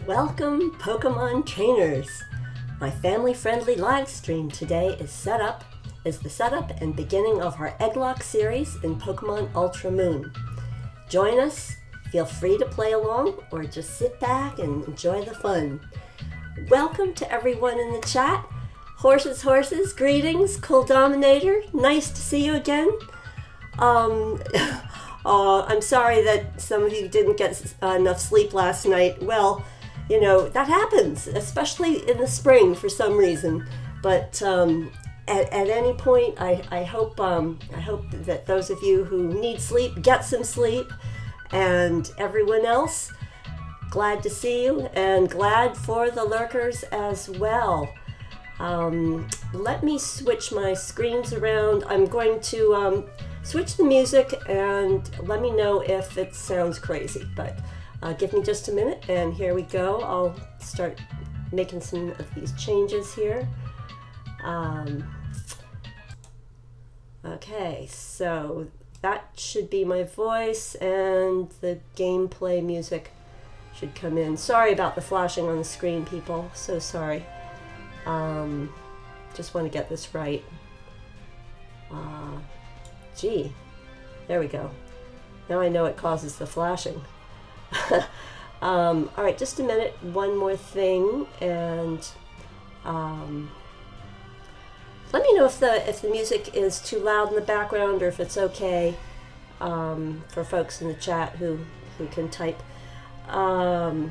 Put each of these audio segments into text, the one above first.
Welcome, Pokemon trainers! My family-friendly live stream today is the setup and beginning of our Egg-locke series in Pokemon Ultra Moon. Join us, feel free to play along, or just sit back and enjoy the fun. Welcome to everyone in the chat. Horses, greetings, Cool Dominator, nice to see you again. I'm sorry that some of you didn't get enough sleep last night. Well, you know, that happens, especially in the spring for some reason. But at any point, I hope that those of you who need sleep get some sleep, and everyone else, glad to see you, and glad for the lurkers as well. Let me switch my screens around. I'm going to switch the music and let me know if it sounds crazy, but give me just a minute, and here we go. I'll start making some of these changes here. Okay, so that should be my voice, and the gameplay music should come in. Sorry about the flashing on the screen, people. So sorry. Just want to get this right. Gee, there we go. Now I know it causes the flashing. All right, just a minute. One more thing, and let me know if the music is too loud in the background, or if it's okay for folks in the chat who can type. I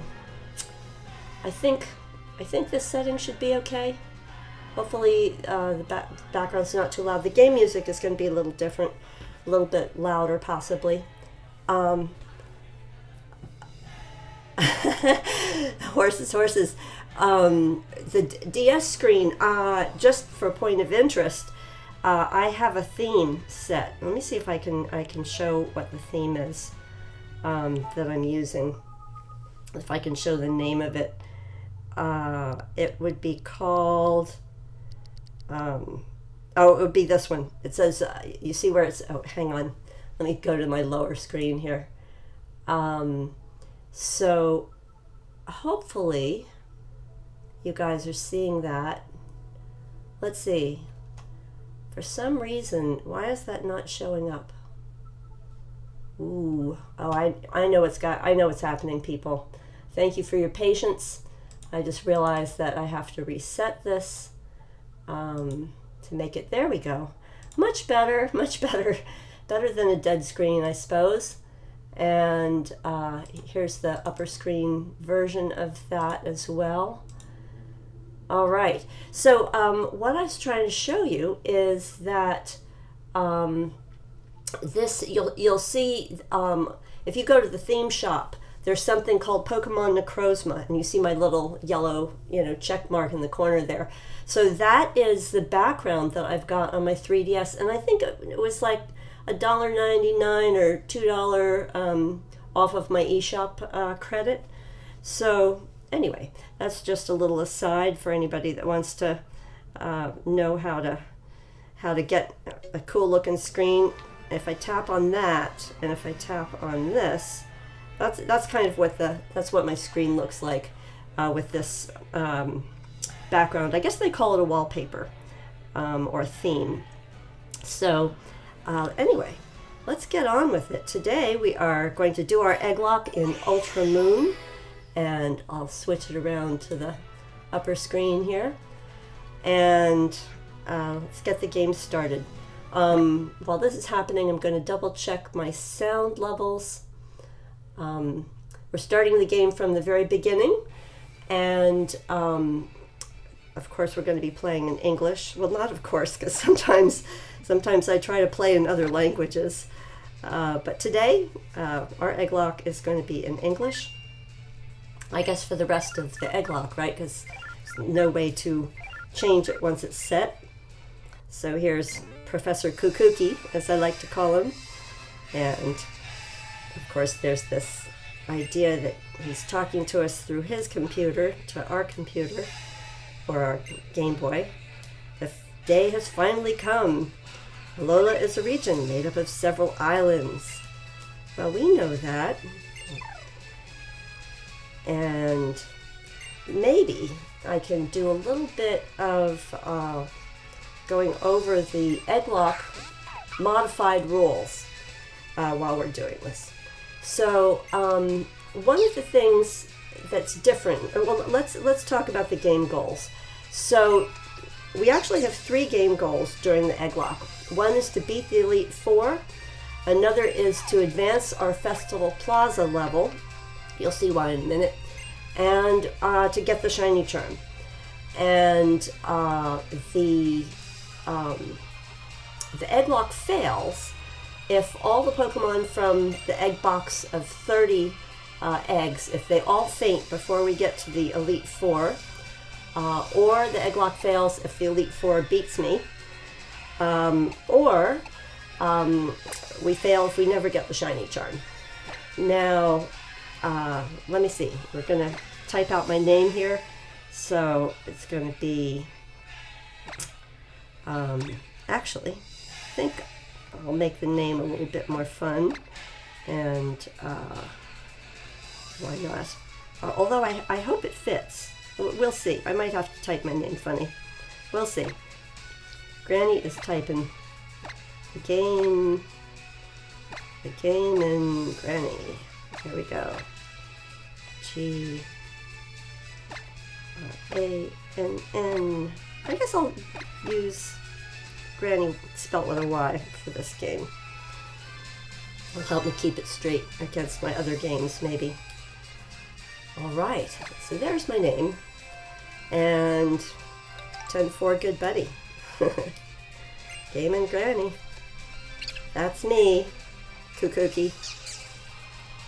think this setting should be okay. Hopefully the background's not too loud. The game music is going to be a little different, a little bit louder possibly. Horses. The DS screen, just for point of interest, I have a theme set. Let me see if I can show what the theme is that I'm using. If I can show the name of it. It would be called, it would be this one. It says, you see where it's, oh, hang on. Let me go to my lower screen here. So hopefully you guys are seeing that. Let's see. For some reason, why is that not showing up? Ooh, oh, I know what's happening, people. Thank you for your patience. I just realized that I have to reset this to make it, there we go. Much better, better than a dead screen, I suppose. And here's the upper screen version of that as well. All right, so what I was trying to show you is that this, you'll see, if you go to the theme shop, there's something called Pokemon Necrozma, and you see my little yellow, check mark in the corner there. So that is the background that I've got on my 3DS, and I think it was like $1.99 or $2 off of my eShop credit. So anyway, that's just a little aside for anybody that wants to know how to get a cool looking screen. If I tap on that, and if I tap on this, that's kind of that's what my screen looks like with this background. I guess they call it a wallpaper or theme. So anyway, let's get on with it. Today we are going to do our Egg-locke in Ultra Moon, and I'll switch it around to the upper screen here, and let's get the game started. While this is happening, I'm going to double check my sound levels. We're starting the game from the very beginning, and of course we're going to be playing in English. Well, not of course, because sometimes I try to play in other languages. But today, our Egg-locke is going to be in English. I guess for the rest of the Egg-locke, right? Because there's no way to change it once it's set. So here's Professor Kukuki, as I like to call him. And of course there's this idea that he's talking to us through his computer to our computer, or our Game Boy. The day has finally come. Alola is a region made up of several islands. Well, we know that. And maybe I can do a little bit of going over the EGGLOCKE modified rules while we're doing this. So one of the things that's different, well, let's talk about the game goals. So we actually have 3 game goals during the EGGLOCKE. One is to beat the Elite Four. Another is to advance our Festival Plaza level. You'll see why in a minute. And to get the shiny charm. And the EGGLOCKE fails if all the Pokemon from the egg box of 30 eggs, if they all faint before we get to the Elite Four, or the EGGLOCKE fails if the Elite Four beats me, or we fail if we never get the shiny charm. Now, let me see. We're going to type out my name here. So it's going to be, actually, I think I'll make the name a little bit more fun. And why not? Although I hope it fits. We'll see. I might have to type my name funny. We'll see. Granny is typing the GameNGrannie. Here we go. G-A-N-N. I guess I'll use Granny spelt with a Y for this game. It'll help me keep it straight against my other games, maybe. Alright, so there's my name. And 10-4 good buddy. GameNGrannie. That's me, Kukuki.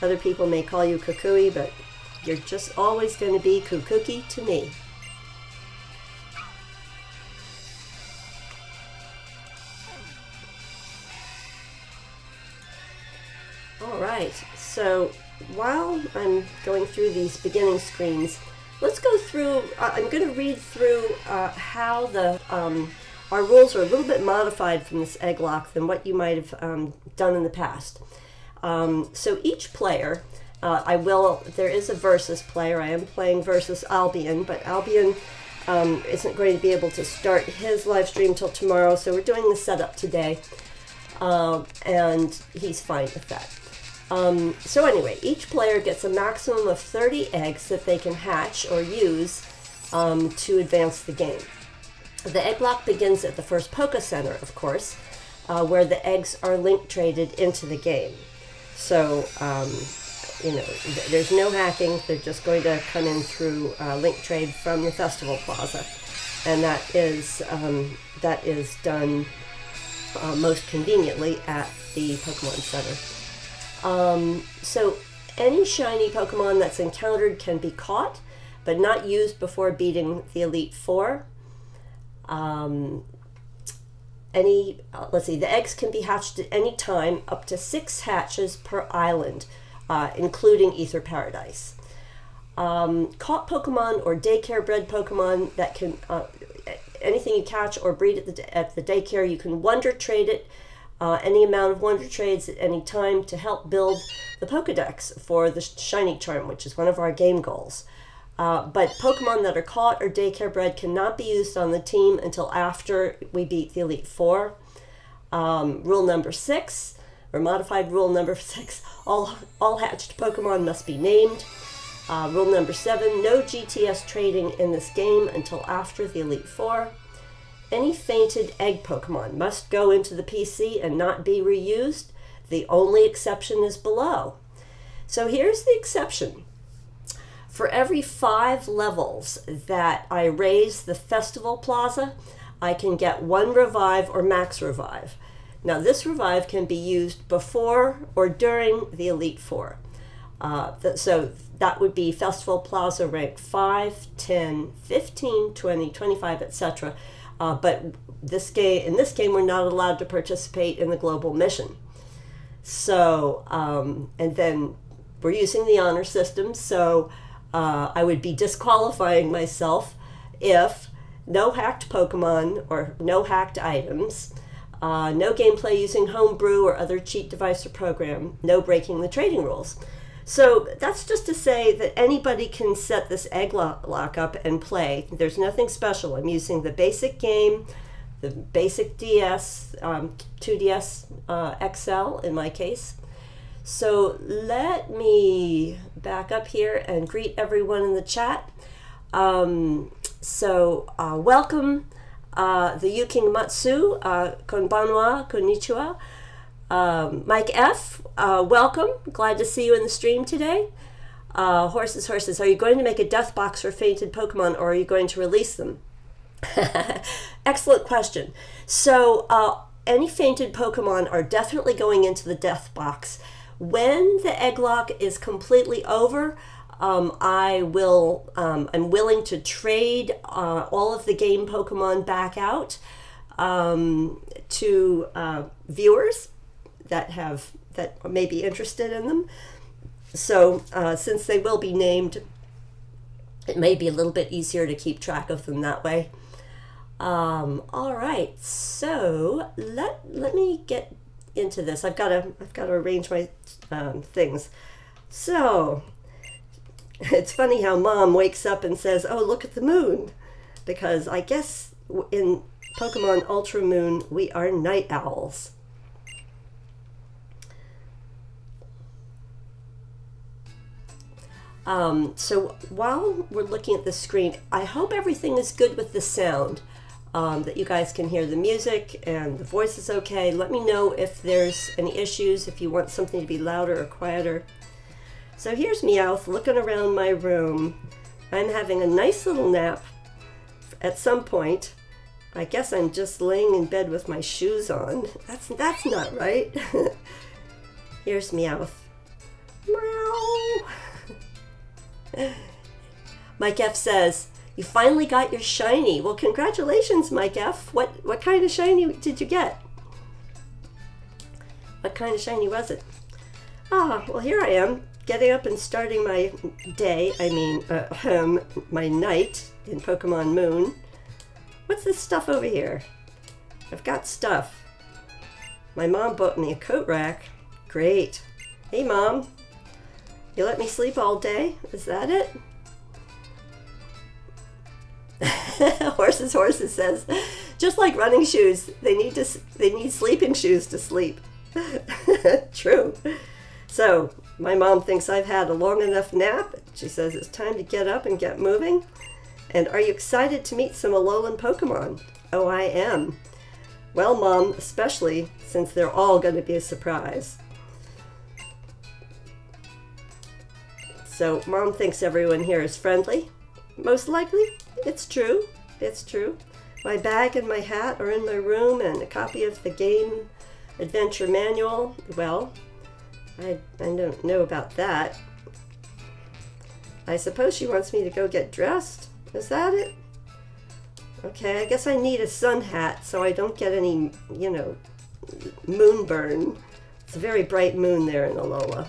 Other people may call you Kukui, but you're just always going to be Kukuki to me. Alright, so while I'm going through these beginning screens, let's go through, I'm going to read through how our rules are a little bit modified from this EGGLOCKE than what you might have done in the past. So each player, there is a versus player. I am playing versus Albion, but Albion isn't going to be able to start his live stream till tomorrow, so we're doing the setup today, and he's fine with that. So anyway, each player gets a maximum of 30 eggs that they can hatch or use to advance the game. The EGGLOCKE begins at the first Pokecenter, of course, where the eggs are link traded into the game. So, there's no hacking. They're just going to come in through link trade from the Festival Plaza, and that is done most conveniently at the Pokemon Center. So any shiny Pokemon that's encountered can be caught, but not used before beating the Elite Four. The eggs can be hatched at any time, up to 6 hatches per island, including Aether Paradise. Caught Pokemon or Daycare bred Pokemon that can, anything you catch or breed at the Daycare, you can Wonder Trade it, any amount of Wonder Trades at any time to help build the Pokedex for the shiny charm, which is one of our game goals. But Pokemon that are caught or Daycare bred cannot be used on the team until after we beat the Elite Four. Rule number 6, or modified rule number 6, all hatched Pokemon must be named. Rule number 7, no GTS trading in this game until after the Elite Four. Any fainted egg Pokemon must go into the PC and not be reused. The only exception is below. So here's the exception. For every 5 levels that I raise the Festival Plaza, I can get 1 revive or max revive. Now this revive can be used before or during the Elite Four. So that would be Festival Plaza rank 5, 10, 15, 20, 25, etc. But in this game, we're not allowed to participate in the global mission. So, and then we're using the honor system, so I would be disqualifying myself if no hacked Pokemon or no hacked items, no gameplay using homebrew or other cheat device or program, no breaking the trading rules. So that's just to say that anybody can set this Egg-locke up and play. There's nothing special. I'm using the basic game, the basic DS, 2DS XL in my case. So let me back up here and greet everyone in the chat. Welcome, the Yuking Matsu, konbanwa, konnichiwa. Mike F, welcome. Glad to see you in the stream today. Horses, are you going to make a death box for fainted Pokemon, or are you going to release them? Excellent question. So any fainted Pokemon are definitely going into the death box. When the Egg-locke is completely over, I'm willing to trade all of the game Pokemon back out to viewers that may be interested in them. So since they will be named, it may be a little bit easier to keep track of them that way. All right, so let me get into this. I've got to arrange my things. So it's funny how Mom wakes up and says, "Oh, look at the moon," because I guess in Pokemon Ultra Moon we are night owls. So while we're looking at the screen, I hope everything is good with the sound, that you guys can hear the music and the voice is okay. Let me know if there's any issues, if you want something to be louder or quieter. So here's Meowth looking around my room. I'm having a nice little nap at some point. I guess I'm just laying in bed with my shoes on. That's not right. Here's Meowth. Meow. Mike F says, "You finally got your shiny." Well, congratulations, Mike F. What kind of shiny did you get? What kind of shiny was it? Ah, well, here I am, getting up and starting my day, my night in Pokemon Moon. What's this stuff over here? I've got stuff. My mom bought me a coat rack. Great. Hey, Mom. You let me sleep all day? Is that it? Horses says, just like running shoes, they need sleeping shoes to sleep. True. So my mom thinks I've had a long enough nap. She says it's time to get up and get moving. And are you excited to meet some Alolan Pokemon? Oh, I am. Well, Mom, especially since they're all going to be a surprise. So Mom thinks everyone here is friendly. Most likely, it's true. It's true. My bag and my hat are in my room, and a copy of the game adventure manual. Well, I don't know about that. I suppose she wants me to go get dressed. Is that it? Okay, I guess I need a sun hat so I don't get any, moonburn. It's a very bright moon there in Alola.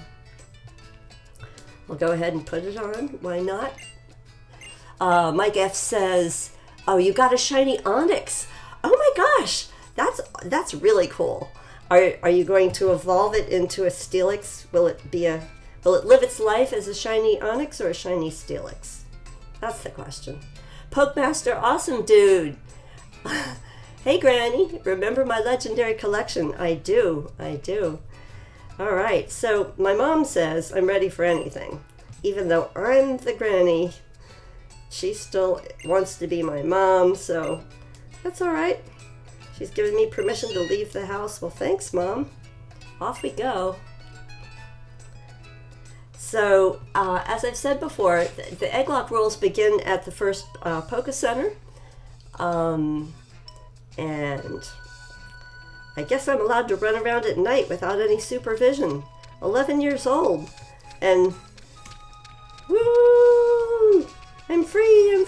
I'll go ahead and put it on. Why not? Mike F says, "Oh, you got a shiny Onyx. Oh my gosh, that's really cool. Are you going to evolve it into a Steelix? Will it live its life as a shiny Onyx or a shiny Steelix? That's the question." Pokemaster, awesome dude. Hey Granny, remember my legendary collection? I do. All right, so my mom says I'm ready for anything. Even though I'm the granny, she still wants to be my mom, so that's all right. She's given me permission to leave the house. Well, thanks, Mom. Off we go. So, as I've said before, the Egg-locke rules begin at the first Pokecenter. And I guess I'm allowed to run around at night without any supervision. 11 years old. And, woo! I'm free!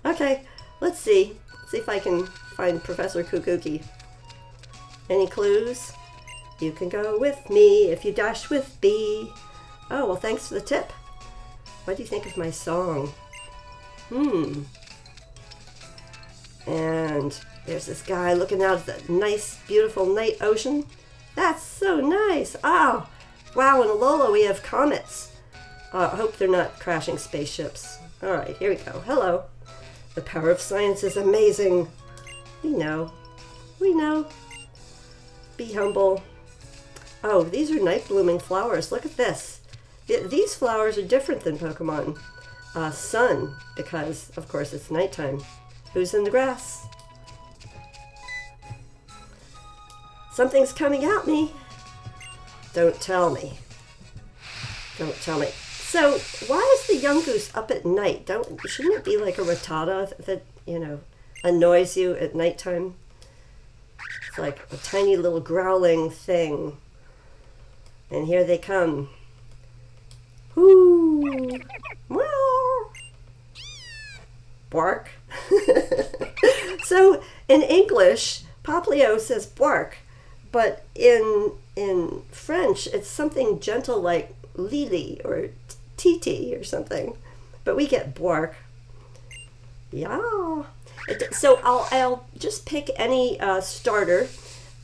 Okay, let's see. Let's see if I can find Professor Kukuki. Any clues? You can go with me if you dash with B. Oh, well, thanks for the tip. What do you think of my song? And there's this guy looking out at the nice, beautiful night ocean. That's so nice. Oh, Wow, in Alola we have comets. I hope they're not crashing spaceships. Alright, here we go. Hello. The power of science is amazing. We know. We know. Be humble. Oh, these are night blooming flowers. Look at this. These flowers are different than Pokemon Sun, because, of course, it's nighttime. Who's in the grass? Something's coming at me. Don't tell me. Don't tell me. So, why is the young goose up at night? Shouldn't it be like a Rattata that, you know, annoys you at nighttime? It's like a tiny little growling thing. And here they come. Whoo! Well, bark. So in English, Poplio says bark, but in French, it's something gentle like Lillie or Titi or something. But we get bark. Yeah. So I'll just pick any starter.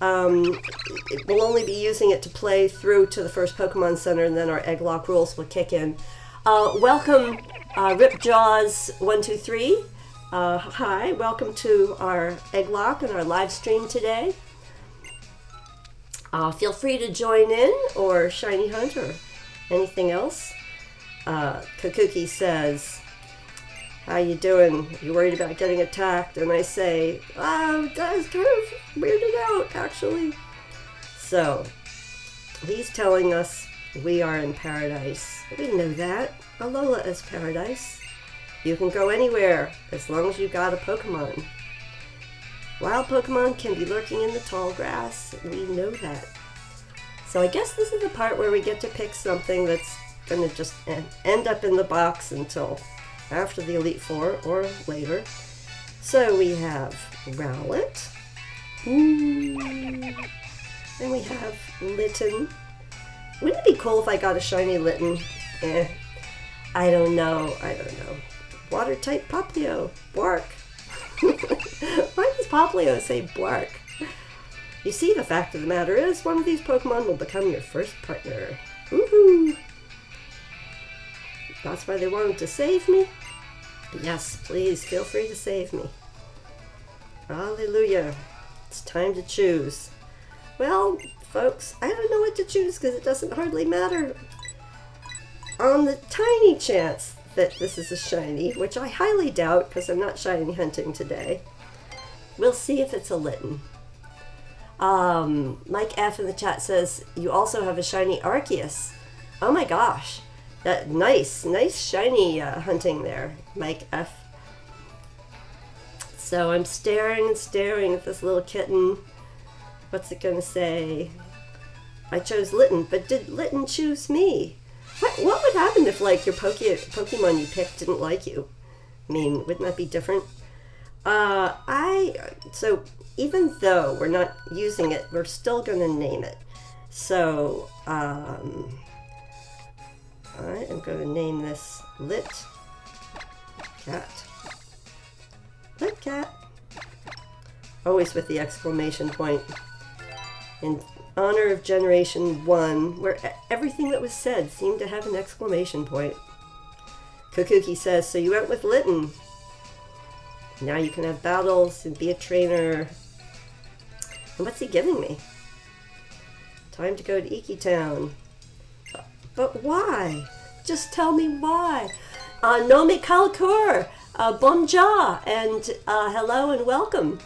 We'll only be using it to play through to the first Pokemon Center, and then our Egg-locke rules will kick in. Welcome, Ripjaws123. Hi, welcome to our Egg-locke and our live stream today. Feel free to join in, or Shiny Hunt, or anything else. Kakuki says, how you doing? You worried about getting attacked? And I say, that is kind of weirded out, actually. So, he's telling us we are in paradise. We know that. Alola is paradise. You can go anywhere, as long as you got a Pokemon. Wild Pokemon can be lurking in the tall grass. We know that. So I guess this is the part where we get to pick something that's going to just end up in the box until after the Elite Four or later. So we have Rowlet. And we have Litten. Wouldn't it be cool if I got a shiny Litten? I don't know. Water type Poplio. Bark. Why does Poplio say bark? You see, the fact of the matter is, one of these Pokemon will become your first partner. Woohoo! That's why they wanted to save me? Yes, please, feel free to save me. Hallelujah. It's time to choose. Well, folks, I don't know what to choose because it doesn't hardly matter. On the tiny chance that this is a shiny, which I highly doubt because I'm not shiny hunting today, we'll see if it's a Litten. Mike F in the chat says, you also have a shiny Arceus. Oh my gosh. That nice shiny hunting there, Mike F. So I'm staring and staring at this little kitten. What's it gonna say? I chose Litten, but did Litten choose me? What would happen if, like, your Pokemon you picked didn't like you? I mean, wouldn't that be different? So even though we're not using it, we're still gonna name it. So, I am going to name this Lit Cat. Lit Cat. Always with the exclamation point. In honor of Generation 1, where everything that was said seemed to have an exclamation point. Kokuki says, so you went with Litten. Now you can have battles and be a trainer. And what's he giving me? Time to go to Iki Town. But why? Just tell me why. Nomi Kalkur, Bonja, and hello and welcome.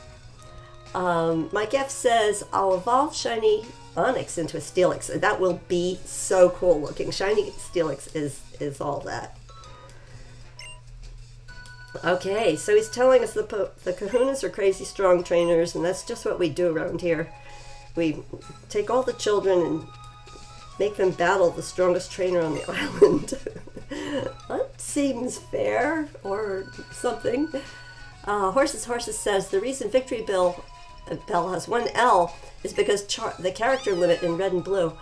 Mike F says, I'll evolve Shiny Onyx into a Steelix. That will be so cool looking. Shiny Steelix is all that. Okay, so he's telling us the Kahunas are crazy strong trainers, and that's just what we do around here. We take all the children and make them battle the strongest trainer on the island. That seems fair, or something. Horses says, the reason Victory Bell has one L is because the character limit in red and blue.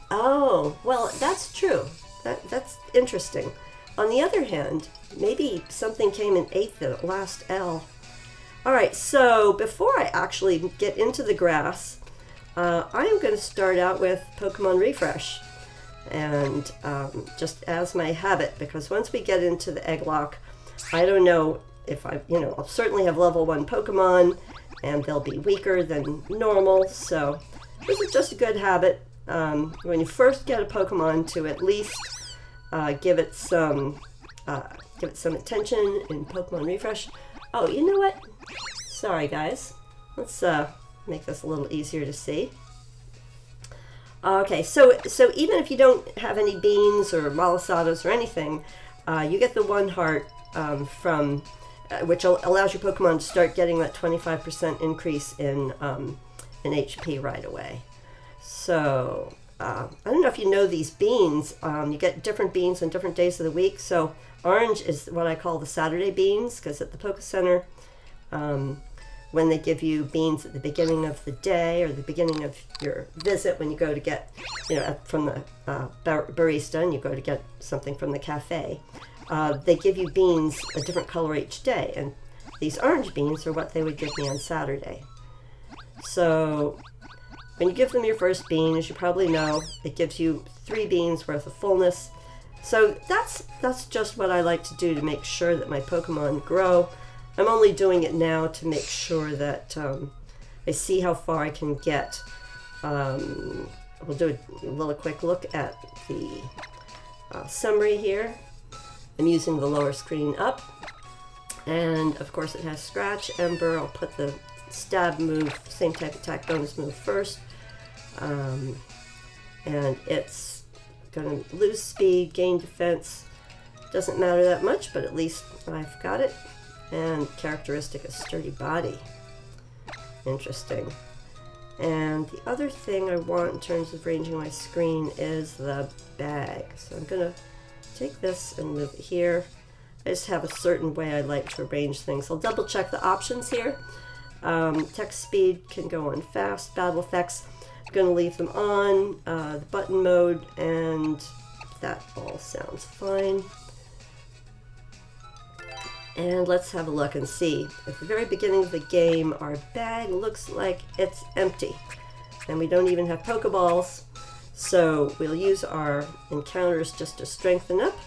Oh, well, that's true. That's interesting. On the other hand, maybe something came in 8th, the last L. Alright, so before I actually get into the grass, I am going to start out with Pokemon Refresh. And just as my habit, because once we get into the Egg-locke, I don't know if I'll certainly have level 1 Pokemon, and they'll be weaker than normal, so this is just a good habit. When you first get a Pokemon, to at least give it some attention in Pokemon Refresh. Oh, you know what? Sorry, guys. Let's make this a little easier to see. Okay, so even if you don't have any beans or Malasadas or anything, you get the 1 heart from which allows your Pokemon to start getting that 25% increase in HP right away. So I don't know if you know these beans. You get different beans on different days of the week. So orange is what I call the Saturday beans, because at the Pokecenter, when they give you beans at the beginning of the day or the beginning of your visit, when you go to get, from the barista and you go to get something from the cafe, they give you beans a different color each day. And these orange beans are what they would give me on Saturday. So when you give them your first bean, as you probably know, it gives you 3 beans worth of fullness. So that's just what I like to do to make sure that my Pokemon grow. I'm only doing it now to make sure that I see how far I can get. We'll do a little quick look at the summary here. I'm using the lower screen up. And of course it has Scratch, Ember. I'll put the stab move, same type attack bonus move first. And it's going to lose speed, gain defense. Doesn't matter that much, but at least I've got it. And characteristic is sturdy body. Interesting. And the other thing I want in terms of arranging my screen is the bag. So I'm going to take this and move it here. I just have a certain way I like to arrange things. I'll double check the options here. Text speed can go on fast. Battle effects, I'm going to leave them on. The button mode, and that all sounds fine. And let's have a look and see. At the very beginning of the game, our bag looks like it's empty. And we don't even have Pokeballs. So we'll use our encounters just to strengthen up,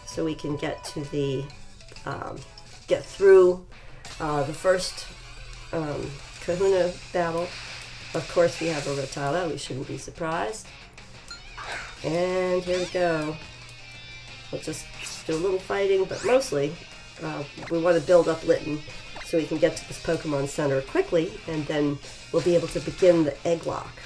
so we can get to the, get through the first Kahuna battle. Of course we have a Rattata, we shouldn't be surprised. And here we go. We'll just do a little fighting, but mostly we want to build up Litten so we can get to this Pokemon Center quickly, and then we'll be able to begin the Egg-locke.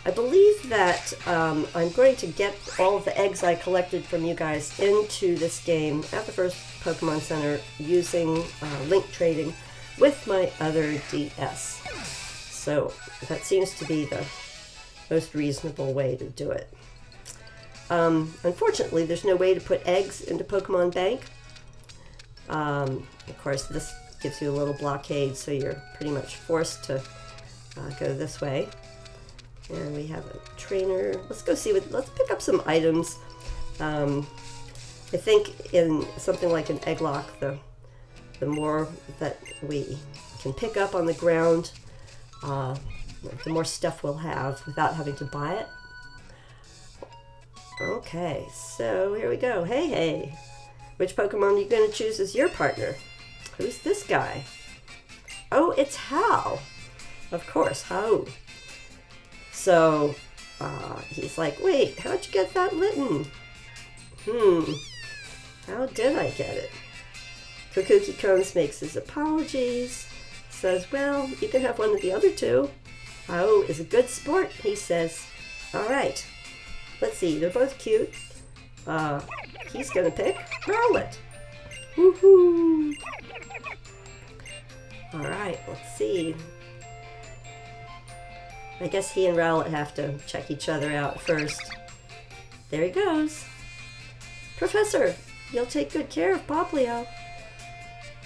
I believe that I'm going to get all of the eggs I collected from you guys into this game at the first Pokemon Center using link trading with my other DS. So that seems to be the most reasonable way to do it. Unfortunately, there's no way to put eggs into Pokemon Bank. Of course, this gives you a little blockade, so you're pretty much forced to go this way. And we have a trainer. Let's go see what, let's pick up some items. I think in something like an Egg-locke, the more that we can pick up on the ground, the more stuff we'll have without having to buy it. Okay, so here we go. Hey, which Pokemon are you going to choose as your partner? Who's this guy? Oh, it's Hal. Of course, Hal. So he's like, wait, how'd you get that Litten? How did I get it? Kokuki comes, makes his apologies, says, well, you can have one of the other two. Hao is a good sport, he says. All right, let's see, they're both cute. He's gonna pick Rowlet. Woohoo! All right, let's see. I guess he and Rowlet have to check each other out first. There he goes. Professor, you'll take good care of Poplio.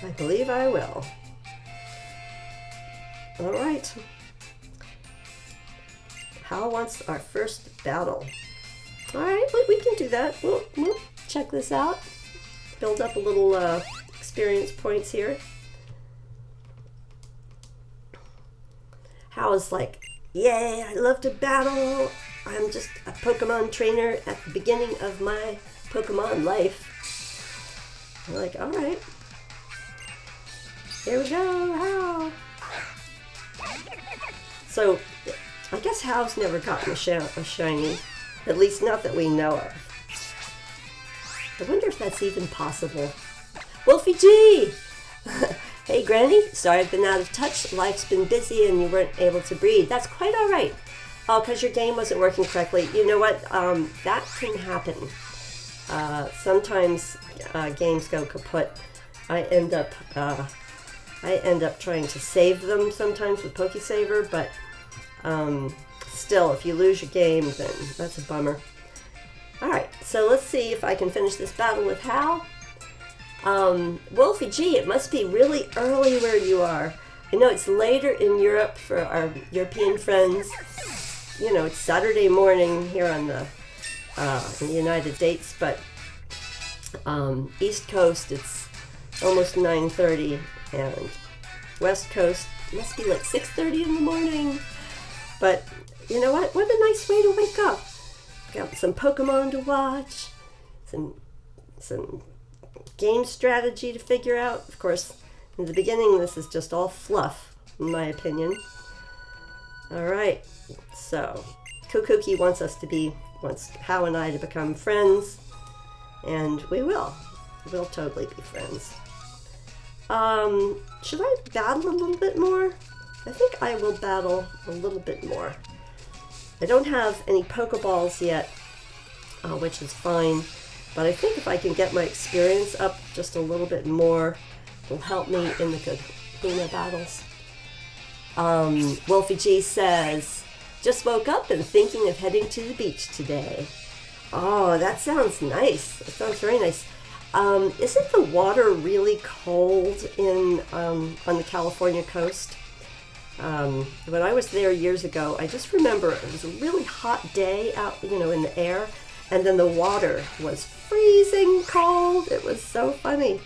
I believe I will. All right. Hal wants our first battle. All right, we can do that. We'll check this out. Build up a little experience points here. Hal is like, yay, I love to battle. I'm just a Pokemon trainer at the beginning of my Pokemon life. I'm like, all right. Here we go, Hal. So, I guess Hal's never gotten a shiny. At least not that we know of. I wonder if that's even possible. Wolfie G! Hey, Granny. Sorry I've been out of touch. Life's been busy and you weren't able to breed. That's quite all right. Oh, because your game wasn't working correctly. You know what? That can happen. Sometimes games go kaput. I end up trying to save them sometimes with Pokesaver, but still, if you lose your game, then that's a bummer. Alright, so let's see if I can finish this battle with Hal. Wolfie G, it must be really early where you are. I know it's later in Europe for our European friends. You know, it's Saturday morning here on in the United States, but East Coast, it's almost 9:30, and West Coast must be like 6:30 in the morning. But you know what? What a nice way to wake up. Got some Pokemon to watch, some game strategy to figure out. Of course, in the beginning, this is just all fluff, in my opinion. All right, so Kukuki wants Hal and I to become friends, and we will. We'll totally be friends. Should I battle a little bit more? I think I will battle a little bit more. I don't have any Pokeballs yet, which is fine, but I think if I can get my experience up just a little bit more, it'll help me in the Kahuna battles. Wolfie G says, just woke up and thinking of heading to the beach today. Oh, that sounds nice. That sounds very nice. Isn't the water really cold on the California coast? When I was there years ago, I just remember it was a really hot day out, in the air, and then the water was freezing cold. It was so funny.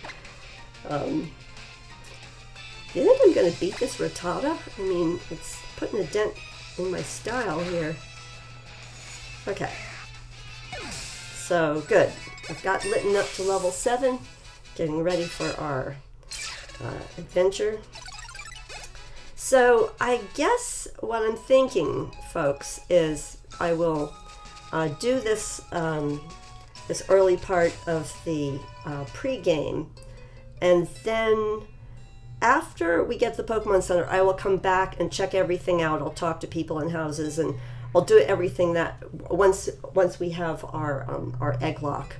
You think I'm going to beat this Rattata? I mean, it's putting a dent in my style here. Okay. So, good. I've got Litten up to level 7, getting ready for our adventure. So, I guess what I'm thinking, folks, is I will do this this early part of the pre-game, and then after we get to the Pokemon Center, I will come back and check everything out. I'll talk to people in houses, and I'll do everything that once we have our Egg-locke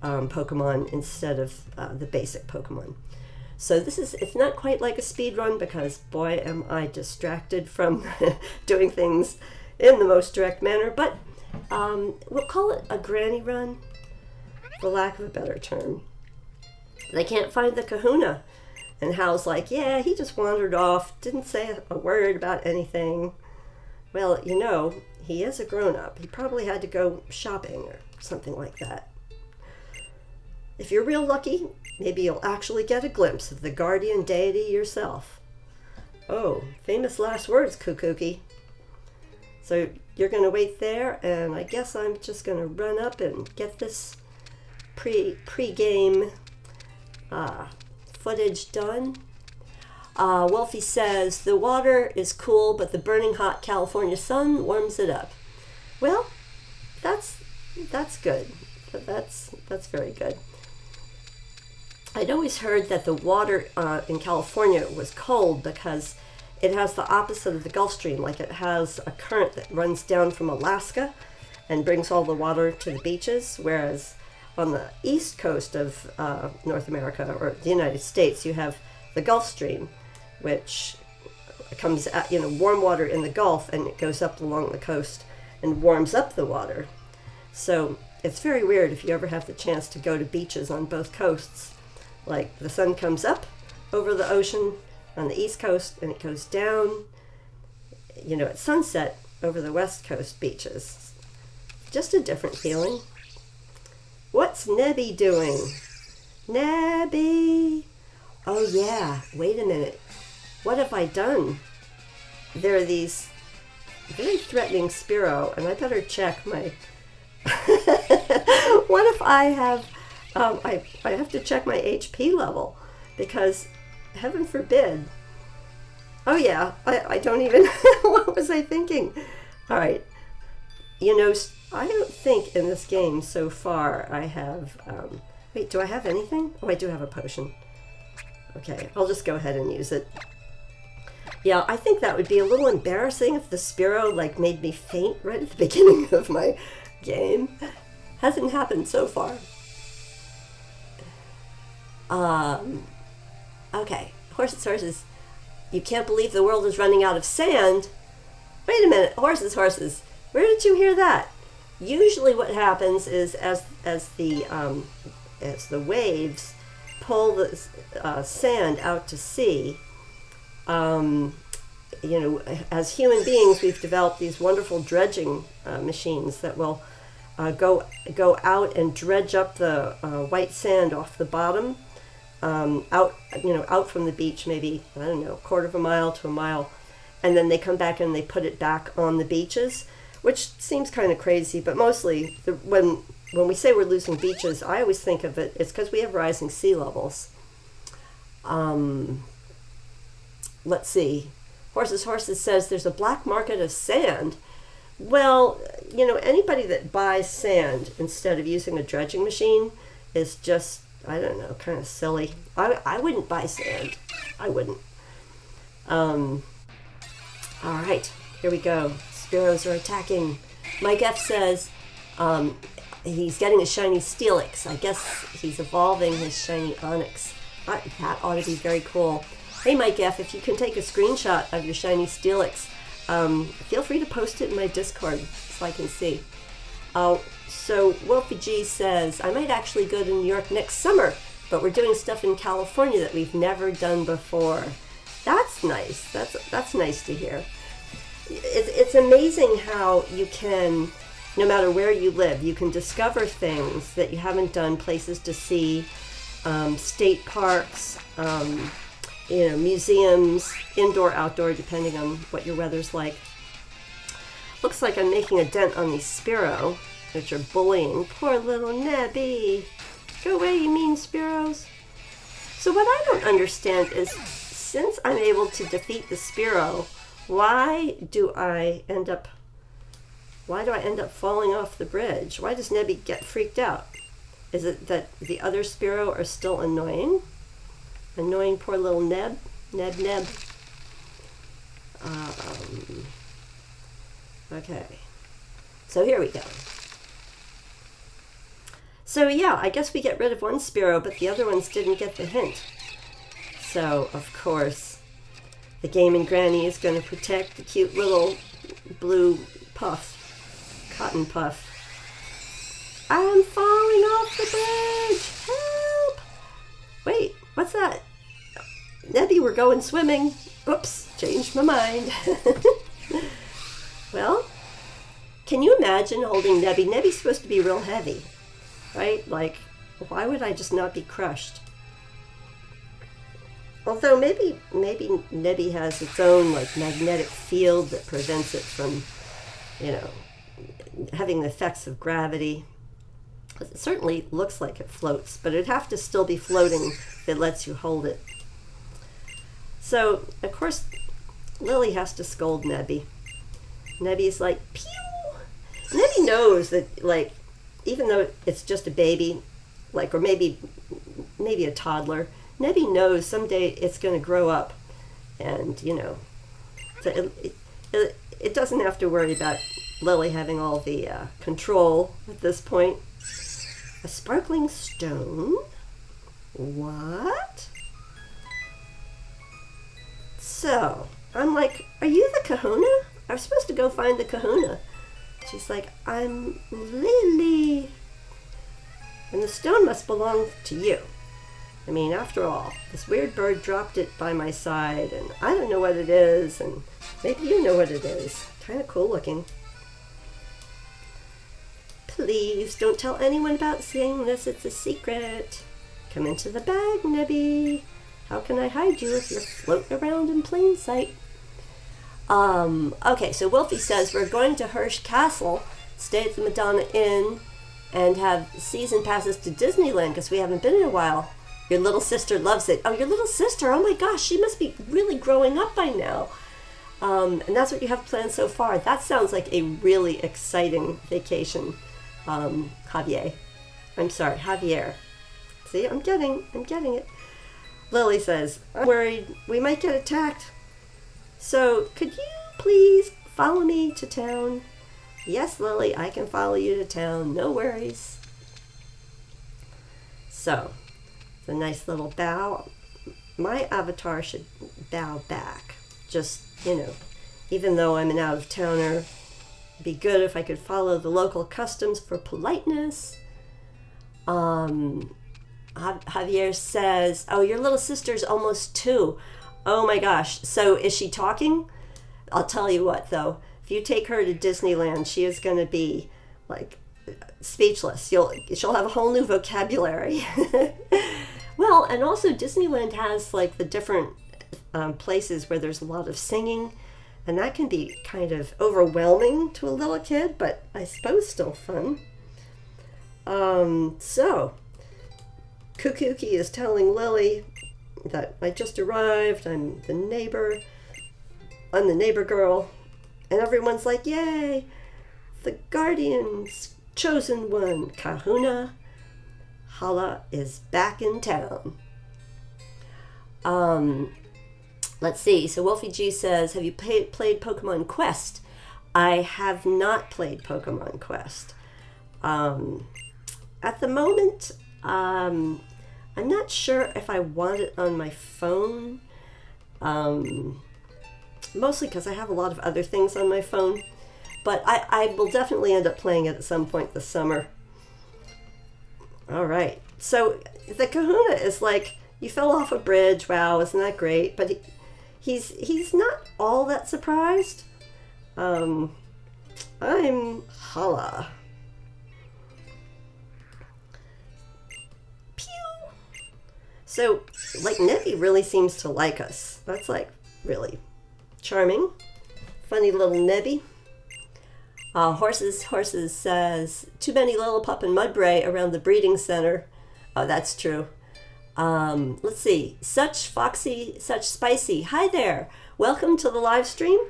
Pokemon instead of the basic Pokemon. So it's not quite like a speed run, because boy am I distracted from doing things in the most direct manner, but we'll call it a granny run, for lack of a better term. They can't find the Kahuna. And Hal's like, yeah, he just wandered off, didn't say a word about anything. Well, he is a grown-up. He probably had to go shopping or something like that. If you're real lucky, maybe you'll actually get a glimpse of the guardian deity yourself. Oh, famous last words, Kukuki. So you're going to wait there, and I guess I'm just going to run up and get this pre-game footage done. Wolfie says, the water is cool, but the burning hot California sun warms it up. Well, that's good. That's very good. I'd always heard that the water in California was cold because it has the opposite of the Gulf Stream. Like, it has a current that runs down from Alaska and brings all the water to the beaches, whereas on the east coast of North America, or the United States, you have the Gulf Stream, which comes at, warm water in the Gulf, and it goes up along the coast and warms up the water. So it's very weird if you ever have the chance to go to beaches on both coasts. Like, the sun comes up over the ocean on the east coast, and it goes down, at sunset over the west coast beaches. Just a different feeling. What's Nebby doing? Nebby! Oh yeah, wait a minute. What have I done? There are these very threatening Spearow, and I better check my... What if I have... I have to check my HP level, because heaven forbid... Oh yeah, I don't even... What was I thinking? All right. You know, I don't think in this game so far I have... wait, do I have anything? Oh, I do have a potion. Okay, I'll just go ahead and use it. Yeah, I think that would be a little embarrassing if the Spearow, like, made me faint right at the beginning of my game. Hasn't happened so far. Okay, horses. You can't believe the world is running out of sand? Wait a minute, horses. Where did you hear that? Usually what happens is as the waves pull the sand out to sea, you know, as human beings, we've developed these wonderful dredging machines that will go out and dredge up the white sand off the bottom, out from the beach, maybe, I don't know, a quarter of a mile to a mile, and then they come back and they put it back on the beaches, which seems kind of crazy, but mostly when we say we're losing beaches, I always think of it's because we have rising sea levels. Let's see. Horses says there's a black market of sand. Well, you know, anybody that buys sand instead of using a dredging machine is just, I don't know, kind of silly. I wouldn't buy sand. I wouldn't. All right, here we go. Spearows are attacking. Mike F says he's getting a shiny Steelix. I guess he's evolving his shiny Onyx. That ought to be very cool. Hey, Mike F, if you can take a screenshot of your shiny Steelix, feel free to post it in my Discord so I can see. So Wolfie G says, I might actually go to New York next summer, but we're doing stuff in California that we've never done before. That's nice. That's nice to hear. It's amazing how you can, no matter where you live, you can discover things that you haven't done, places to see, state parks, you know, museums, indoor, outdoor, depending on what your weather's like. Looks like I'm making a dent on these Spearow, which are bullying. Poor little Nebby. Go away, you mean Spearows. So what I don't understand is, since I'm able to defeat the Spearow, why do I end up falling off the bridge? Why does Nebby get freaked out? Is it that the other Spearow are still annoying? Annoying poor little Neb. Okay. So here we go. So yeah, I guess we get rid of one Spearow, but the other ones didn't get the hint. So, of course, the TheGameNGrannie is going to protect the cute little blue puff, cotton puff. I'm falling off the bridge! Help! Wait, what's that? Nebby, we're going swimming. Oops, changed my mind. Well, can you imagine holding Nebby? Nebby's supposed to be real heavy, right? Like, why would I just not be crushed? Although maybe Nebby has its own like magnetic field that prevents it from, you know, having the effects of gravity. It certainly looks like it floats, but it'd have to still be floating if it lets you hold it. So, of course, Lillie has to scold Nebby. Nebby's like, pew! Nebby knows that, like, even though it's just a baby, like, or maybe a toddler, Nebby knows someday it's going to grow up, and, you know, so it doesn't have to worry about Lillie having all the control at this point. A sparkling stone? What? So, I'm like, are you the kahuna? I was supposed to go find the kahuna. She's like, I'm Lillie. And the stone must belong to you. I mean, after all, this weird bird dropped it by my side, and I don't know what it is, and maybe you know what it is. Kind of cool looking. Please don't tell anyone about seeing this. It's a secret. Come into the bag, Nebby. How can I hide you if you're floating around in plain sight? Okay, so Wolfie says we're going to Hirsch Castle, stay at the Madonna Inn, and have season passes to Disneyland because we haven't been in a while. Your little sister loves it. Oh, your little sister. Oh my gosh, she must be really growing up by now. And that's what you have planned so far. That sounds like a really exciting vacation, Javier. I'm sorry, Javier. See, I'm getting it. Lily says, I'm worried we might get attacked. So, could you please follow me to town? Yes, Lily, I can follow you to town. No worries. So, it's a nice little bow. My avatar should bow back. Just, you know, even though I'm an out-of-towner, it'd be good if I could follow the local customs for politeness. Javier says, oh, your little sister's almost 2. Oh my gosh. So is she talking? I'll tell you what, though. If you take her to Disneyland, she is going to be, like, speechless. She'll have a whole new vocabulary. Well, and also Disneyland has, like, the different places where there's a lot of singing, and that can be kind of overwhelming to a little kid, but I suppose still fun. So, Kukuki is telling Lily that I just arrived, I'm the neighbor girl, and everyone's like, yay, the Guardian's chosen one, Kahuna Hala, is back in town. Let's see, so Wolfie G says, have you played Pokemon Quest? I have not played Pokemon Quest. At the moment, I'm not sure if I want it on my phone, mostly because I have a lot of other things on my phone, but I will definitely end up playing it at some point this summer. All right, so the Kahuna is like, you fell off a bridge, wow, isn't that great? But he's not all that surprised. I'm Hala. So, like, Nebby really seems to like us. That's, like, really charming. Funny little Nebby. Horses says, too many Lillipup and Mudbray around the breeding center. Oh, that's true. Let's see. Such foxy, such spicy. Hi there. Welcome to the live stream.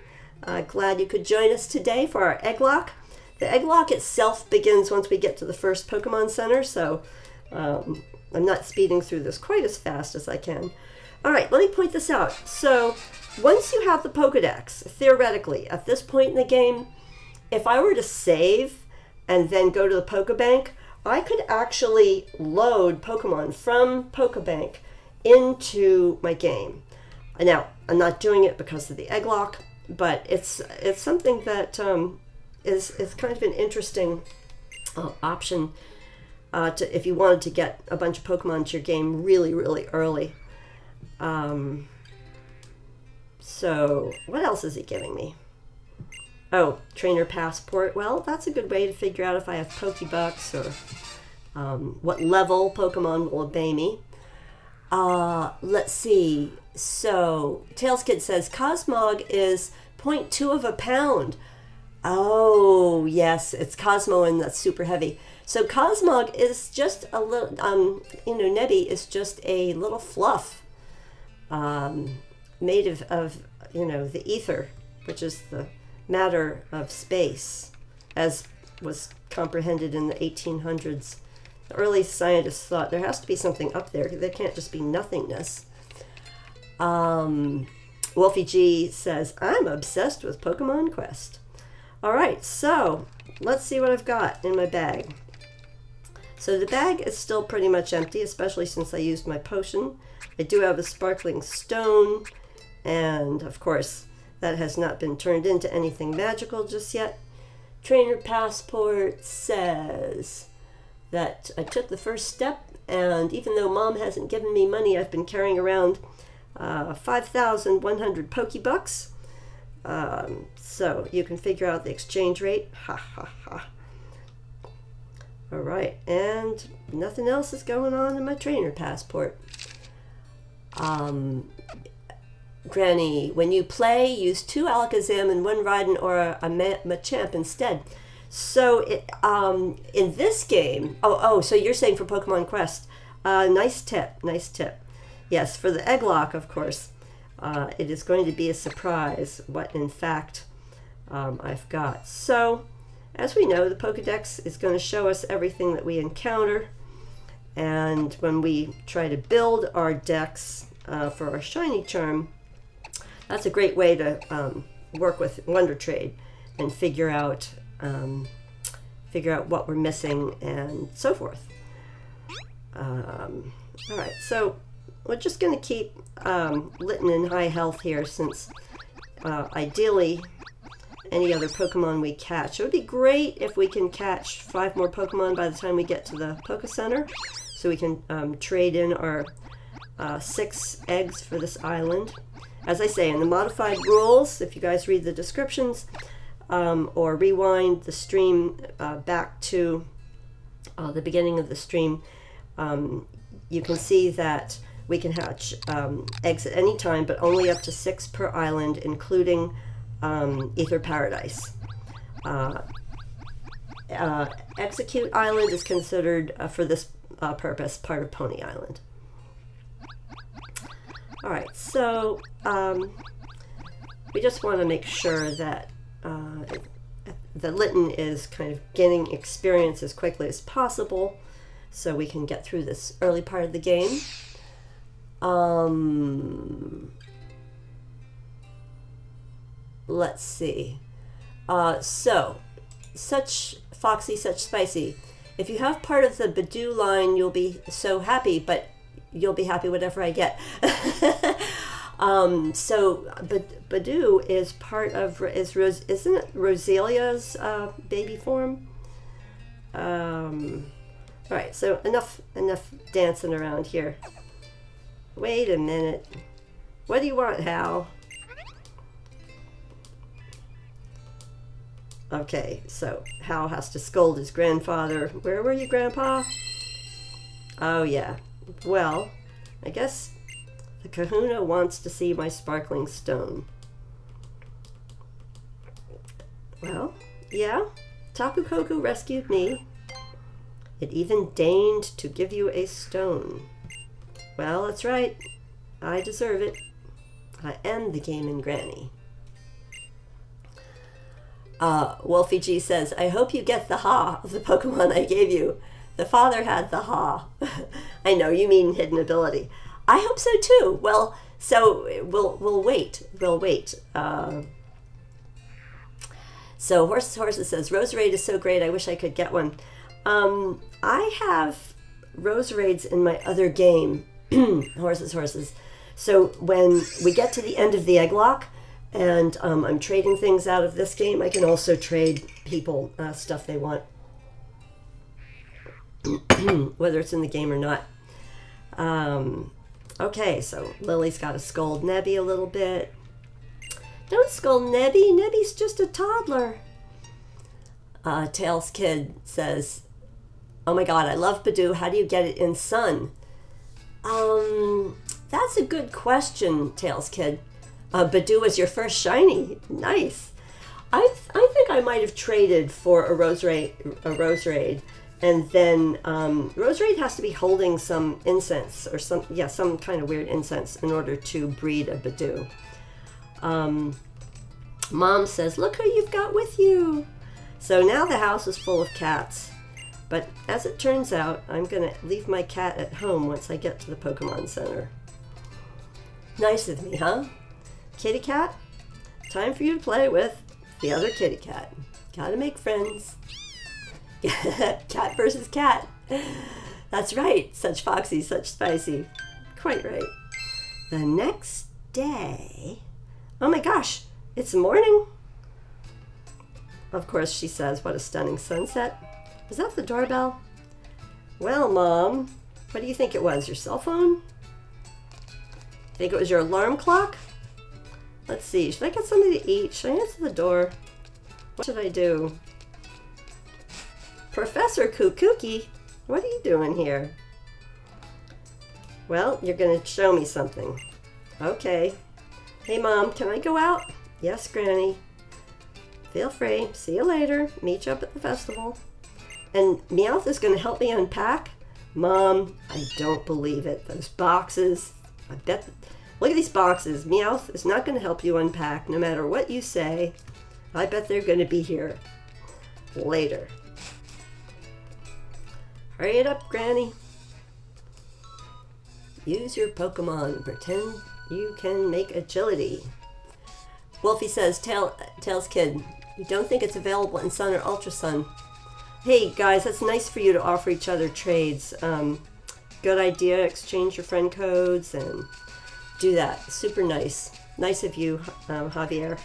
Glad you could join us today for our Egg-locke. The Egg-locke itself begins once we get to the first Pokemon Center, so I'm not speeding through this quite as fast as I can. All right, let me point this out. So once you have the Pokedex, theoretically, at this point in the game, if I were to save and then go to the Pokebank, I could actually load Pokemon from Pokebank into my game. Now, I'm not doing it because of the Egg-locke, but it's something that is kind of an interesting option if you wanted to get a bunch of Pokemon to your game really, really early. So, what else is he giving me? Oh, Trainer Passport. Well, that's a good way to figure out if I have Pokebucks or what level Pokemon will obey me. Let's see. So, Tailskid says, Cosmog is 0.2 of a pound. Oh, yes, it's Cosmo and that's super heavy. So Cosmog is just a little, Nebby is just a little fluff made of, the ether, which is the matter of space, as was comprehended in the 1800s. The early scientists thought there has to be something up there. There can't just be nothingness. Wolfie G says, I'm obsessed with Pokemon Quest. All right, so let's see what I've got in my bag. So the bag is still pretty much empty, especially since I used my potion. I do have a sparkling stone, and of course, that has not been turned into anything magical just yet. Trainer Passport says that I took the first step, and even though Mom hasn't given me money, I've been carrying around 5,100 Pokebucks. So you can figure out the exchange rate. Ha ha ha. All right, and nothing else is going on in my Trainer Passport. Granny, when you play, use 2 Alakazam and 1 Rhydon or a Machamp instead. So in this game, so you're saying for Pokemon Quest. Nice tip. Yes, for the Egg-locke, of course, it is going to be a surprise what, in fact, I've got. So, as we know, the Pokedex is going to show us everything that we encounter. And when we try to build our decks for our shiny charm, that's a great way to work with Wonder Trade and figure out what we're missing and so forth. All right, so we're just going to keep Litten in high health here, since ideally any other Pokemon we catch. It would be great if we can catch 5 more Pokemon by the time we get to the Pokecenter, so we can trade in our 6 eggs for this island. As I say, in the modified rules, if you guys read the descriptions or rewind the stream back to the beginning of the stream, you can see that we can hatch eggs at any time, but only up to 6 per island, including Aether Paradise. Execute Island is considered, for this purpose, part of Pony Island. Alright, so we just want to make sure that the Litten is kind of gaining experience as quickly as possible, so we can get through this early part of the game. Let's see. So, such foxy, such spicy. If you have part of the Badoo line, you'll be so happy, but you'll be happy whatever I get. Badoo is part of, isn't it Rosalia's baby form? Alright, so enough dancing around here. Wait a minute. What do you want, Hal? Okay, so Hal has to scold his grandfather. Where were you, Grandpa? Oh, yeah. Well, I guess the Kahuna wants to see my sparkling stone. Well, yeah, Tapu Koko rescued me. It even deigned to give you a stone. Well, that's right. I deserve it. I am the TheGameNGrannie. Wolfie G says, I hope you get the ha of the Pokemon I gave you. The father had the ha. I know, you mean hidden ability. I hope so too. Well, so we'll wait. We'll wait. So Horses says, Roserade is so great, I wish I could get one. I have Roserades in my other game, Horses. So when we get to the end of the Egg-locke, and I'm trading things out of this game, I can also trade people stuff they want, whether it's in the game or not. Okay, so Lily's got to scold Nebby a little bit. Don't scold Nebby. Nebby's just a toddler. Tails Kid says, oh my god, I love Badoo. How do you get it in Sun? That's a good question, Tails Kid. Badoo was your first shiny. Nice. I think I might have traded for a Roserade, and then Roserade has to be holding some incense or some kind of weird incense in order to breed a Badoo. Mom says, look who you've got with you. So now the house is full of cats, but as it turns out, I'm gonna leave my cat at home once I get to the Pokemon Center. Nice of me, huh? Kitty cat, time for you to play with the other kitty cat. Gotta make friends. Cat versus cat. That's right. Such foxy, such spicy. Quite right. The next day... Oh my gosh, it's morning. Of course, she says, what a stunning sunset. Was that the doorbell? Well, Mom, what do you think it was? Your cell phone? Think it was your alarm clock? Let's see, should I get something to eat? Should I answer the door? What should I do? Professor Kukuki, what are you doing here? Well, you're going to show me something. Okay. Hey Mom, can I go out? Yes, Granny. Feel free. See you later. Meet you up at the festival. And Meowth is going to help me unpack? Mom, I don't believe it. Those boxes, I bet. Look at these boxes. Meowth is not going to help you unpack no matter what you say. I bet they're going to be here later. Hurry it up, Granny. Use your Pokemon and pretend you can make agility. Wolfie says, Tails Kid, you don't think it's available in Sun or Ultra Sun? Hey guys, that's nice for you to offer each other trades. Good idea. Exchange your friend codes and do that. Super nice. Nice of you, Javier.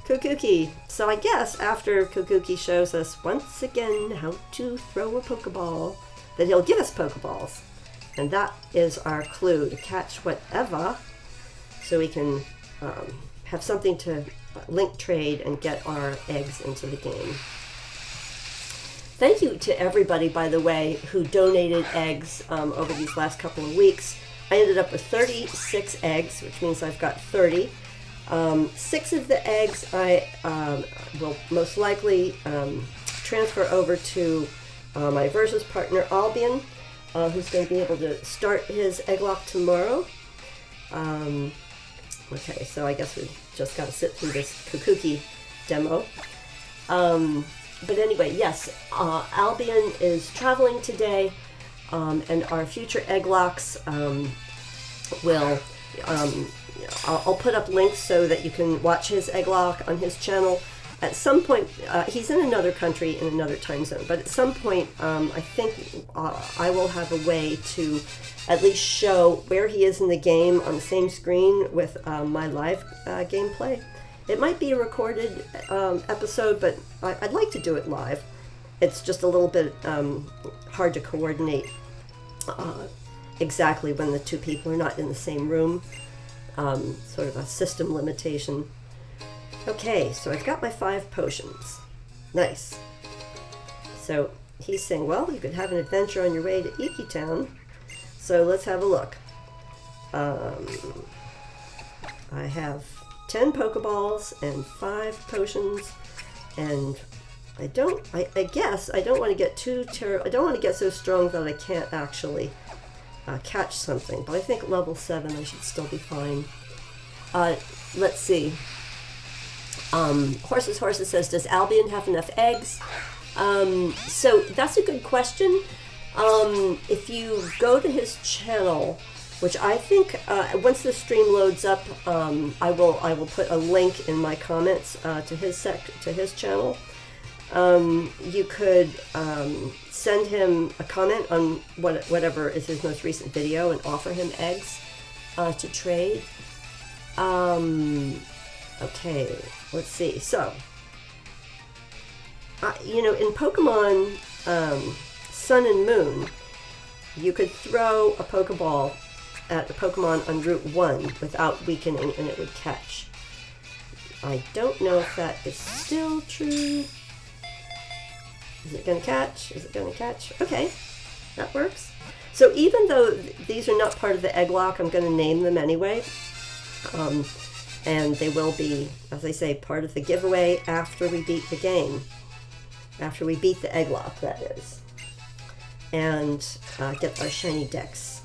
Kukuki. So I guess after Kukuki shows us once again how to throw a Pokeball, that he'll give us Pokeballs. And that is our clue to catch whatever, so we can have something to link trade and get our eggs into the game. Thank you to everybody, by the way, who donated eggs over these last couple of weeks. I ended up with 36 eggs, which means I've got 30. 6 of the eggs I will most likely transfer over to my Versus partner, Albion, who's going to be able to start his Egg-locke tomorrow. Okay, so I guess we just got to sit through this Kukuki demo. But anyway, yes, Albion is traveling today, and our future Egg-lockes will... I'll put up links so that you can watch his Egg-locke on his channel. At some point, he's in another country, in another time zone, but at some point, I think I will have a way to at least show where he is in the game on the same screen with my live gameplay. It might be a recorded episode, but I'd like to do it live. It's just a little bit hard to coordinate exactly when the two people are not in the same room. Sort of a system limitation. Okay, so I've got my 5 potions. Nice. So he's saying, well, you could have an adventure on your way to Iki Town. So let's have a look. I have 10 Pokeballs and 5 potions, and I guess I don't want to get I don't want to get so strong that I can't actually catch something, but I think level 7 I should still be fine. Let's see. Horses says, does Albion have enough eggs? So that's a good question. If you go to his channel, which I think once the stream loads up, I will put a link in my comments to his channel. You could send him a comment on whatever is his most recent video and offer him eggs to trade. Okay, let's see. So, in Pokemon Sun and Moon, you could throw a Pokeball at the Pokemon on Route 1 without weakening and it would catch. I don't know if that is still true. Is it going to catch? Is it going to catch? Okay, that works. So even though these are not part of the Egg-locke, I'm going to name them anyway. And they will be, as I say, part of the giveaway after we beat the game. After we beat the Egg-locke, that is. And get our shiny Dex.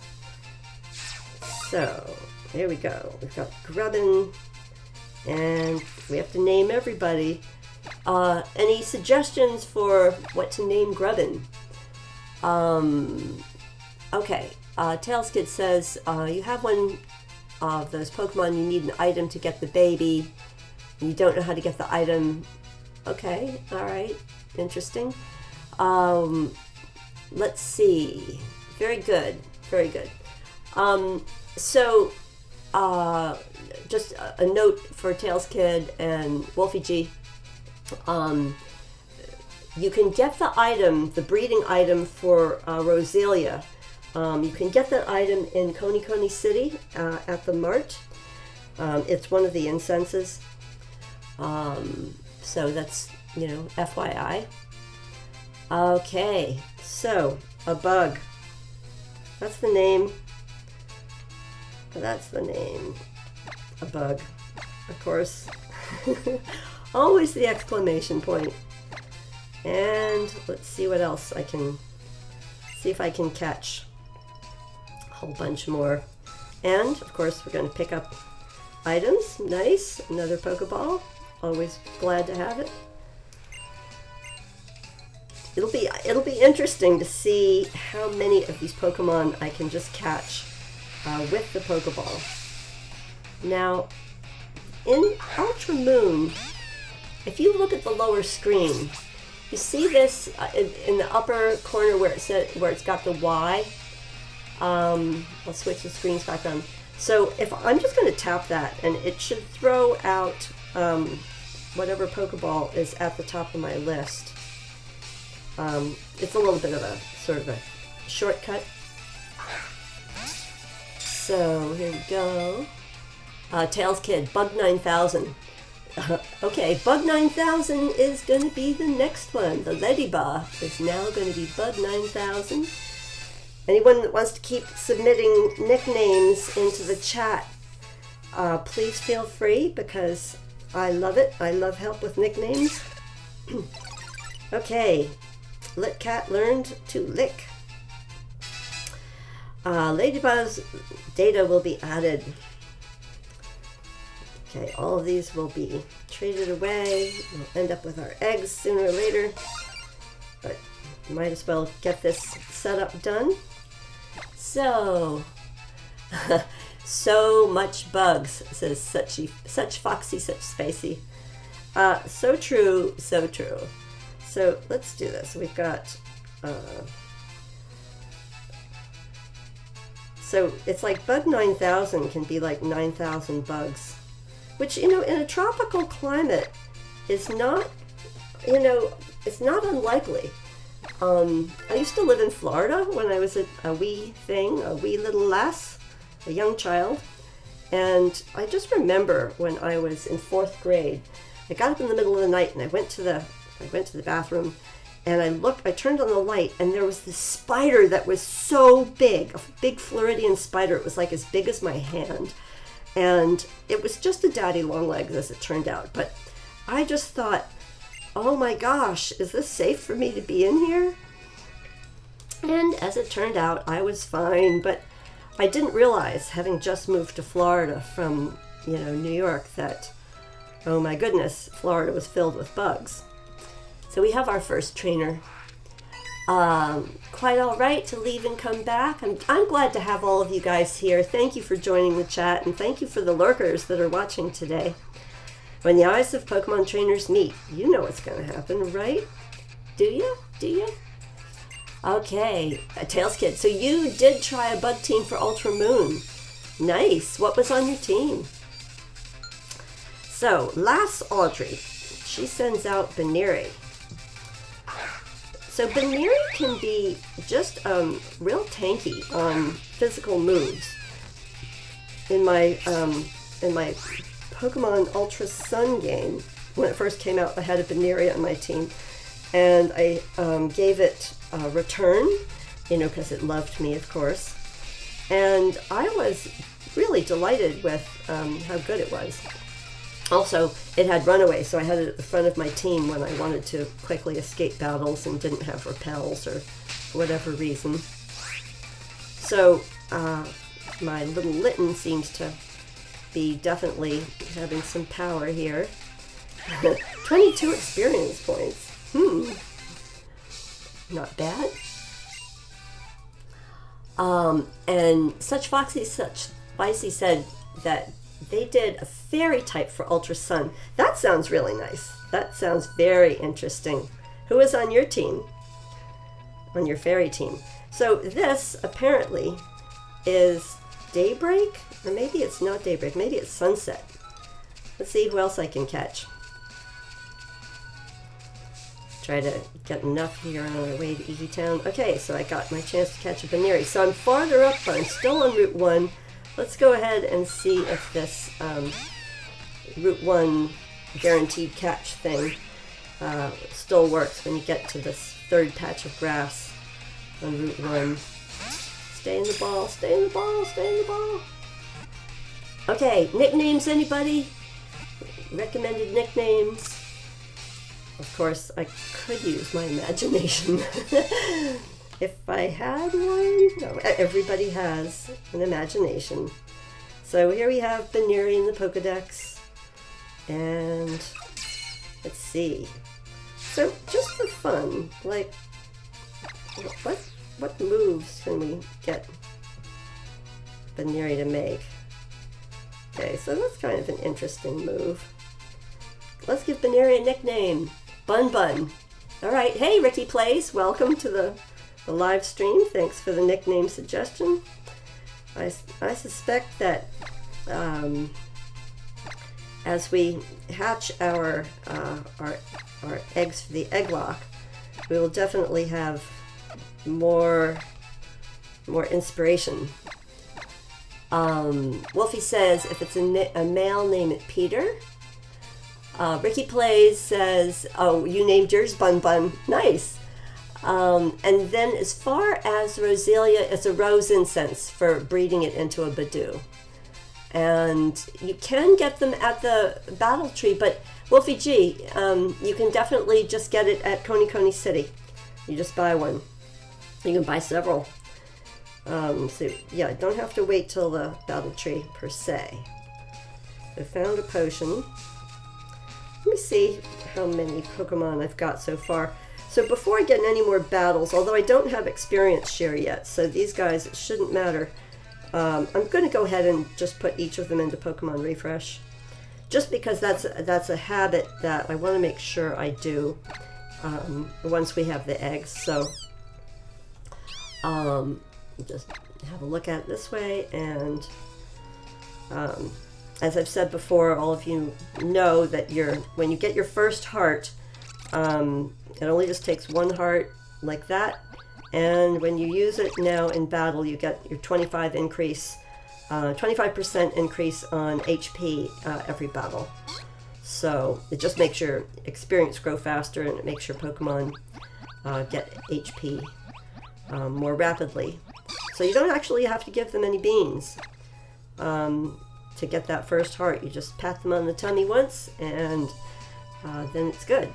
So, here we go. We've got Grubbin. And we have to name everybody. Any suggestions for what to name Grubbin? Okay. Tails Kid says, you have one of those Pokemon, you need an item to get the baby. You don't know how to get the item. Okay, alright. Interesting. Let's see. Very good. Very good. Just a note for Tails Kid and Wolfie G. You can get the item, the breeding item for Roselia. You can get that item in Coney City at the mart. It's one of the incenses. So that's, FYI. Okay, so a bug. That's the name. That's the name. a bug. Of course. Always the exclamation point. And let's see what else I can, see if I can catch a whole bunch more. And of course we're going to pick up items. Nice, another Pokeball. Always glad to have it. It'll be interesting to see how many of these Pokemon I can just catch with the Pokeball. Now, in Ultra Moon, if you look at the lower screen, you see this in the upper corner where it's got the Y. I'll switch the screens back on. So if I'm just going to tap that, and it should throw out whatever Pokeball is at the top of my list. It's a little bit of a sort of a shortcut. So here we go. Tails Kid, Bug 9000. Okay, Bug 9000 is going to be the next one. The Ladybug is now going to be Bug 9000. Anyone that wants to keep submitting nicknames into the chat, please feel free, because I love it. I love help with nicknames. Okay, Lit Cat learned to lick. Ladybug's data will be added. Okay, all of these will be traded away. We'll end up with our eggs sooner or later, but might as well get this setup done. So, so much bugs, says such foxy, such spacey. So true, so true. So let's do this. We've got, so it's like Bug 9000 can be like 9,000 bugs, which, you know, in a tropical climate is not, you know, it's not unlikely. I used to live in Florida when I was a wee little lass, a young child. And I just remember when I was in 4th grade, I got up in the middle of the night and I went to the bathroom, and I turned on the light, and there was this spider that was so big, a big Floridian spider. It was like as big as my hand. And it was just a daddy long legs, as it turned out. But I just thought, oh my gosh, is this safe for me to be in here? And as it turned out, I was fine, but I didn't realize, having just moved to Florida from, you know, New York, that, oh my goodness, Florida was filled with bugs. So we have our first trainer. Quite all right to leave and come back. I'm glad to have all of you guys here. Thank you for joining the chat, and thank you for the lurkers that are watching today. When the eyes of Pokemon trainers meet, you know what's going to happen, right? Do you? Do you? Okay, Tails Kid. So you did try a bug team for Ultra Moon. Nice. What was on your team? So, Lass Audrey, she sends out Baneri. So Baneri can be just real tanky on physical moves. In my Pokemon Ultra Sun game, when it first came out, I had a Baneri on my team, and I gave it a return, you know, because it loved me, of course. And I was really delighted with how good it was. Also, it had Runaway, so I had it at the front of my team when I wanted to quickly escape battles and didn't have repels or for whatever reason. So, my little Litten seems to be definitely having some power here. 22 experience points. Not bad. And Such Foxy, Such Spicy said that they did a fairy type for Ultra Sun. That sounds really nice. That sounds very interesting. Who is on your team? On your fairy team. So this apparently is Daybreak, or maybe it's not Daybreak, maybe it's Sunset. Let's see who else I can catch. Try to get enough here on our way to Easy Town. Okay, so I got my chance to catch a Baneri. So I'm farther up, but I'm still on Route 1. Let's go ahead and see if this Route 1 guaranteed catch thing still works when you get to this third patch of grass on Route 1. Stay in the ball, stay in the ball, stay in the ball. Okay, nicknames, anybody? Recommended nicknames? Of course, I could use my imagination. If I had one. No, everybody has an imagination. So here we have Baneri in the Pokedex. And let's see. So just for fun, like, what moves can we get Baneri to make? Okay, so that's kind of an interesting move. Let's give Baneri a nickname. Bun Bun. All right. Hey, Ricky Plays. Welcome to the live stream. Thanks for the nickname suggestion. I suspect that as we hatch our eggs for the Egg-locke, we will definitely have more inspiration. Wolfie says if it's a male, name it Peter. Ricky Plays says, oh, you named yours Bun Bun. Nice. And then as far as Roselia, it's a rose incense for breeding it into a Badoo. And you can get them at the Battle Tree, but Wolfie G, you can definitely just get it at Coney City. You just buy one. You can buy several. So yeah, don't have to wait till the Battle Tree per se. I found a potion. Let me see how many Pokemon I've got so far. So before I get in any more battles, although I don't have experience share yet, so these guys, it shouldn't matter. I'm going to go ahead and just put each of them into Pokemon Refresh. Just because that's a habit that I want to make sure I do once we have the eggs. So just have a look at it this way, and as I've said before, all of you know that when you get your first heart, it only just takes one heart like that, and when you use it now in battle, you get your 25% increase on HP every battle. So it just makes your experience grow faster, and it makes your Pokemon get HP more rapidly. So you don't actually have to give them any beans to get that first heart. You just pat them on the tummy once, and then it's good.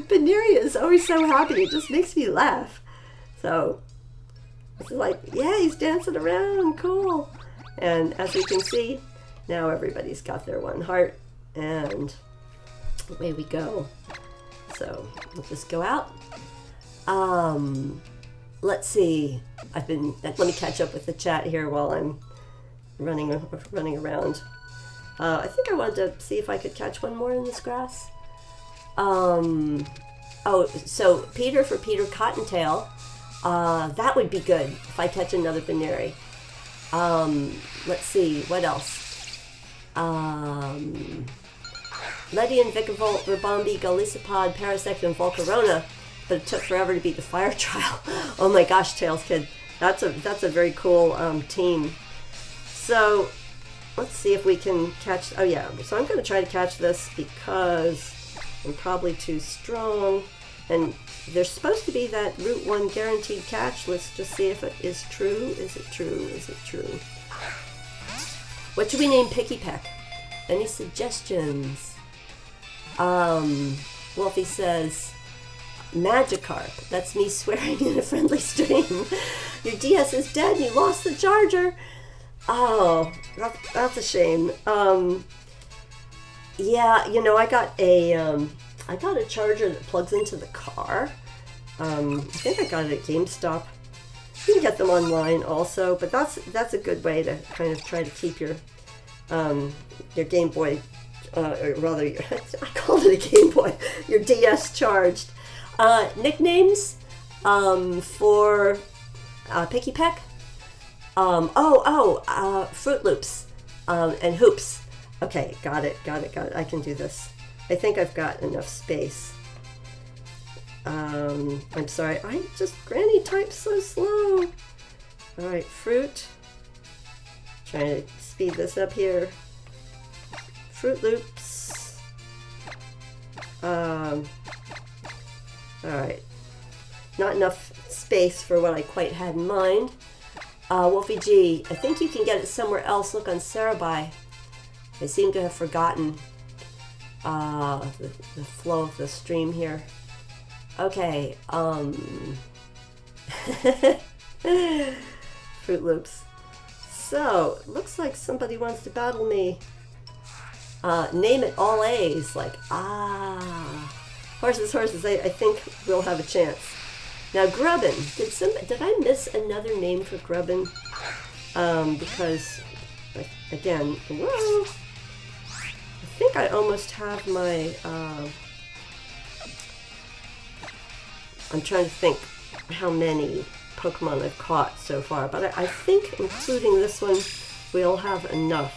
Baneri is always so happy. It just makes me laugh. So it's like, yeah, he's dancing around, cool. And as you can see, now everybody's got their one heart, and away we go. So we'll just go out. Let's see. Let me catch up with the chat here while I'm running around. I think I wanted to see if I could catch one more in this grass. Oh, so Peter for Peter Cottontail. That would be good if I catch another Baneri. Let's see, what else? Letty and Vicavolt, Rabombi, Golisopod, Parasect, and Volcarona. But it took forever to beat the fire trial. Oh my gosh, Tails Kid. That's a very cool team. So let's see if we can catch. Oh yeah, so I'm going to try to catch this because I'm probably too strong. And there's supposed to be that Route 1 guaranteed catch. Let's just see if it is true. Is it true? Is it true? What should we name Picky Peck? Any suggestions? Wolfie says Magikarp. That's me swearing in a friendly stream. Your DS is dead and you lost the charger. Oh, that's a shame. Yeah, you know, I got a charger that plugs into the car. I think I got it at GameStop. You can get them online also, but that's a good way to kind of try to keep your Game Boy, or rather, I called it a Game Boy, your DS charged. Nicknames for Picky Peck. Fruit Loops and Hoops. Okay, got it. I can do this. I think I've got enough space. I'm sorry, Granny types so slow. Alright, Fruit. Trying to speed this up here. Fruit Loops. Alright. Not enough space for what I quite had in mind. Wolfie G, I think you can get it somewhere else. Look on Sarabai. I seem to have forgotten the flow of the stream here. Okay, Fruit Loops. So, looks like somebody wants to battle me. Name it all A's, like, horses, horses. I think we'll have a chance. Now, Grubbin. Did I miss another name for Grubbin? Because, again, whoa. I think I almost have my, I'm trying to think how many Pokemon I've caught so far, but I think including this one, we'll have enough.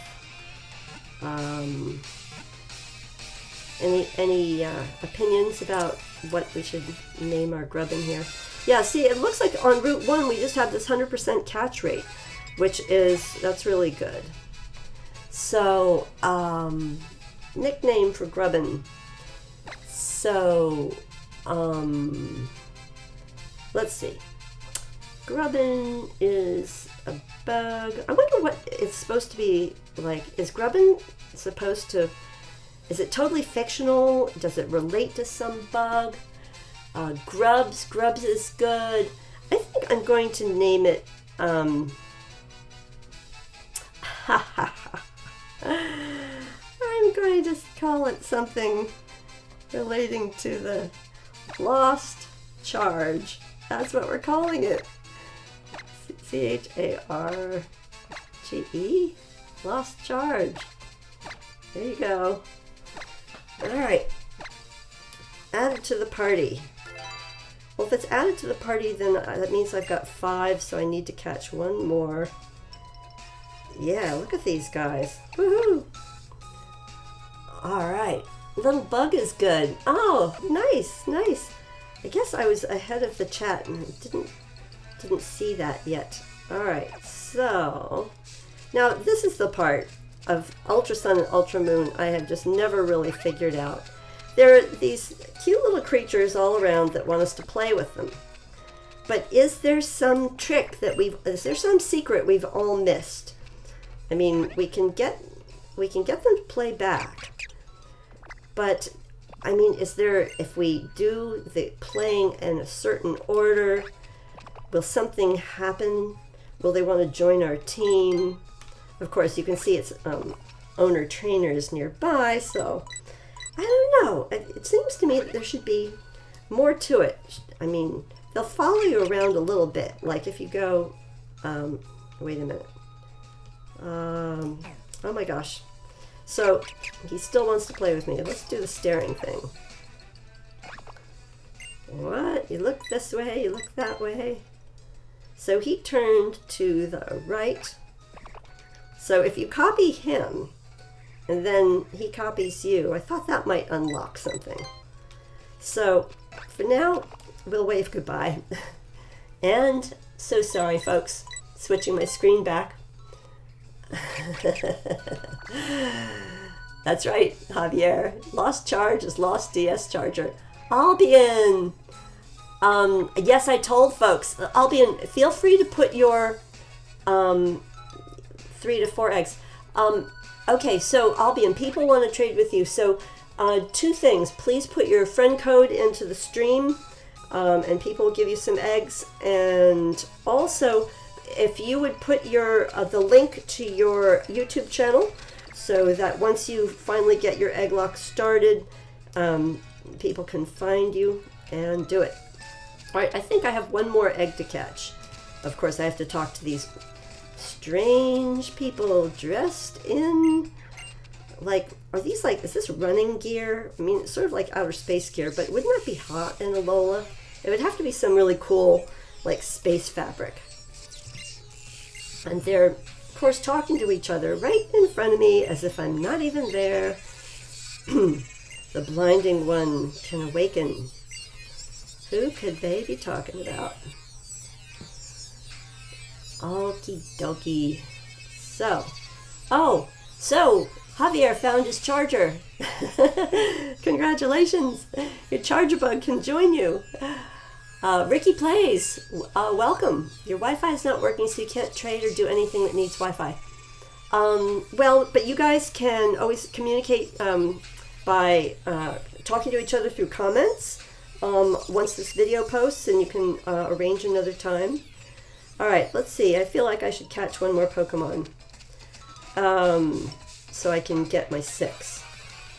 Any opinions about what we should name our Grubbin here? Yeah, see, it looks like on Route 1 we just have this 100% catch rate, that's really good. So, nickname for Grubbin. So, let's see. Grubbin is a bug. I wonder what it's supposed to be like. Is Grubbin supposed to... Is it totally fictional? Does it relate to some bug? Grubs is good. I think I'm going to name it, I'm going to call it something relating to the Lost Charge. That's what we're calling it. CHARGE? Lost Charge. There you go. Alright. Add it to the party. Well, if it's added to the party, then that means I've got 5, so I need to catch one more. Yeah, look at these guys. Woohoo! Alright. Little bug is good. Oh, nice, nice. I guess I was ahead of the chat and didn't see that yet. Alright, so... Now, this is the part of Ultra Sun and Ultra Moon I have just never really figured out. There are these cute little creatures all around that want us to play with them. But is there some trick that is there some secret we've all missed? I mean, we can get them to play back. But, I mean, is there, if we do the playing in a certain order, will something happen? Will they want to join our team? Of course, you can see it's owner trainers nearby, so I don't know. It seems to me that there should be more to it. I mean, they'll follow you around a little bit. Like if you go, wait a minute. Oh my gosh. So he still wants to play with me. Let's do the staring thing. What? You look this way, you look that way. So he turned to the right. So if you copy him, and then he copies you, I thought that might unlock something. So for now, we'll wave goodbye. And so sorry, folks. Switching my screen back. That's right, Javier. Lost Charge is Lost DS Charger. Albion! Yes, I told folks. Albion, feel free to put your 3 to 4 eggs. Okay, so Albion, people want to trade with you. So 2 things. Please put your friend code into the stream, and people will give you some eggs. And also, if you would put your the link to your YouTube channel, so that once you finally get your Egg-locke started, people can find you and do it. All right, I think I have one more egg to catch. Of course, I have to talk to these strange people dressed in, like, is this running gear? I mean, it's sort of like outer space gear, but wouldn't that be hot in Alola? It would have to be some really cool, like, space fabric. And they're, of course, talking to each other right in front of me as if I'm not even there. The blinding one can awaken. Who could they be talking about? Okie dokie. So, so Javier found his charger. Congratulations. Your charger bug can join you. Ricky Plays, welcome. Your Wi-Fi is not working, so you can't trade or do anything that needs Wi-Fi. Well, but you guys can always communicate by talking to each other through comments once this video posts, and you can arrange another time. All right, let's see. I feel like I should catch one more Pokemon so I can get my 6.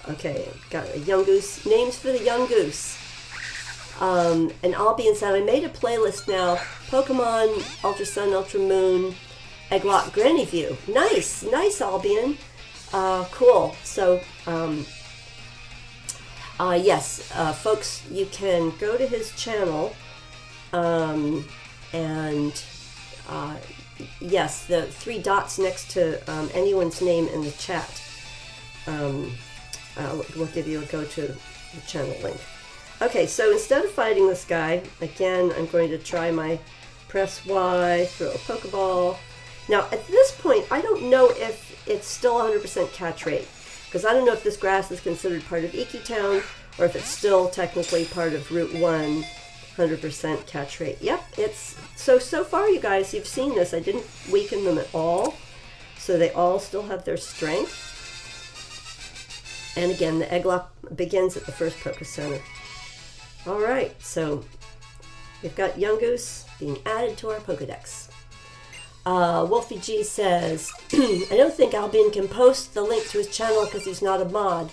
Okay, got a young goose. Names for the young goose. And Albion said, I made a playlist now. Pokemon, Ultra Sun, Ultra Moon, Egg-locke Granny View. Nice, nice, Albion. Cool. So, yes, folks, you can go to his channel, and yes, the 3 dots next to anyone's name in the chat will give you a go to the channel link. Okay, so instead of fighting this guy, again, I'm going to try my press Y, throw a Pokeball. Now, at this point, I don't know if it's still 100% catch rate, because I don't know if this grass is considered part of Ikitown, or if it's still technically part of Route 1, 100% catch rate. Yep, it's, so far, you guys, you've seen this. I didn't weaken them at all, so they all still have their strength. And again, the Egg-locke begins at the first Pokecenter. All right, so we've got Yungoos being added to our Pokedex. Wolfie G says, I don't think Albion can post the link to his channel because he's not a mod.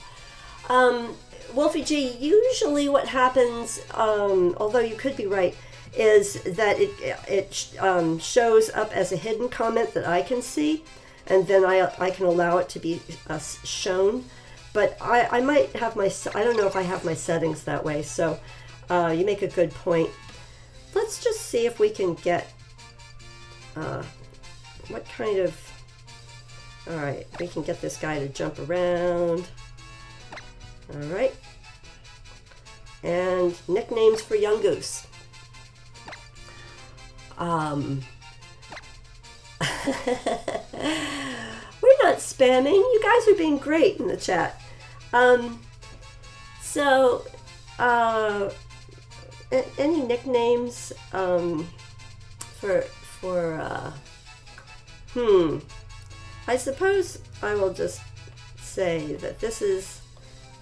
Wolfie G, usually what happens, although you could be right, is that it shows up as a hidden comment that I can see, and then I can allow it to be shown. But I might have I don't know if I have my settings that way, so you make a good point. Let's just see if we can get, what kind of, all right, we can get this guy to jump around. All right. And nicknames for Yungoos. We're not spamming. You guys are being great in the chat. Any nicknames I suppose I will just say that this is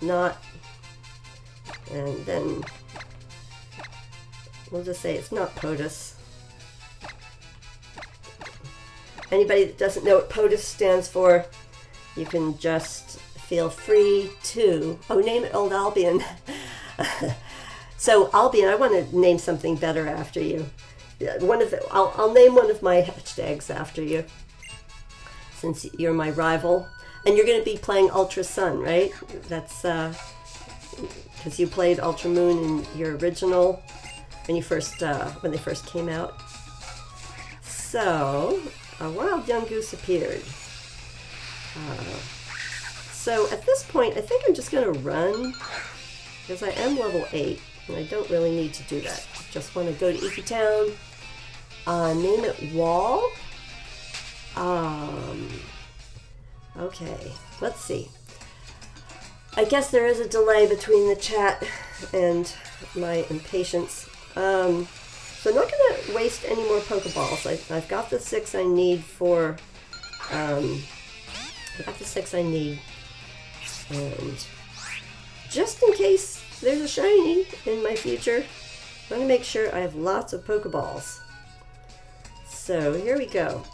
not, and then we'll just say it's not POTUS. Anybody that doesn't know what POTUS stands for, you can just feel free to, name it Old Albion. So Albion, I want to name something better after you. I'll name one of my hatched eggs after you, since you're my rival. And you're going to be playing Ultra Sun, right? That's because you played Ultra Moon in your original when you first when they first came out. So a wild Yungoos appeared. So at this point, I think I'm just going to run, because I am level 8, and I don't really need to do that. Just want to go to Ikitown, name it Wall. Okay, let's see. I guess there is a delay between the chat and my impatience. So I'm not going to waste any more Pokeballs. I've got the 6 I need for, and just in case there's a shiny in my future, I'm going to make sure I have lots of Pokeballs. So here we go.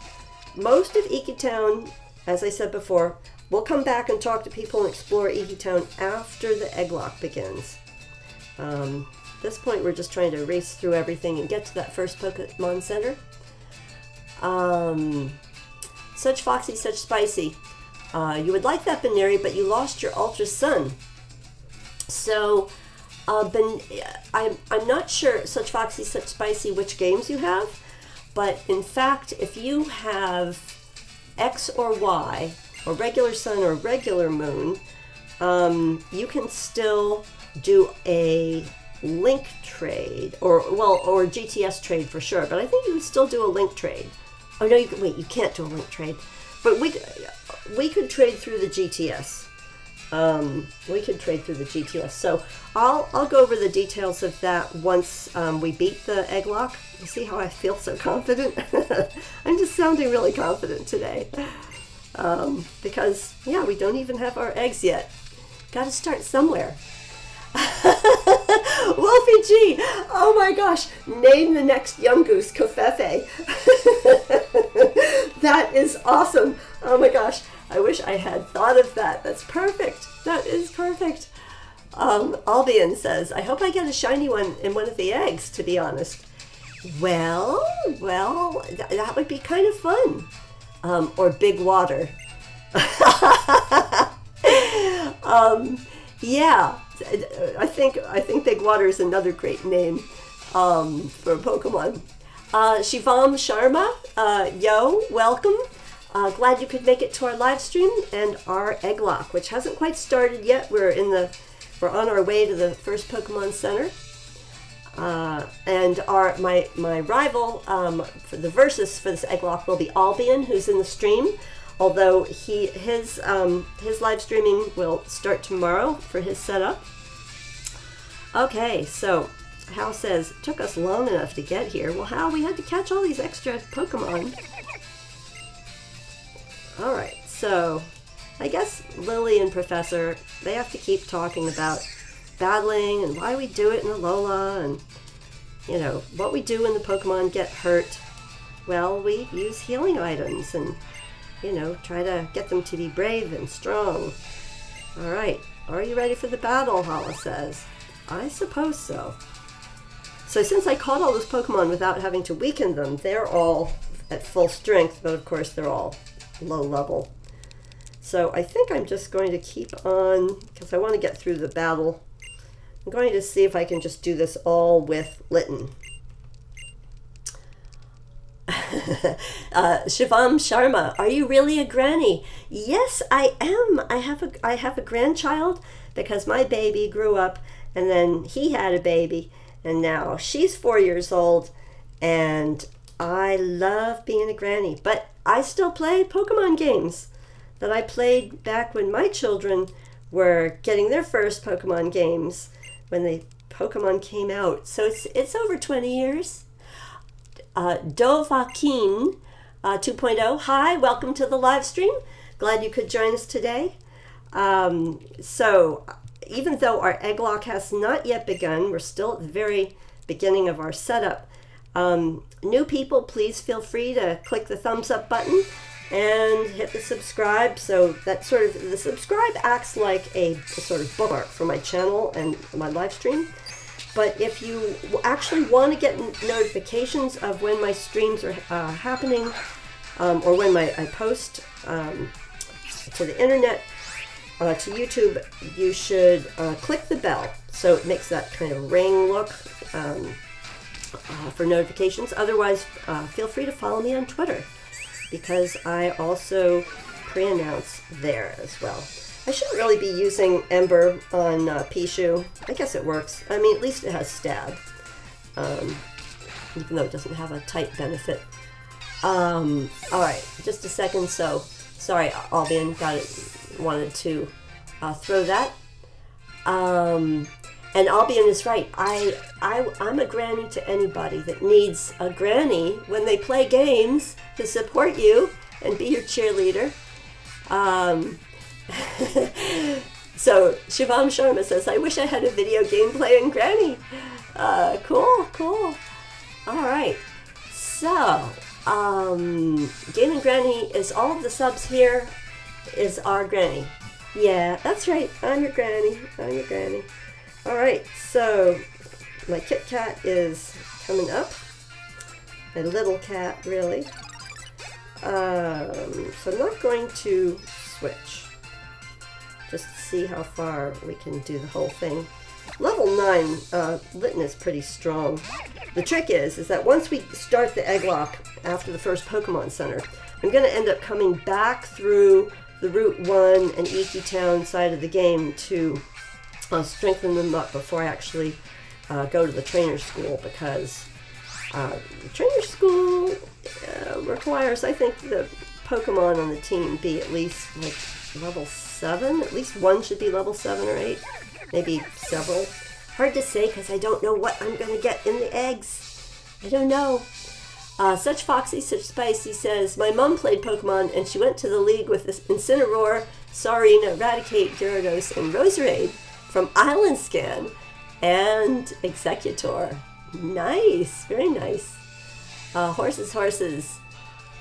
Most of Ikitown, as I said before, we'll come back and talk to people and explore Ikitown after the Egg-locke begins. At this point, we're just trying to race through everything and get to that first Pokemon Center. Such foxy, such spicy. You would like that, Benary, but you lost your Ultra Sun. So, I'm not sure, such foxy, such spicy, which games you have. But in fact, if you have X or Y, or regular sun or regular moon, you can still do a link trade, or GTS trade for sure. But I think you can still do a link trade. Oh no, you can't do a link trade. But we could trade through the GTS. We could trade through the GTS. So I'll go over the details of that once we beat the Egg-locke. You see how I feel so confident? I'm just sounding really confident today. Because, yeah, we don't even have our eggs yet. Got to start somewhere. Wolfie G, oh my gosh, name the next young goose Kofefe. That is awesome. Oh my gosh, I wish I had thought of that. That's perfect. That is perfect. Albion says, I hope I get a shiny one in one of the eggs, to be honest. Well, that would be kind of fun. Or Big Water. Yeah, I think Big Water is another great name for a Pokemon. Shivam Sharma, yo, welcome. Glad you could make it to our live stream and our Egg-locke, which hasn't quite started yet. We're on our way to the first Pokemon Center. And my rival for the versus for this Egg-locke will be Albion, who's in the stream. Although his live streaming will start tomorrow for his setup. Okay, so Hal says, took us long enough to get here. Well, Hal, we had to catch all these extra Pokemon. Alright, so I guess Lillie and Professor, they have to keep talking about battling and why we do it in Alola and, you know, what we do when the Pokemon get hurt. Well, we use healing items and, you know, try to get them to be brave and strong. Alright, are you ready for the battle, Hala says. I suppose so. So since I caught all those Pokemon without having to weaken them, they're all at full strength, but of course they're all low level. So I think I'm just going to keep on, because I want to get through the battle. I'm going to see if I can just do this all with Litten. Shivam Sharma, are you really a granny? Yes, I am. I have a grandchild because my baby grew up and then he had a baby and now she's 4 years old and I love being a granny, but I still play Pokemon games that I played back when my children were getting their first Pokemon games when the Pokemon came out. So it's over 20 years. Dovahkin 2.0, hi, welcome to the live stream. Glad you could join us today. So even though our Egg-locke has not yet begun, we're still at the very beginning of our setup. New people, please feel free to click the thumbs up button and hit the subscribe. So that sort of, the subscribe acts like a sort of bookmark for my channel and my live stream. But if you actually want to get notifications of when my streams are happening, or when I post to the internet, to YouTube, you should click the bell. So it makes that kind of ring look for notifications. Otherwise, feel free to follow me on Twitter, because I also pre-announce there as well. I shouldn't really be using Ember on Pichu. I guess it works. I mean, at least it has stab, even though it doesn't have a type benefit. Alright, just a second. So, sorry, Albion, wanted to throw that. And Albion is right. I'm a granny to anybody that needs a granny when they play games to support you and be your cheerleader. So Shivam Sharma says, I wish I had a video game playing granny. Cool. Alright. So, GameNGrannie is all of the subs here is our granny. Yeah, that's right. I'm your granny. Alright, so my Kit Kat is coming up. My little cat, really. So I'm not going to switch. Just to see how far we can do the whole thing. Level 9, Litten is pretty strong. The trick is that once we start the Egg-locke after the first Pokemon Center, I'm going to end up coming back through the Route 1 and Iki Town side of the game to strengthen them up before I actually go to the trainer school, because the trainer school requires, I think, the Pokemon on the team be at least like level 7? At least one should be level 7 or 8. Maybe several. Hard to say because I don't know what I'm going to get in the eggs. I don't know. Such Foxy, Such Spicy says, my mom played Pokemon and she went to the league with this Incineroar, Sarina, Eradicate, Gyarados, and Roserade from Island Scan and Executor. Nice. Very nice. Horses.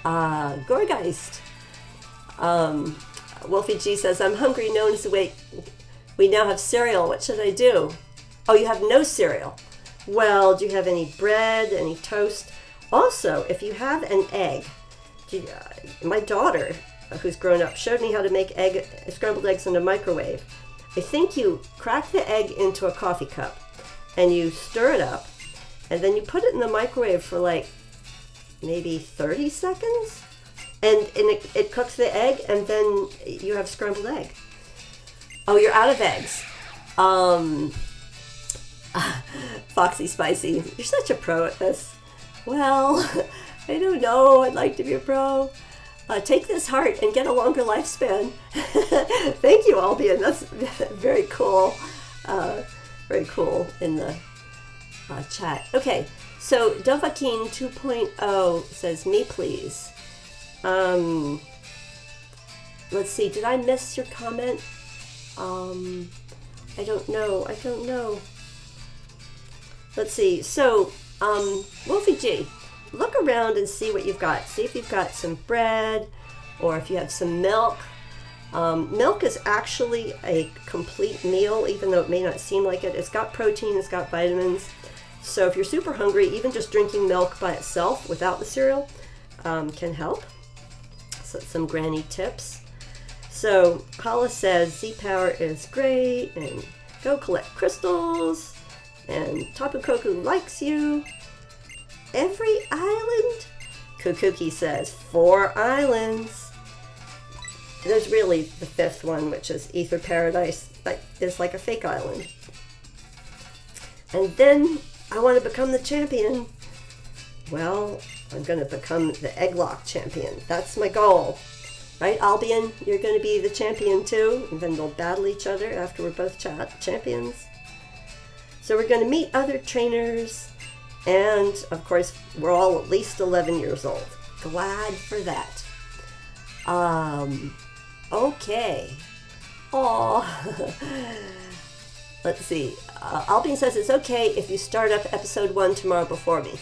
Gorgeist. Wolfie G says, I'm hungry, no one's awake. We now have cereal. What should I do? Oh, you have no cereal. Well, do you have any bread, any toast? Also, if you have an egg, my daughter, who's grown up, showed me how to make scrambled eggs in a microwave. I think you crack the egg into a coffee cup and you stir it up and then you put it in the microwave for like maybe 30 seconds and it cooks the egg and then you have scrambled egg. Oh, you're out of eggs. Foxy Spicy, you're such a pro at this. Well, I don't know. I'd like to be a pro. Take this heart and get a longer lifespan. Thank you, Albion. That's very cool. Very cool in the chat. Okay, so Dovahkeen 2.0 says, me please. Let's see. Did I miss your comment? I don't know. Let's see. So, Wolfie G, look around and see what you've got. See if you've got some bread or if you have some milk. Milk is actually a complete meal, even though it may not seem like it. It's got protein, it's got vitamins. So if you're super hungry, even just drinking milk by itself without the cereal can help. So some granny tips. So Hala says Z-Power is great and go collect crystals. And Tapu Koku likes you. Every island? Kukuki says 4 islands. There's really the 5th one, which is Aether Paradise, that is like a fake island. And then I want to become the champion. Well, I'm going to become the Egg-locke champion. That's my goal. Right, Albion? You're going to be the champion too, and then they'll battle each other after we're both champions. So we're going to meet other trainers, and of course, we're all at least 11 years old. Glad for that. Okay. Aw. Let's see. Albion says it's okay if you start up episode 1 tomorrow before me.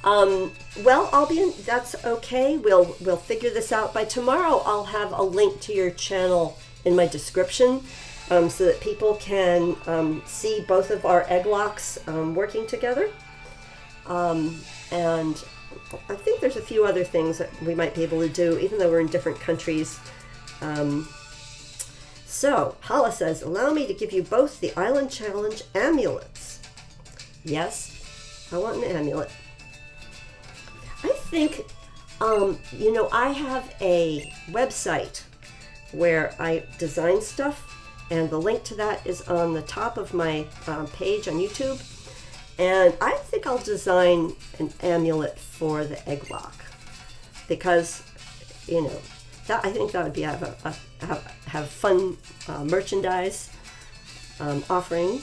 Well, Albion, that's okay. We'll figure this out. By tomorrow, I'll have a link to your channel in my description. So that people can see both of our egg-locks working together. And I think there's a few other things that we might be able to do, even though we're in different countries. So, Hala says, allow me to give you both the Island Challenge amulets. Yes, I want an amulet. I think, I have a website where I design stuff. And the link to that is on the top of my page on YouTube. And I think I'll design an amulet for the Egg-locke. Because, I think that would be have fun merchandise offering.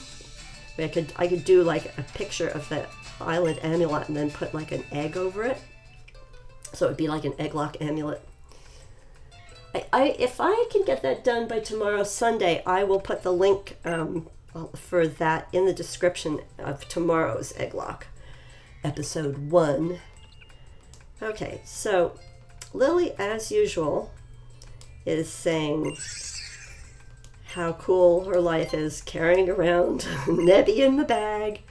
I could do like a picture of the island amulet and then put like an egg over it. So it would be like an Egg-locke amulet. If I can get that done by tomorrow, Sunday, I will put the link for that in the description of tomorrow's Egg-locke, episode 1. Okay, so Lillie, as usual, is saying how cool her life is carrying around Nebby in the bag.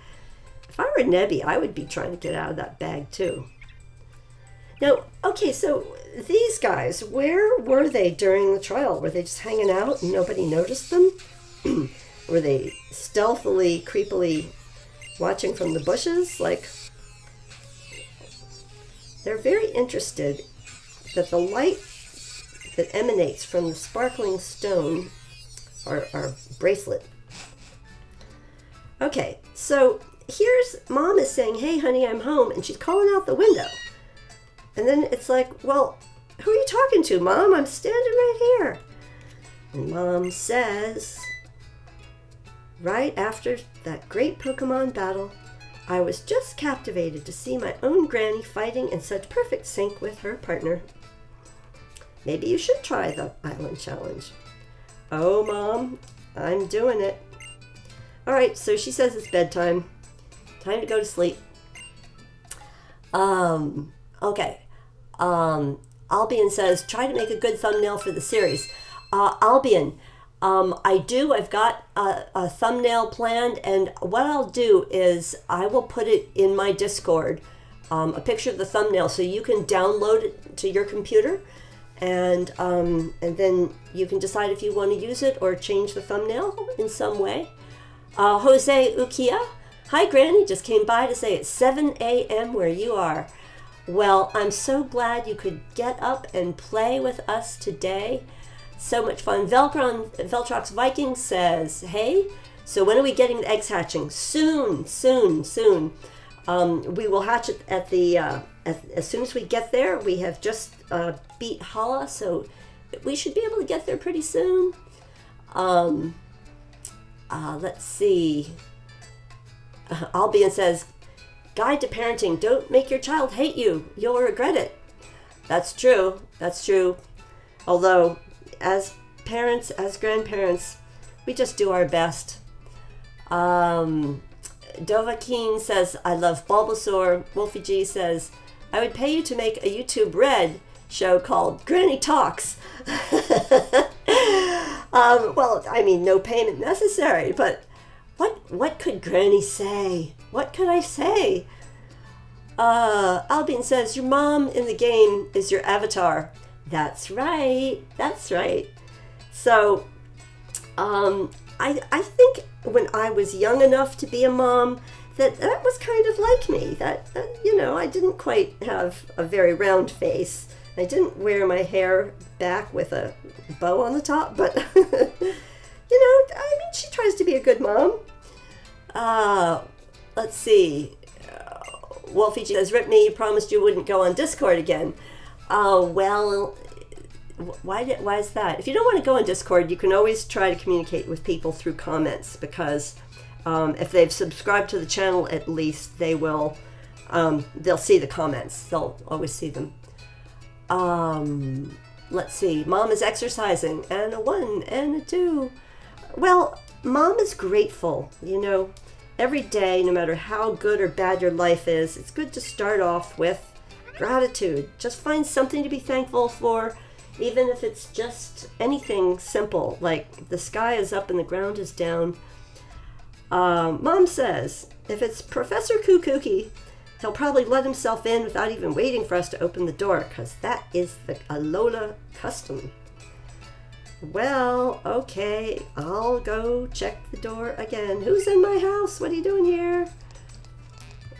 If I were Nebby, I would be trying to get out of that bag too. Now, okay, so these guys, where were they during the trial? Were they just hanging out and nobody noticed them? Were they stealthily, creepily watching from the bushes? Like, they're very interested that the light that emanates from the sparkling stone, our bracelet. Okay, so here's Mom is saying, hey, honey, I'm home, and she's calling out the window. And then it's like, well, who are you talking to, Mom? I'm standing right here. And Mom says, right after that great Pokemon battle, I was just captivated to see my own granny fighting in such perfect sync with her partner. Maybe you should try the Island Challenge. Oh, Mom, I'm doing it. All right, so she says it's bedtime. Time to go to sleep. Okay. Albion says, try to make a good thumbnail for the series. Albion, I've got a thumbnail planned, and what I'll do is I will put it in my Discord, a picture of the thumbnail, so you can download it to your computer, and then you can decide if you want to use it or change the thumbnail in some way. Jose Ukia, hi Granny, just came by to say it's 7 a.m. where you are. Well, I'm so glad you could get up and play with us today. So much fun. Veltrox Viking says, hey, so when are we getting the eggs hatching? Soon. We will hatch it at the, as soon as we get there. We have just beat Hala, so we should be able to get there pretty soon. Let's see. Albion says, guide to parenting. Don't make your child hate you. You'll regret it. That's true. Although, as parents, as grandparents, we just do our best. Dova Keen says, I love Bulbasaur. Wolfie G says, I would pay you to make a YouTube Red show called Granny Talks. Well, I mean, no payment necessary, but what could Granny say? What could I say? Albion says, your mom in the game is your avatar. That's right. So, I think when I was young enough to be a mom, that was kind of like me. That I didn't quite have a very round face. I didn't wear my hair back with a bow on the top, but, she tries to be a good mom. Let's see. Wolfie says, rip me, you promised you wouldn't go on Discord again. Well, why is that? If you don't want to go on Discord, you can always try to communicate with people through comments, because if they've subscribed to the channel, at least they'll see the comments. They'll always see them. Let's see. Mom is exercising, and a 1 and a 2. Well, Mom is grateful. Every day, no matter how good or bad your life is, it's good to start off with gratitude. Just find something to be thankful for, even if it's just anything simple, like the sky is up and the ground is down. Mom says, if it's Professor Kukuki, he'll probably let himself in without even waiting for us to open the door, because that is the Alola custom. Well, okay, I'll go check the door again. Who's in my house? What are you doing here?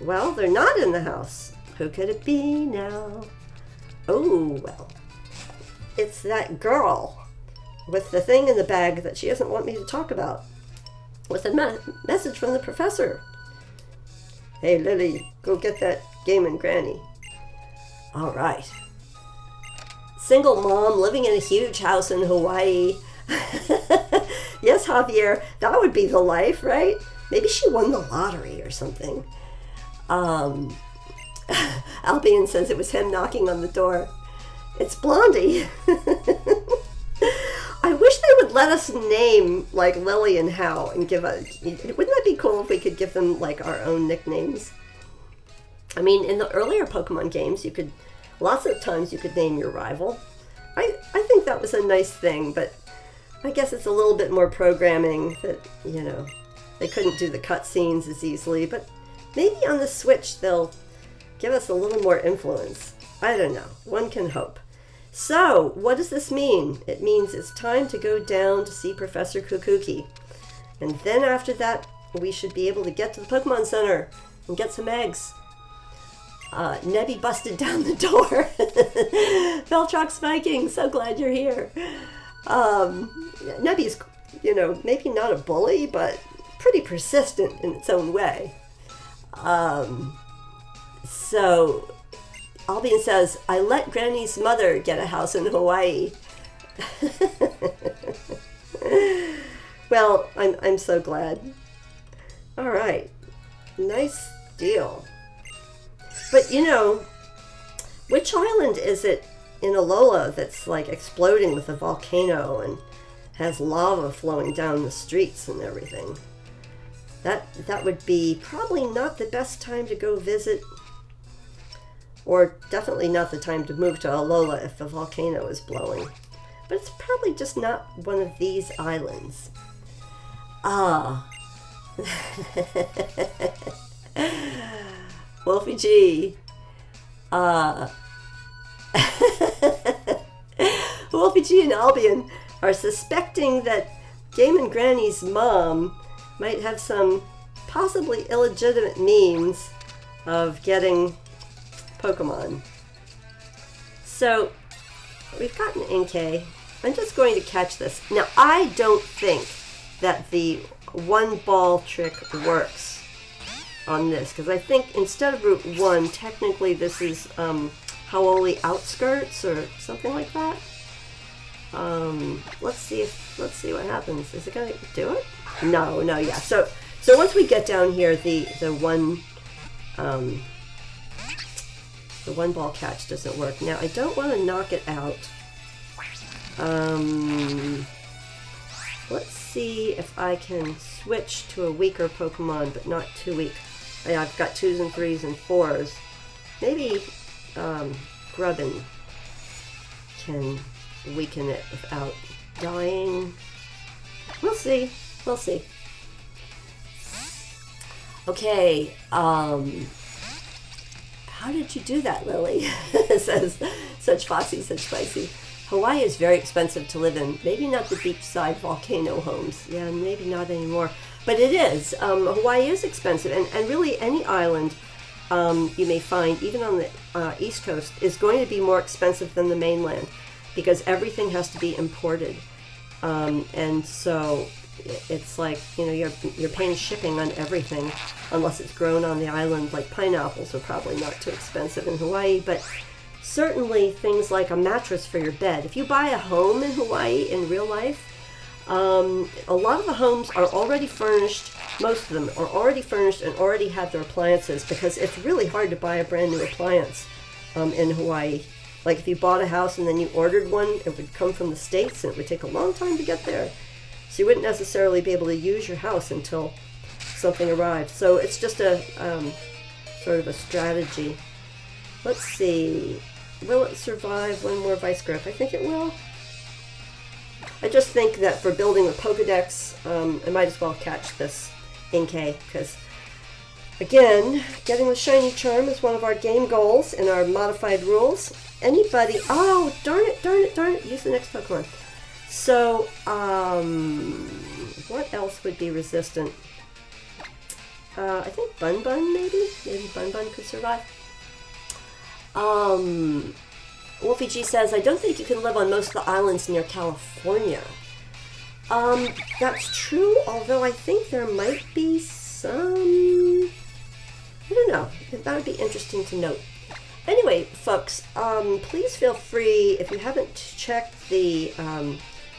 Well, they're not in the house. Who could it be now? Oh, well, it's that girl with the thing in the bag that she doesn't want me to talk about, with a message from the professor. Hey, Lillie, go get that GameNGrannie. All right. Single mom living in a huge house in Hawaii. Yes, Javier, that would be the life, right? Maybe she won the lottery or something. Albion says it was him knocking on the door. It's Blondie. I wish they would let us name like Lillie and Hal and give us. Wouldn't that be cool if we could give them like our own nicknames? I mean, in the earlier Pokemon games, lots of times you could name your rival. I think that was a nice thing, but I guess it's a little bit more programming that, they couldn't do the cutscenes as easily, but maybe on the Switch they'll give us a little more influence. I don't know. One can hope. So, what does this mean? It means it's time to go down to see Professor Kukuki. And then after that, we should be able to get to the Pokemon Center and get some eggs. Nebby busted down the door. Veltrox Viking, so glad you're here. Nebby's, maybe not a bully, but pretty persistent in its own way. So Albion says, I let Granny's mother get a house in Hawaii. Well, I'm so glad. All right. Nice deal. But, you know, which island is it in Alola that's like exploding with a volcano and has lava flowing down the streets and everything? That would be probably not the best time to go visit, or definitely not the time to move to Alola if the volcano is blowing. But it's probably just not one of these islands. Ah. Wolfie G. Wolfie G and Albion are suspecting that GameNGrannie's mom might have some possibly illegitimate means of getting Pokemon. So, we've got an Inkay. I'm just going to catch this. Now, I don't think that the one ball trick works on this, because I think instead of Route 1, technically this is Hau'oli Outskirts or something like that. Let's see what happens. Is it gonna do it? No, yeah. So once we get down here, the one ball catch doesn't work. Now I don't want to knock it out. Let's see if I can switch to a weaker Pokemon, but not too weak. Yeah, I've got 2s and 3s and 4s. Maybe Grubbin can weaken it without dying. We'll see. Okay, how did you do that, Lillie? Says such foxy, such spicy. Hawaii is very expensive to live in. Maybe not the beachside volcano homes. Yeah, maybe not anymore. But it is. Hawaii is expensive. And really any island you may find, even on the East Coast, is going to be more expensive than the mainland because everything has to be imported. And so it's like, you know, you're paying shipping on everything unless it's grown on the island. Like pineapples are probably not too expensive in Hawaii, but certainly things like a mattress for your bed. If you buy a home in Hawaii in real life, a lot of the homes are already furnished. Most of them are already furnished and already have their appliances, because it's really hard to buy a brand new appliance in Hawaii. Like if you bought a house and then you ordered one, it would come from the States and it would take a long time to get there. So you wouldn't necessarily be able to use your house until something arrived. So it's just a sort of a strategy. Let's see. Will it survive one more Vice Grip? I think it will. I just think that for building a Pokedex, I might as well catch this Inkay, because, again, getting the Shiny Charm is one of our game goals in our modified rules. Anybody... Oh, darn it. Use the next Pokemon. So, what else would be resistant? I think Bun Bun, maybe? Maybe Bun Bun could survive. Wolfie G says, I don't think you can live on most of the islands near California. That's true, although I think there might be some... I don't know. That would be interesting to note. Anyway, folks, please feel free, if you haven't checked the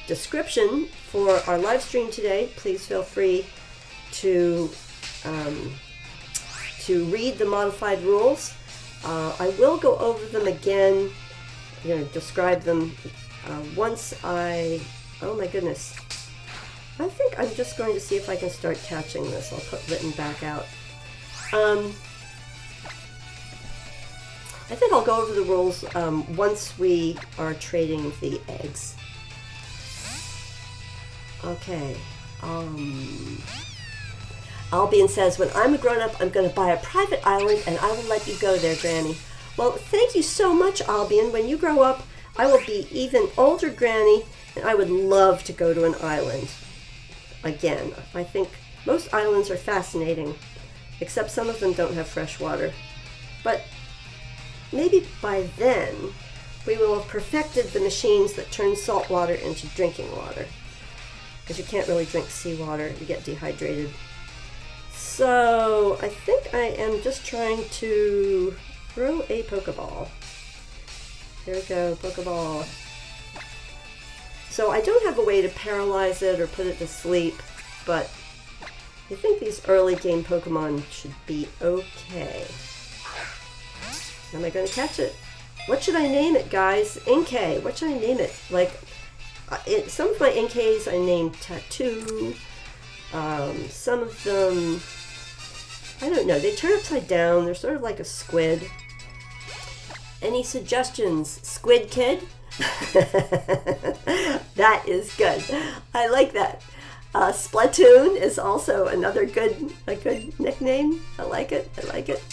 description for our live stream today, please feel free to read the modified rules. I will go over them again, describe them once oh my goodness. I think I'm just going to see if I can start catching this. I'll put Litten back out. I think I'll go over the rules once we are trading the eggs. Okay. Albion says, when I'm a grown-up, I'm going to buy a private island and I will let you go there, Granny. Well, thank you so much, Albion. When you grow up, I will be even older Granny, and I would love to go to an island. Again, I think most islands are fascinating, except some of them don't have fresh water. But maybe by then, we will have perfected the machines that turn salt water into drinking water. Because you can't really drink seawater, you get dehydrated. So, I think I am just trying to throw a Pokeball. Here we go, Pokeball. So I don't have a way to paralyze it or put it to sleep, but I think these early game Pokemon should be okay. Am I going to catch it? What should I name it, guys? Inkay. What should I name it? Like, some of my Inkays I named Tattoo. Some of them, I don't know. They turn upside down. They're sort of like a squid. Any suggestions? Squid Kid? That is good. I like that. Splatoon is also another good nickname. I like it. I like it.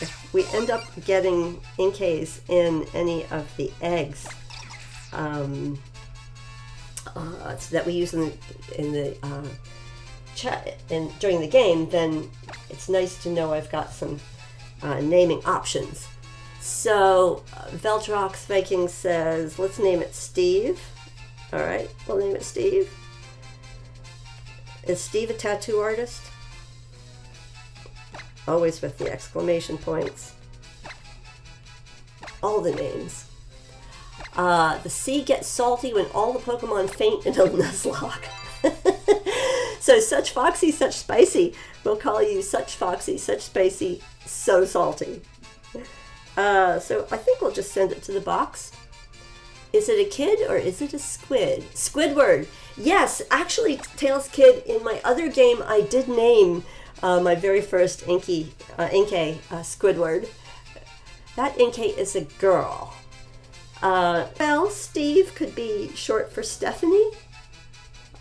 If we end up getting Inkays in any of the eggs that we use in the chat and during the game, then it's nice to know I've got some naming options. So Veltrox Viking says, let's name it Steve. All right, we'll name it Steve. Is Steve a tattoo artist? Always with the exclamation points. All the names. The sea gets salty when all the Pokemon faint in a Nuzlocke. So such foxy, such spicy. We'll call you such foxy, such spicy, so salty. So I think we'll just send it to the box. Is it a kid or is it a squid? Squidward. Yes, actually, Tails Kid, in my other game, I did name my very first Inkay, Squidward. That Inkay is a girl. Well, Steve could be short for Stephanie.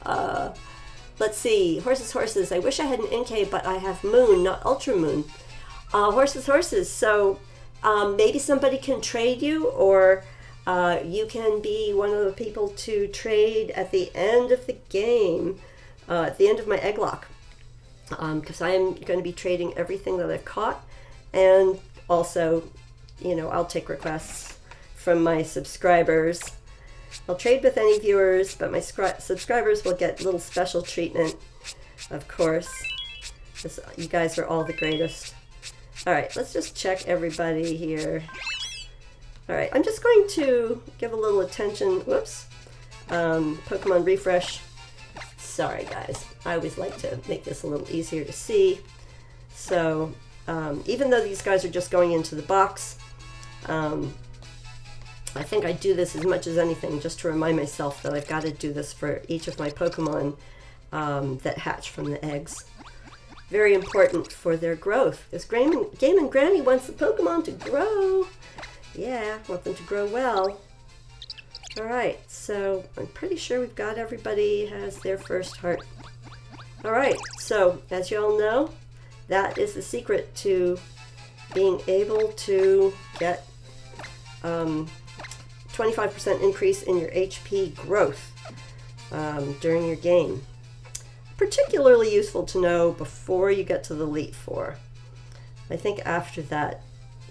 Let's see. Horses. I wish I had an Inkay, but I have Moon, not Ultra Moon. Horses. So maybe somebody can trade you, or you can be one of the people to trade at the end of the game, at the end of my Egg-locke. Because I am going to be trading everything that I've caught, and also, I'll take requests from my subscribers. I'll trade with any viewers, but my subscribers will get little special treatment, of course, because you guys are all the greatest. All right, let's just check everybody here. All right, I'm just going to give a little attention. Whoops. Pokemon refresh. Sorry, guys. I always like to make this a little easier to see. So, even though these guys are just going into the box, I think I do this as much as anything just to remind myself that I've got to do this for each of my Pokemon that hatch from the eggs. Very important for their growth, because GameNGrannie wants the Pokemon to grow. Yeah, want them to grow well. All right, so I'm pretty sure we've got everybody has their first heart. All right, so as you all know, that is the secret to being able to get 25% increase in your HP growth during your game. Particularly useful to know before you get to the Elite Four. I think after that,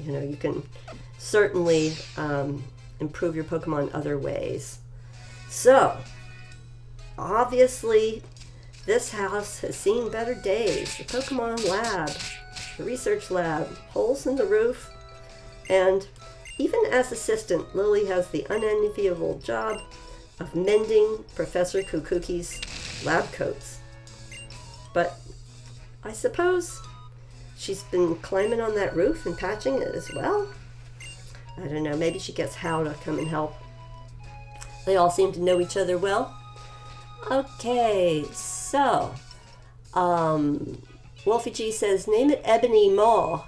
you can certainly improve your Pokemon other ways. So, obviously, this house has seen better days. The Pokemon lab, the research lab, holes in the roof, and even as assistant, Lillie has the unenviable job of mending Professor Kukuki's lab coats. But I suppose she's been climbing on that roof and patching it as well. I don't know, maybe she gets Hal to come and help. They all seem to know each other well. Okay, so, Wolfie G says, name it Ebony Maw.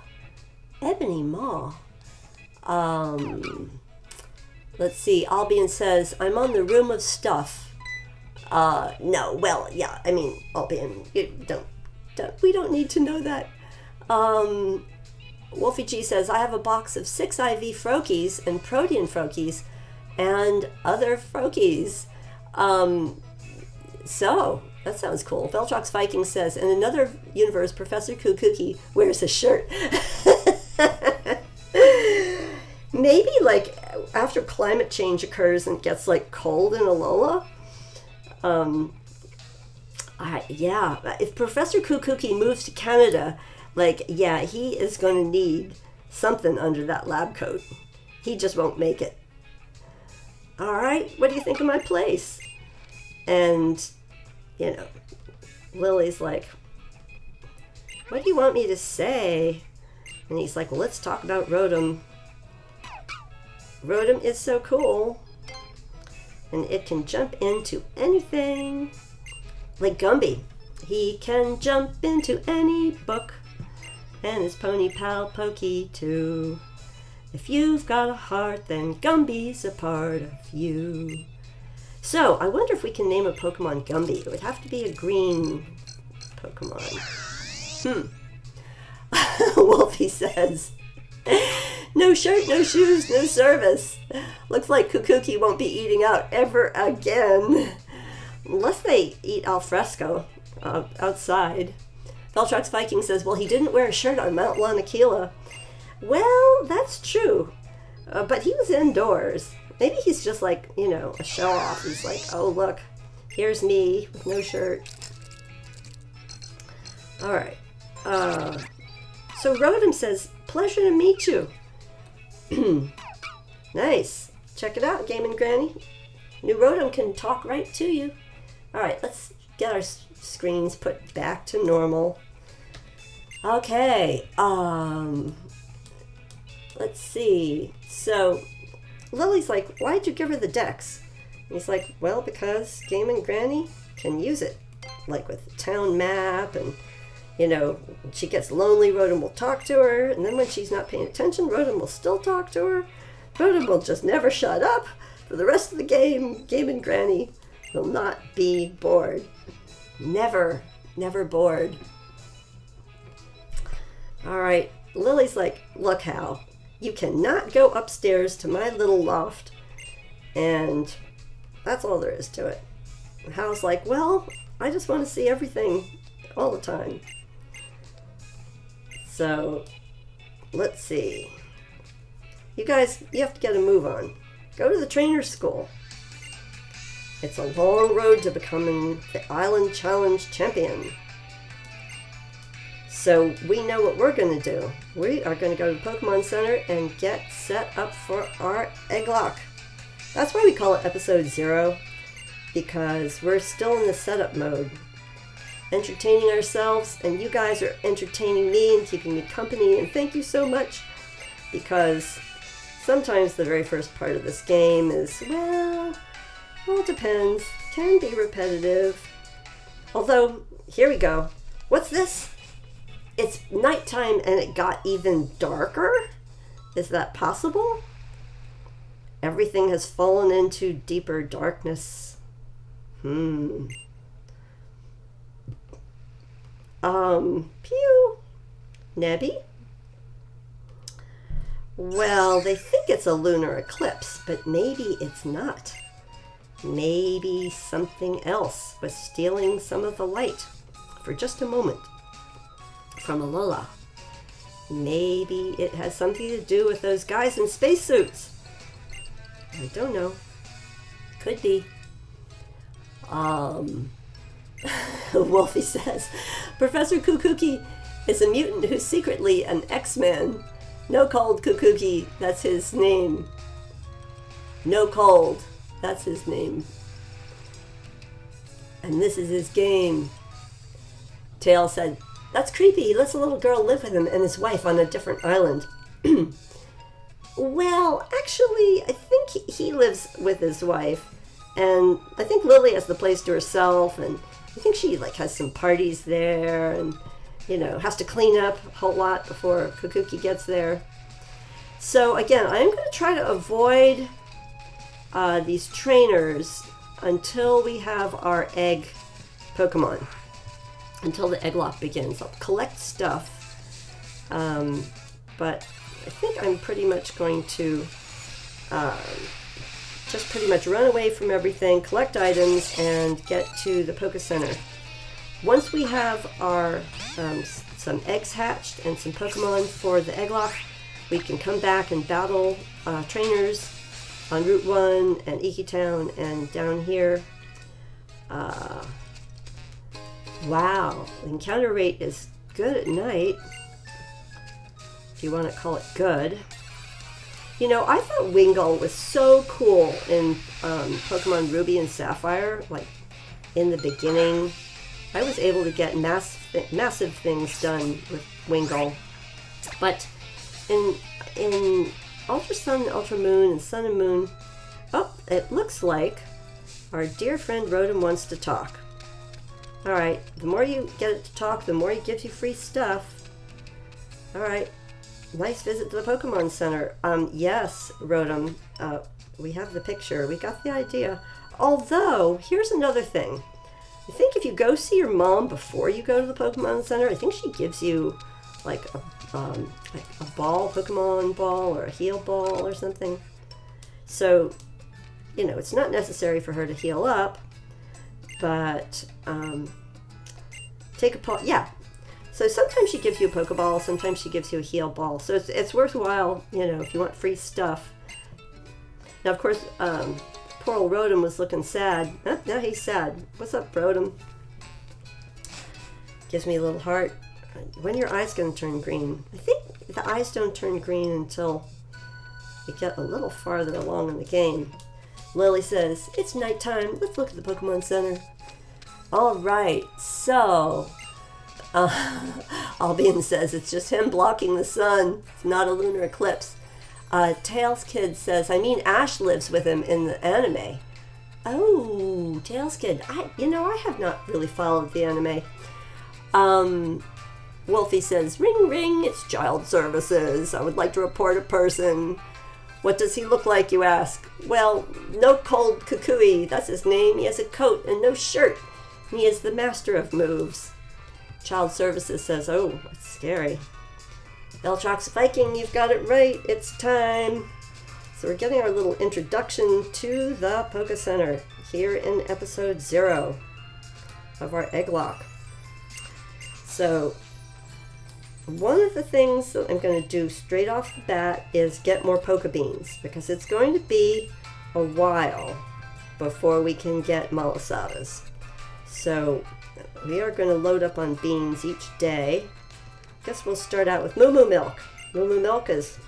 Ebony Maw? Let's see, Albion says, I'm on the room of stuff. No, well, yeah, I mean, Albion, we don't need to know that. Wolfie G says, I have a box of 6 IV Froakies and Protean Froakies and other Froakies. So, that sounds cool. Veltrox Viking says, in another universe, Professor Kukuki wears a shirt. Maybe, like, after climate change occurs and it gets, like, cold in Alola. Yeah, if Professor Kukuki moves to Canada, like, yeah, he is going to need something under that lab coat. He just won't make it. All right, what do you think of my place? And, you know, Lily's like, what do you want me to say? And he's like, well, let's talk about Rotom. Rotom is so cool. And it can jump into anything. Like Gumby. He can jump into any book. And his pony pal Pokey too. If you've got a heart, then Gumby's a part of you. So, I wonder if we can name a Pokemon Gumby. It would have to be a green Pokemon. Wolfie says, no shirt, no shoes, no service. Looks like Kukuki won't be eating out ever again. Unless they eat al fresco outside. Feltrax Viking says, well, he didn't wear a shirt on Mount Lanakila. Well, that's true. But he was indoors. Maybe he's just like, you know, a show-off. He's like, oh, look, here's me with no shirt. All right. So Rotom says, pleasure to meet you. Nice. Check it out, GameNGrannie. New Rotom can talk right to you. All right, let's get our screens put back to normal. Okay. Let's see. So Lily's like, why'd you give her the Dex? And he's like, well, because GameNGrannie can use it. Like with the town map, and, you know, when she gets lonely, Rotom will talk to her. And then when she's not paying attention, Rotom will still talk to her. Rotom will just never shut up. For the rest of the game, GameNGrannie will not be bored. Never, never bored. All right. Lily's like, look, Hal, you cannot go upstairs to my little loft. And that's all there is to it. And Hal's like, well, I just want to see everything all the time. So, let's see. You guys, you have to get a move on. Go to the trainer's school. It's a long road to becoming the Island Challenge champion. So we know what we're going to do. We are going to go to the Pokemon Center and get set up for our Egg-locke. That's why we call it episode 0, because we're still in the setup mode. Entertaining ourselves, and you guys are entertaining me and keeping me company, and thank you so much, because sometimes the very first part of this game is, well, it depends. Can be repetitive. Although, here we go. What's this? It's nighttime and it got even darker? Is that possible? Everything has fallen into deeper darkness. Pew. Nebby? Well, they think it's a lunar eclipse, but maybe it's not. Maybe something else was stealing some of the light for just a moment from Alola. Maybe it has something to do with those guys in spacesuits. I don't know. Could be. Wolfie says, Professor Kukuki is a mutant who's secretly an X-Man. No Cold Kukuki, that's his name. No Cold, that's his name. And this is his game. Tail said, that's creepy. He lets a little girl live with him and his wife on a different island. Well, actually, I think he lives with his wife. And I think Lillie has the place to herself. And I think she has some parties there. And, has to clean up a whole lot before Kukuki gets there. So, again, I'm going to try to avoid these trainers until we have our egg Pokemon. Until the Egg-locke begins. I'll collect stuff, but I think I'm pretty much going to just pretty much run away from everything, collect items, and get to the Pokecenter. Once we have our some eggs hatched and some Pokemon for the Egg-locke, we can come back and battle trainers on Route 1 and Iki Town and down here. Wow, the encounter rate is good at night, if you want to call it good. You know, I thought Wingull was so cool in Pokemon Ruby and Sapphire. Like, in the beginning, I was able to get massive things done with Wingull. But in Ultra Sun, Ultra Moon, and Sun and Moon, oh, it looks like our dear friend Rotom wants to talk. Alright, the more you get it to talk, the more it gives you free stuff. Alright, nice visit to the Pokemon Center. Yes, Rotom, we have the picture. We got the idea. Although, here's another thing. I think if you go see your mom before you go to the Pokemon Center, I think she gives you like a ball, Pokemon ball, or a heal ball or something. So, you know, it's not necessary for her to heal up, but take a pause. Yeah. So sometimes she gives you a Pokeball, sometimes she gives you a heal ball. So it's worthwhile, you know, if you want free stuff. Now, of course, poor old Rotom was looking sad. Huh? Now he's sad. What's up, Rotom? Gives me a little heart. When are your eyes going to turn green? I think the eyes don't turn green until you get a little farther along in the game. Lillie says, it's nighttime. Let's look at the Pokemon Center. Alright, so Albion says it's just him blocking the sun. It's not a lunar eclipse. Tails Kid says, I mean Ash lives with him in the anime. Oh, Tails Kid. I have not really followed the anime. Wolfie says, ring ring, it's child services. I would like to report a person. What does he look like, you ask? Well, no cold Kukui, that's his name. He has a coat and no shirt. He is the master of moves. Child services says, oh, that's scary. Beltrox Viking, you've got it right. It's time. So we're getting our little introduction to the Pokecenter here in episode 0 of our Egg-locke. So one of the things that I'm going to do straight off the bat is get more Pokebeans, because it's going to be a while before we can get Malasadas. So we are going to load up on beans each day. Guess we'll start out with Moo Moo Milk. Moo Moo Milk has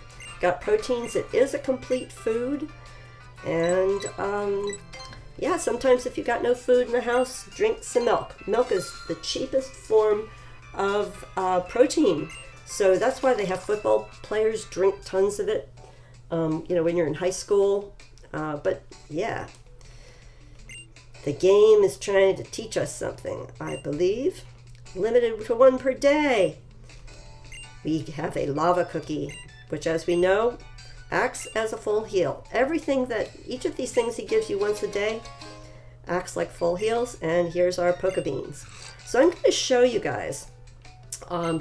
got proteins. It is a complete food. And yeah, sometimes if you got no food in the house, drink some milk. Milk is the cheapest form of protein. So that's why they have football players drink tons of it, you know, when you're in high school. But yeah, the game is trying to teach us something, I believe. Limited to 1 per day. We have a lava cookie, which, as we know, acts as a full heal. Each of these things he gives you once a day acts like full heals. And here's our Pokebeans. So I'm going to show you guys,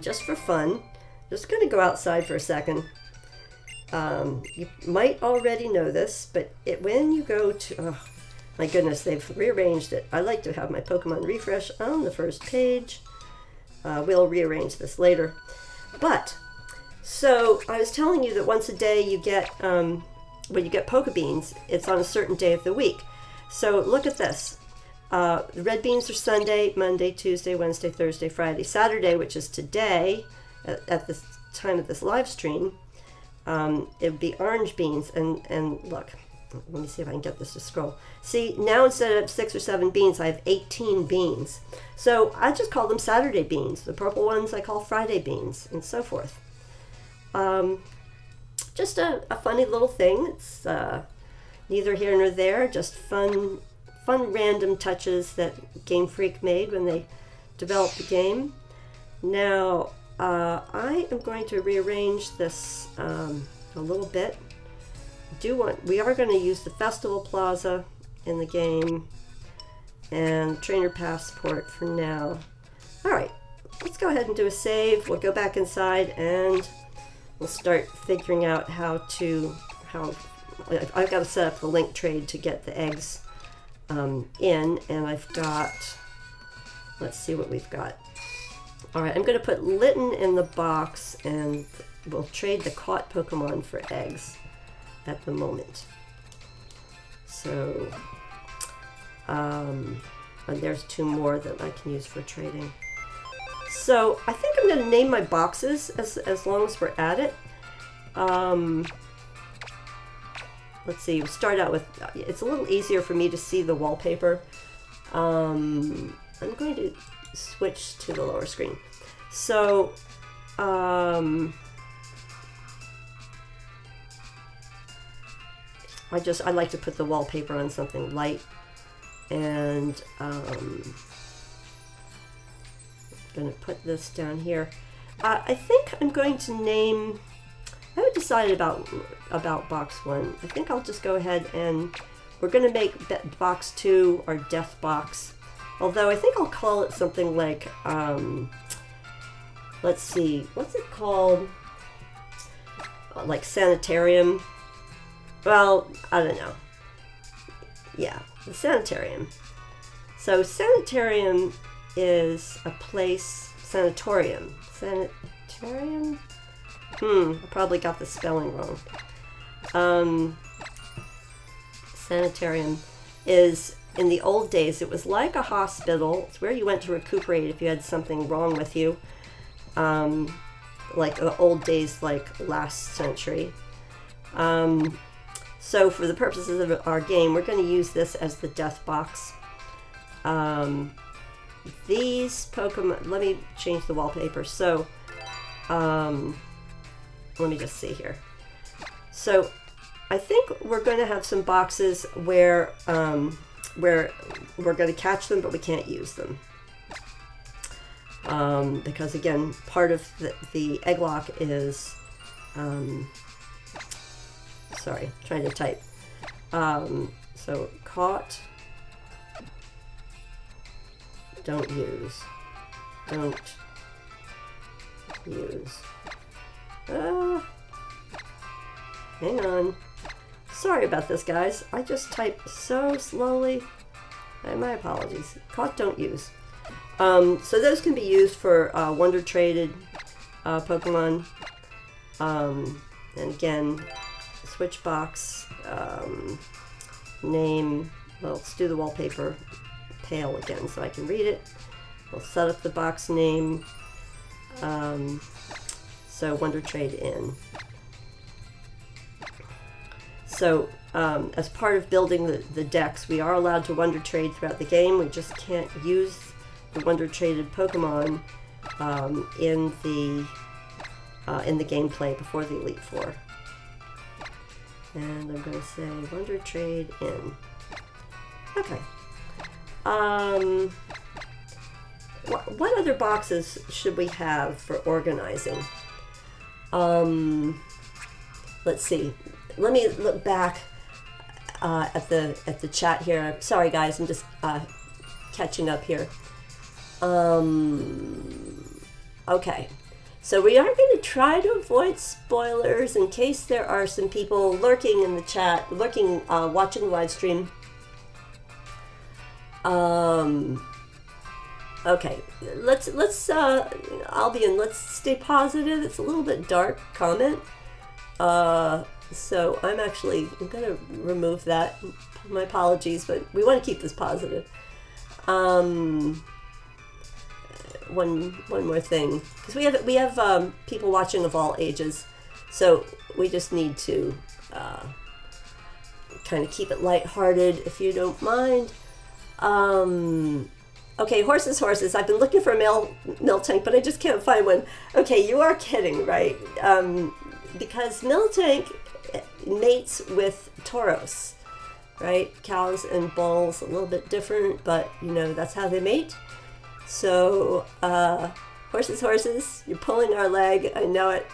just for fun. Just going to go outside for a second. You might already know this, but when you go to... Oh, my goodness, they've rearranged it. I like to have my Pokemon refresh on the first page. We'll rearrange this later. But, so I was telling you that once a day you get, when you get Pokebeans, it's on a certain day of the week. So look at this. The red beans are Sunday, Monday, Tuesday, Wednesday, Thursday, Friday, Saturday, which is today, at this time of this live stream, it would be orange beans. And look, let me see if I can get this to scroll. See, now instead of 6 or 7 beans, I have 18 beans. So I just call them Saturday beans. The purple ones I call Friday beans, and so forth. Just a funny little thing. It's neither here nor there, just fun random touches that Game Freak made when they developed the game. Now, I am going to rearrange this a little bit. We are going to use the Festival Plaza in the game and Trainer Passport for now. Alright, let's go ahead and do a save. We'll go back inside and we'll start figuring out how I've got to set up the link trade to get the eggs in, and I've got, let's see what we've got. Alright, I'm going to put Litten in the box and we'll trade the caught Pokemon for eggs at the moment. So, and there's 2 more that I can use for trading. So, I think I'm going to name my boxes as long as we're at it. let's see, start out with, it's a little easier for me to see the wallpaper. I'm going to switch to the lower screen. So, I like to put the wallpaper on something light, and I'm going to put this down here. I think I'm going to name, I haven't decided about box 1. I think I'll just go ahead and we're going to make box 2 our death box. Although I think I'll call it something like, let's see, what's it called? Like sanitarium. Well, I don't know. Yeah, the sanitarium. So sanitarium is a place, sanatorium. Sanitarium? I probably got the spelling wrong. Sanitarium is, in the old days, it was like a hospital. It's where you went to recuperate if you had something wrong with you. Like the old days, like last century. So for the purposes of our game, we're going to use this as the death box. These Pokemon, let me change the wallpaper. So, let me just see here. So I think we're going to have some boxes where we're going to catch them, but we can't use them. Because again, part of the Egg-locke is, sorry, trying to type. So caught, don't use, hang on. Sorry about this, guys. I just type so slowly. My apologies. Caught, don't use. So those can be used for Wonder Traded Pokemon. And again, switch box, name, well, let's do the wallpaper pale again so I can read it. We'll set up the box name. So Wonder Trade in. So as part of building the decks, we are allowed to Wonder Trade throughout the game. We just can't use the Wonder Traded Pokemon in the gameplay before the Elite Four. And I'm going to say Wonder Trade in. Okay. What other boxes should we have for organizing? Let's see. Let me look back at the chat here. Sorry, guys. I'm just catching up here. Okay. So we are going to try to avoid spoilers in case there are some people lurking in the chat, watching the live stream. Okay, let's Albion, let's stay positive. It's a little bit dark comment. So I'm going to remove that. My apologies, but we want to keep this positive. One more thing, because we have people watching of all ages, so we just need to kind of keep it lighthearted, if you don't mind. Okay, horses. I've been looking for a male Miltank, but I just can't find one. Okay, you are kidding, right? Because Miltank mates with Tauros, right? Cows and bulls, a little bit different, but you know, that's how they mate. So, horses, you're pulling our leg, I know it.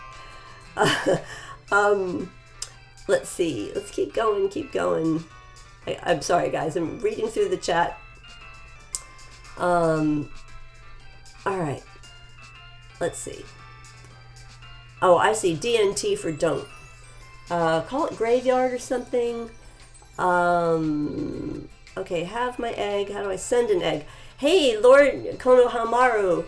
Let's see, let's keep going. I'm sorry, guys, I'm reading through the chat. All right, let's see. Oh, I see, DNT for don't. Call it graveyard or something. Okay, have my egg, how do I send an egg? Hey, Lord Konohamaru,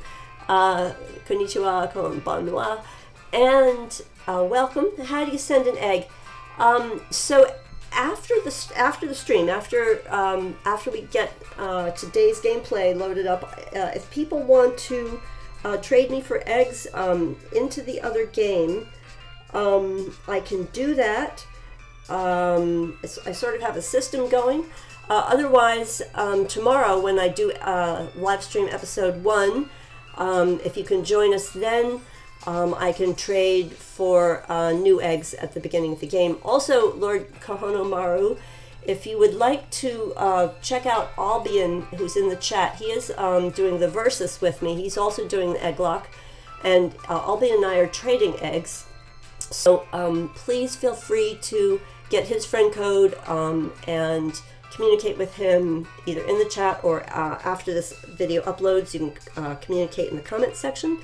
konnichiwa, konbanwa, and welcome. How do you send an egg? So after the stream, after we get today's gameplay loaded up, if people want to trade me for eggs into the other game, I can do that. I sort of have a system going. Otherwise, tomorrow when I do live stream episode 1, if you can join us then, I can trade for new eggs at the beginning of the game. Also, Lord Kahonomaru, if you would like to check out Albion, who's in the chat, he is doing the Versus with me. He's also doing the Egg-locke, and Albion and I are trading eggs. So please feel free to get his friend code and communicate with him either in the chat or after this video uploads. You can communicate in the comment section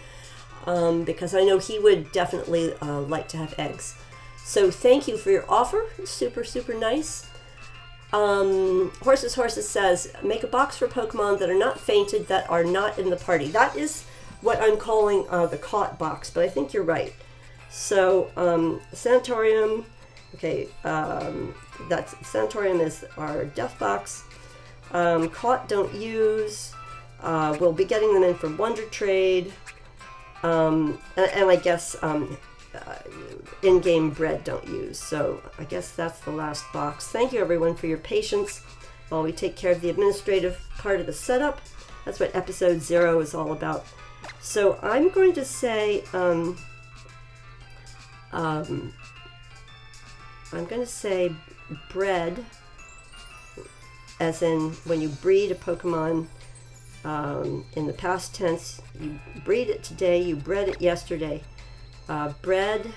because I know he would definitely like to have eggs. So thank you for your offer. Super, super nice. Horses says, make a box for Pokemon that are not fainted, that are not in the party. That is what I'm calling the caught box, but I think you're right. So, Sanatorium, okay, that's Sanatorium is our death box. Caught don't use. We'll be getting them in from Wonder Trade. And I guess in-game bred don't use. So I guess that's the last box. Thank you everyone for your patience while we take care of the administrative part of the setup. That's what episode 0 is all about. So I'm going to say I'm going to say bred, as in when you breed a Pokemon in the past tense. You breed it today, you bred it yesterday. Bred,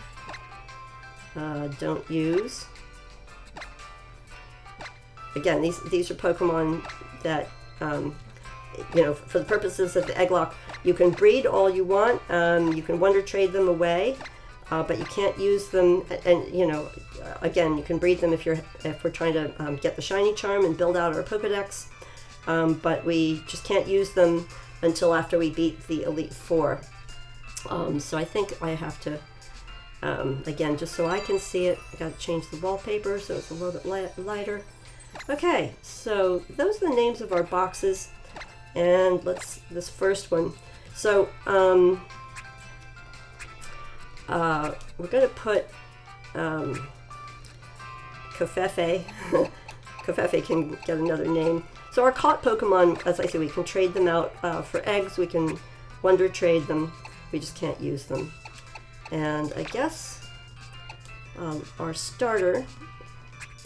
don't use. Again, these are Pokemon that, you know, for the purposes of the Egg-locke, you can breed all you want. You can Wonder Trade them away, but you can't use them. And you know, again, you can breed them if we're trying to get the shiny charm and build out our Pokedex. But we just can't use them until after we beat the Elite Four. So I think I have to, again, just so I can see it, I got to change the wallpaper so it's a little bit lighter. Okay, so those are the names of our boxes, and this first one. So we're going to put Kofefe. Kofefe can get another name. So our caught Pokemon, as I say, we can trade them out for eggs. We can Wonder Trade them. We just can't use them. And I guess our starter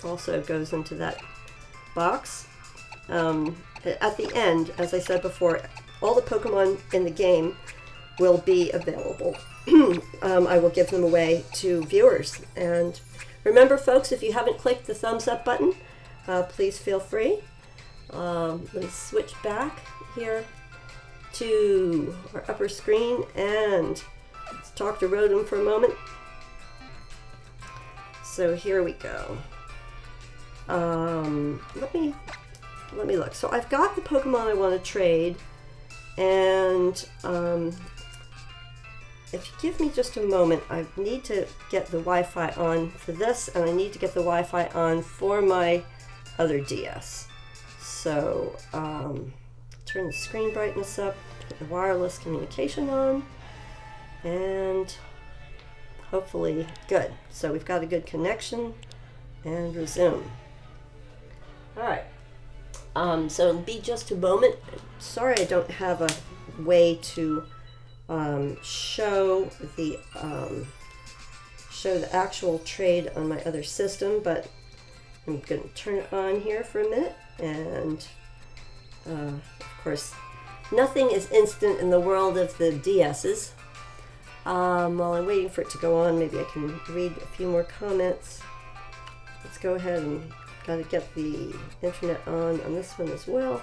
also goes into that box. At the end, as I said before, all the Pokemon in the game will be available. I will give them away to viewers. And remember, folks, if you haven't clicked the thumbs up button, please feel free. Let me switch back here to our upper screen and let's talk to Rotom for a moment. So here we go. Let me look. So I've got the Pokemon I want to trade, and if you give me just a moment, I need to get the Wi-Fi on for this, and I need to get the Wi-Fi on for my other DS. So turn the screen brightness up, put the wireless communication on, and hopefully good. So we've got a good connection, and resume. All right. So it'll be just a moment. Sorry I don't have a way to show the actual trade on my other system, but I'm going to turn it on here for a minute. And of course, nothing is instant in the world of the DS's. While I'm waiting for it to go on, maybe I can read a few more comments. Let's go ahead and got to get the internet on this one as well.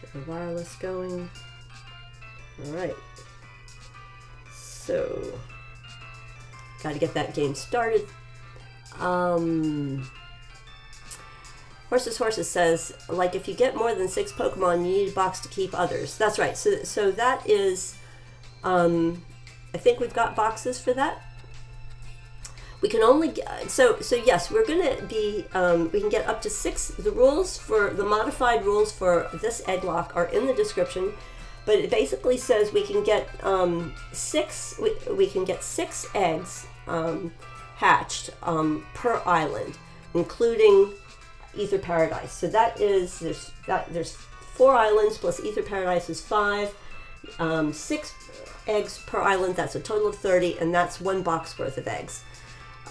Get the wireless going. All right. So, got to get that game started. Horses says, like, if you get more than 6 Pokemon, you need a box to keep others. That's right. So that is, I think we've got boxes for that. We can only so yes, we're going to be we can get up to 6. The rules for the modified rules for this Egg-locke are in the description, but it basically says we can get we can get 6 eggs hatched per island, including Aether Paradise. So that is there's 4 islands plus Aether Paradise is 5, 6 eggs per island. That's a total of 30, and that's 1 box worth of eggs.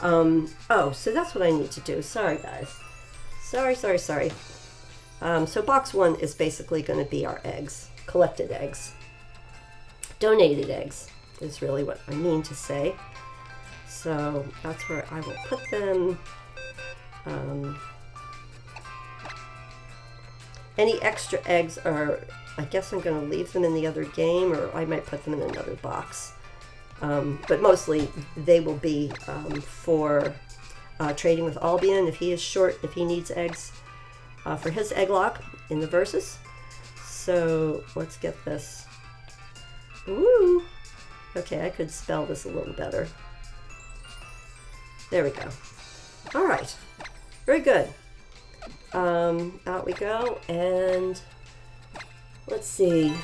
Oh, so that's what I need to do. Sorry, guys. Sorry. So box 1 is basically going to be our eggs, collected eggs. Donated eggs is really what I mean to say. So that's where I will put them. Any extra eggs are, I guess I'm going to leave them in the other game, or I might put them in another box. But mostly they will be for trading with Albion if he is short, if he needs eggs for his Egg-locke in the Versus. So let's get this. Woo! Okay, I could spell this a little better. There we go. All right, very good. Out we go, and let's see.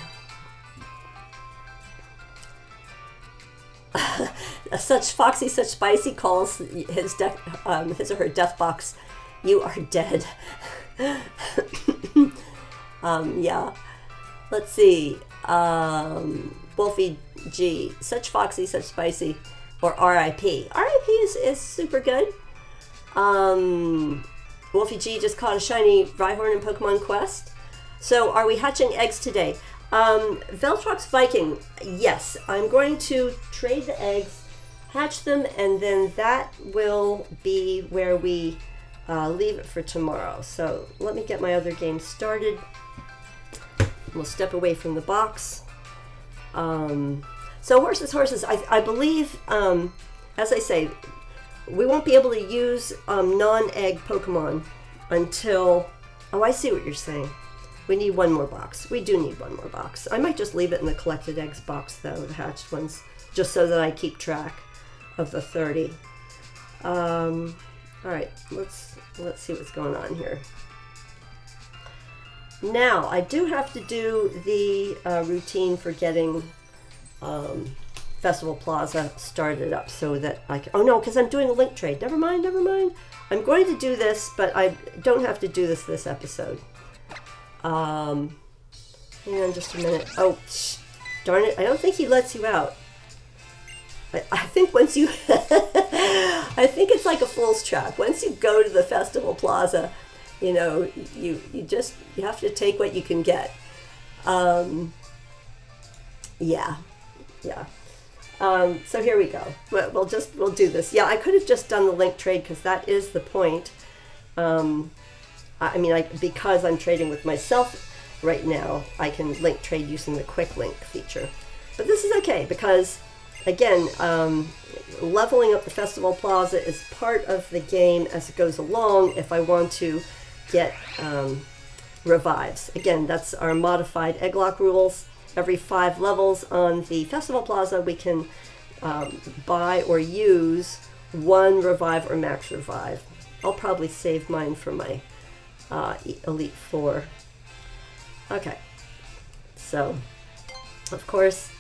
Such Foxy, such spicy calls his or her death box. You are dead. Yeah. Let's see. Wolfie G. Such Foxy, such spicy, or R.I.P. R.I.P. is super good. Wolfie G just caught a shiny Rhyhorn in Pokemon Quest. So are we hatching eggs today? Veltrox Viking, yes. I'm going to trade the eggs, hatch them, and then that will be where we leave it for tomorrow. So let me get my other game started. We'll step away from the box. So horses. I believe, as I say, we won't be able to use non-egg Pokemon until... Oh, I see what you're saying. We need 1 more box. We do need 1 more box. I might just leave it in the collected eggs box, though, the hatched ones, just so that I keep track of the 30. All right, let's see what's going on here. Now, I do have to do the routine for getting Festival Plaza started up so that I can... Oh, no, because I'm doing a link trade. Never mind. I'm going to do this, but I don't have to do this episode. Hang on just a minute. Oh, darn it. I don't think he lets you out. I think once you... I think it's like a fool's trap. Once you go to the Festival Plaza, you know, you have to take what you can get. Yeah. So here we go. We'll do this. Yeah, I could have just done the link trade because that is the point. Because I'm trading with myself right now, I can link trade using the quick link feature. But this is okay because, again, leveling up the Festival Plaza is part of the game as it goes along if I want to get revives. Again, that's our modified Egg-locke rules. Every 5 levels on the Festival Plaza, we can buy or use 1 revive or max revive. I'll probably save mine for my Elite 4. Okay, so of course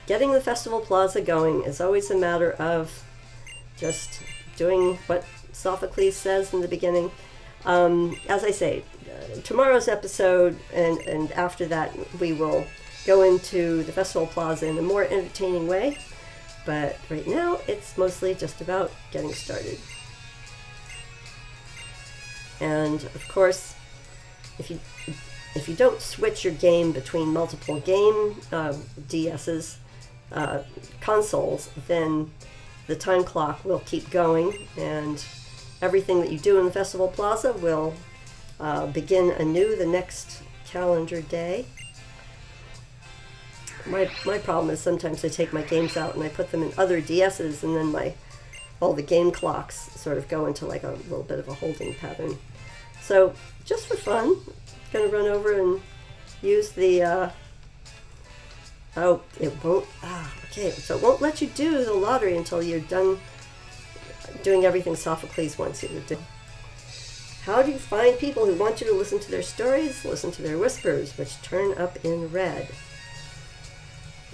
getting the Festival Plaza going is always a matter of just doing what Sophocles says in the beginning. As I say, tomorrow's episode and after that we will go into the Festival Plaza in a more entertaining way, but right now it's mostly just about getting started. And of course, if you don't switch your game between multiple game DS's consoles, then the time clock will keep going, and everything that you do in the Festival Plaza will begin anew the next calendar day. My problem is sometimes I take my games out and I put them in other DS's, and then all the game clocks sort of go into like a little bit of a holding pattern. So just for fun, I'm going to run over and use the, oh, it won't, okay, so it won't let you do the lottery until you're done doing everything Sophocles wants you to do. How do you find people who want you to listen to their stories? Listen to their whispers, which turn up in red.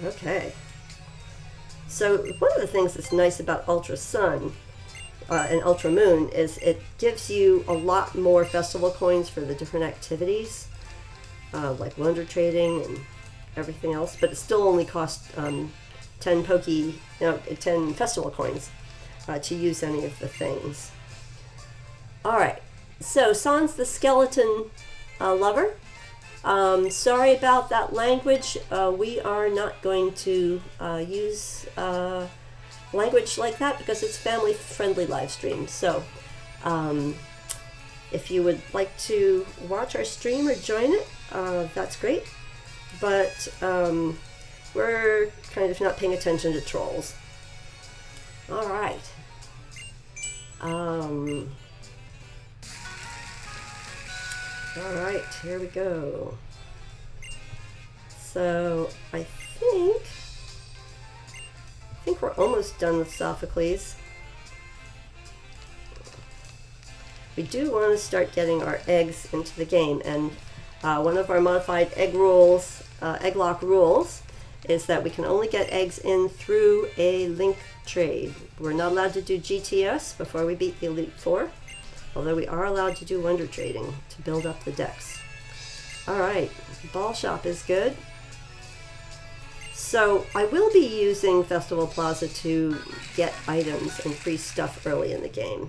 Okay. So one of the things that's nice about Ultra Sun and Ultra Moon is it gives you a lot more festival coins for the different activities, like wonder trading and everything else, but it still only costs 10 festival coins to use any of the things. Alright, so Sans the Skeleton Lover. Sorry about that language. We are not going to use language like that because it's family-friendly live stream. So if you would like to watch our stream or join it, that's great. But we're kind of not paying attention to trolls. All right. All right, here we go. So I think we're almost done with Sophocles. We do want to start getting our eggs into the game, and one of our modified egg-locke rules is that we can only get eggs in through a link trade. We're not allowed to do GTS before we beat the Elite Four, although we are allowed to do wonder trading to build up the decks. Alright, Ball Shop is good. So I will be using Festival Plaza to get items and free stuff early in the game.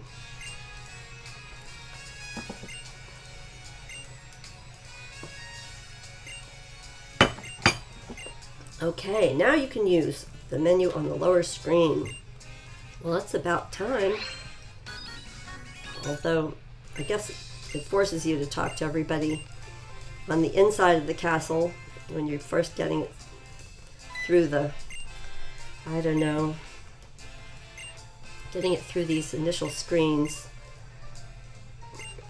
Okay, now you can use the menu on the lower screen. Well, it's about time. Although, I guess it forces you to talk to everybody on the inside of the castle when you're first getting it through the, I don't know, getting it through these initial screens.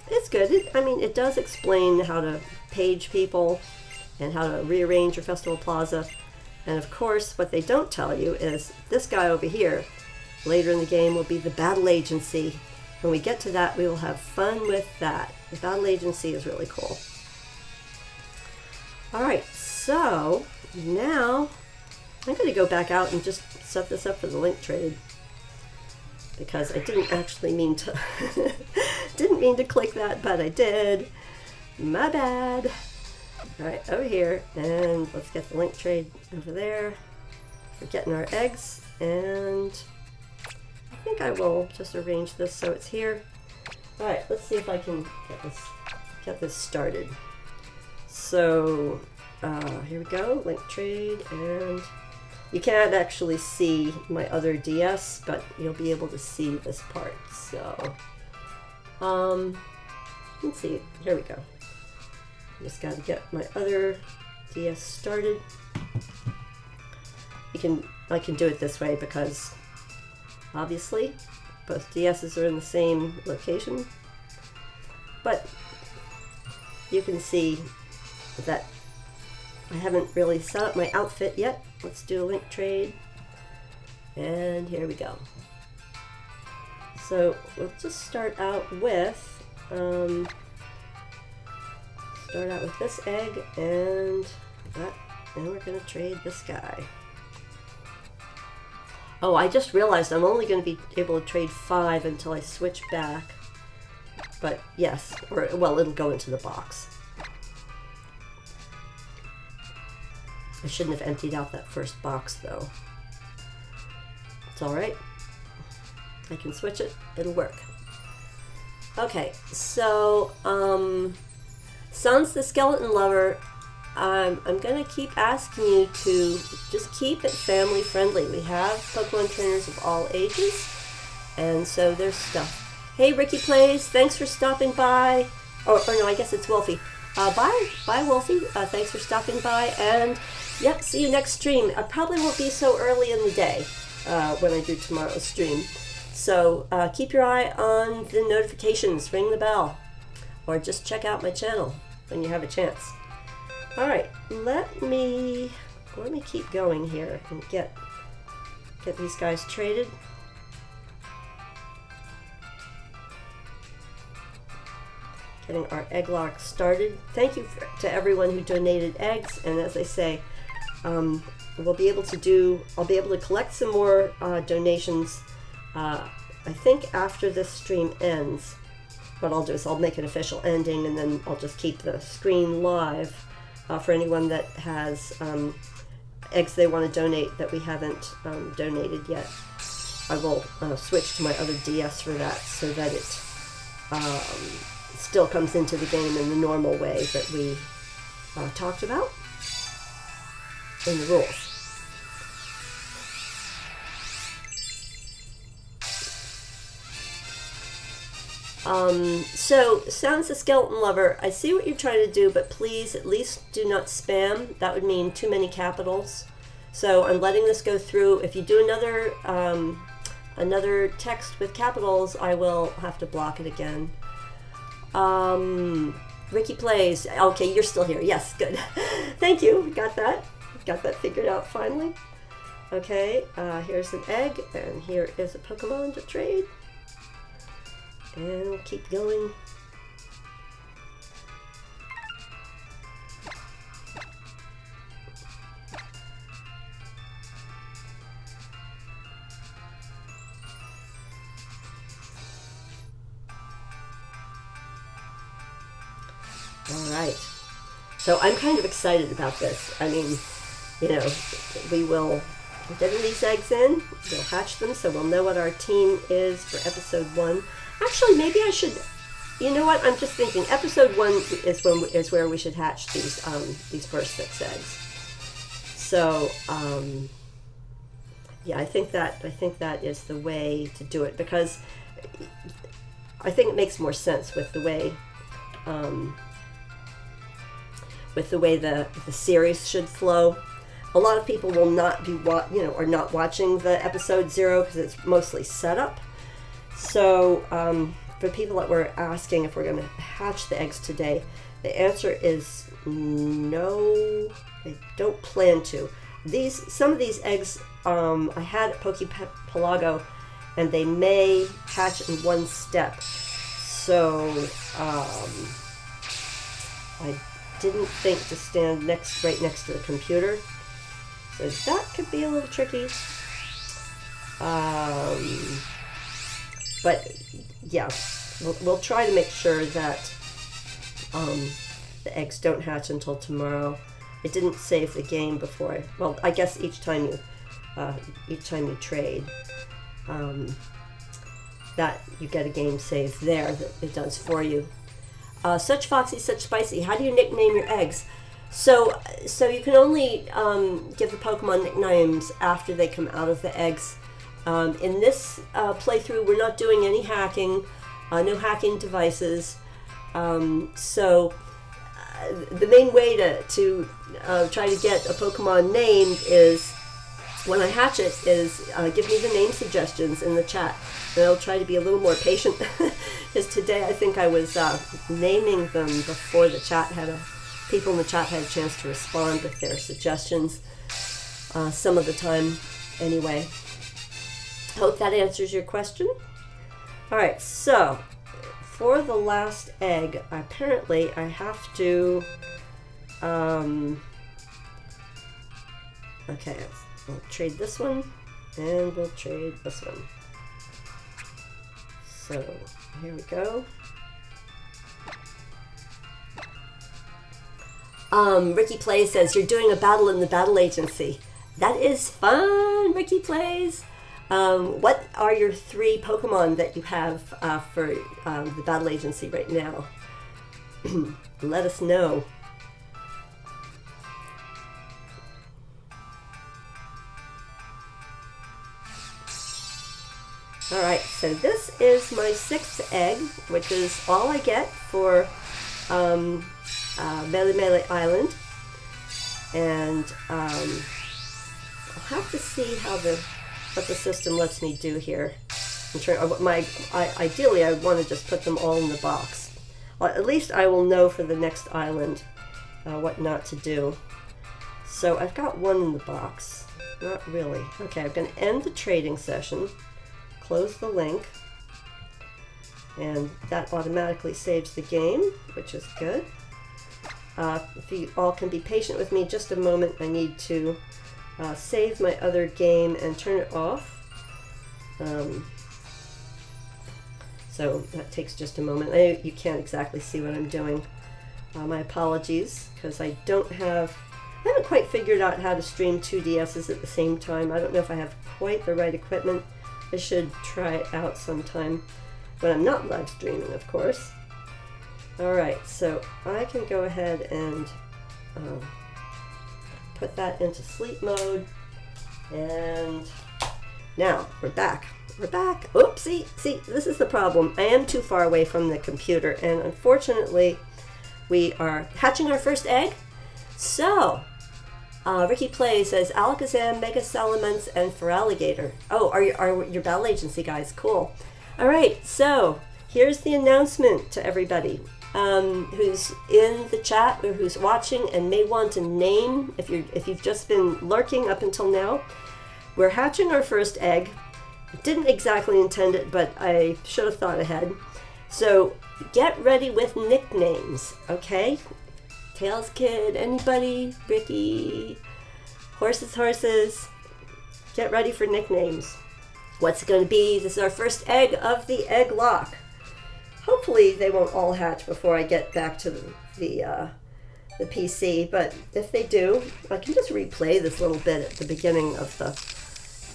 It's good. It does explain how to page people and how to rearrange your Festival Plaza. And of course, what they don't tell you is this guy over here, later in the game, will be the Battle Agency. When we get to that, we will have fun with that. The Battle Agency is really cool. Alright, so now I'm going to go back out and just set this up for the link trade. Because I didn't actually mean to didn't mean to click that, but I did. My bad. Alright, over here, and let's get the link trade over there for getting our eggs, and I think I will just arrange this so it's here. Alright, let's see if I can get this started. So, here we go, link trade, and you can't actually see my other DS, but you'll be able to see this part, so, let's see, here we go. Just got to get my other DS started. I can do it this way because obviously both DSs are in the same location, but you can see that I haven't really set up my outfit yet. Let's do a link trade, and here we go. So we'll just start out with this egg and that, and we're going to trade this guy. Oh, I just realized I'm only going to be able to trade 5 until I switch back. But yes, or well, it'll go into the box. I shouldn't have emptied out that first box though. It's alright. I can switch it, it'll work. Okay, so Sans the Skeleton Lover, I'm going to keep asking you to just keep it family friendly. We have Pokemon trainers of all ages, and so there's stuff. Hey, Ricky Plays, thanks for stopping by. Or no, I guess it's Wolfie. Bye Wolfie. Thanks for stopping by, and yep, see you next stream. I probably won't be so early in the day when I do tomorrow's stream. So keep your eye on the notifications, ring the bell, or just check out my channel when you have a chance. Alright, let me keep going here and get these guys traded. Getting our egg lock started. Thank you to everyone who donated eggs, and as I say, we'll be able to do, I'll be able to collect some more donations, I think after this stream ends. What I'll do is I'll make an official ending, and then I'll just keep the screen live for anyone that has eggs they want to donate that we haven't donated yet. I will switch to my other DS for that, so that it still comes into the game in the normal way that we talked about in the rules. So, Sounds a Skeleton Lover, I see what you're trying to do, but please at least do not spam. That would mean too many capitals. So I'm letting this go through. If you do another text with capitals, I will have to block it again. Ricky Plays. Okay, you're still here. Yes, good. Thank you. Got that. Got that figured out finally. Okay, here's an egg, and here is a Pokemon to trade. And we'll keep going. All right. So I'm kind of excited about this. I mean, you know, we're getting these eggs in, we'll hatch them, so we'll know what our team is for episode 1. Actually, maybe I should, you know what, I'm just thinking, episode 1 is where we should hatch these first 6 eggs. So, yeah, I think that is the way to do it, because I think it makes more sense with the way the series should flow. A lot of people will not be are not watching the episode 0 because it's mostly setup. So for people that were asking if we're going to hatch the eggs today, the answer is no. I don't plan to. Some of these eggs I had at Pokepelago, and they may hatch in one step. So I didn't think to stand right next to the computer. So that could be a little tricky. But yeah, we'll try to make sure that the eggs don't hatch until tomorrow. I didn't save the game before. Well, I guess each time you trade, that you get a game save there that it does for you. Such Foxy, Such Spicy. How do you nickname your eggs? So you can only give the Pokemon nicknames after they come out of the eggs. In this playthrough, we're not doing any hacking, no hacking devices. So the main way to try to get a Pokemon named is, when I hatch it, is give me the name suggestions in the chat. And I'll try to be a little more patient, because today I think I was naming them before the chat people in the chat had a chance to respond with their suggestions, some of the time anyway. Hope that answers your question. All right, so for the last egg, apparently I have to, okay, we'll trade this one, and we'll trade this one. So here we go. Ricky Plays says, you're doing a battle in the battle agency. That is fun, Ricky Plays. What are your 3 Pokemon that you have for the battle agency right now? Let us know. Alright, so this is my 6th egg, which is all I get for Melee Island. And I'll have to see what the system lets me do here. Ideally, I want to just put them all in the box. Well, at least I will know for the next island what not to do. So I've got one in the box. Not really. Okay, I'm going to end the trading session. Close the link, and that automatically saves the game, which is good. If you all can be patient with me just a moment, I need to save my other game and turn it off. So that takes just a moment. You can't exactly see what I'm doing. My apologies, because I haven't quite figured out how to stream 2 DSs at the same time. I don't know if I have quite the right equipment. I should try it out sometime when I'm not live streaming, of course. Alright, so I can go ahead and put that into sleep mode. And now we're back. We're back. Oopsie. See, this is the problem. I am too far away from the computer, and unfortunately, we are hatching our first egg. So, Ricky Plays says Alakazam, Mega Salamence, and Feraligatr. Oh, are your battle agency guys? Cool. All right. So here's the announcement to everybody who's in the chat or who's watching and may want a name. If you've just been lurking up until now, we're hatching our first egg. Didn't exactly intend it, but I should have thought ahead. So get ready with nicknames, okay? Tails Kid, anybody? Ricky, horses. Get ready for nicknames. What's it going to be? This is our first egg of the Egg-locke. Hopefully they won't all hatch before I get back to the PC, but if they do, I can just replay this little bit at the beginning of the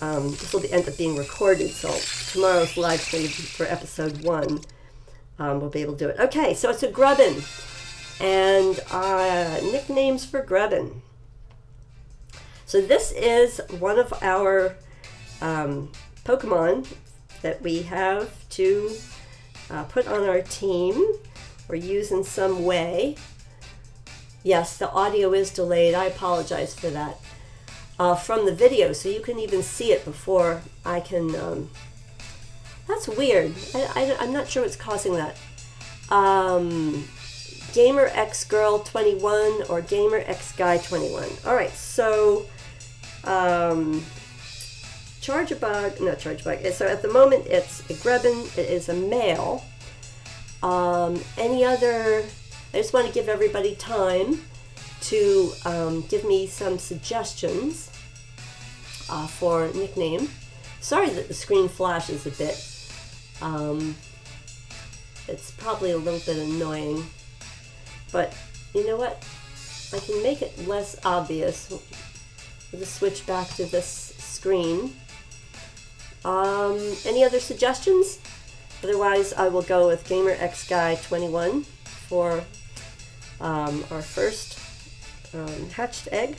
this will end up being recorded, so tomorrow's live stream for episode 1, we'll be able to do it. Okay, so it's a Grubbin, and nicknames for Grubbin. So this is one of our Pokemon that we have to put on our team or use in some way. Yes, the audio is delayed. I apologize for that. From the video, so you can even see it before I can. That's weird. I'm not sure what's causing that. Gamer X Girl 21 or Gamer X Guy 21. All right, so Charjabug. So at the moment it's a Grubbin. It is a male. Any other? I just want to give everybody time to give me some suggestions for nickname. Sorry that the screen flashes a bit. It's probably a little bit annoying, but you know what? I can make it less obvious. I'll just switch back to this screen. Any other suggestions? Otherwise, I will go with Gamer X Guy 21 for our first hatched egg.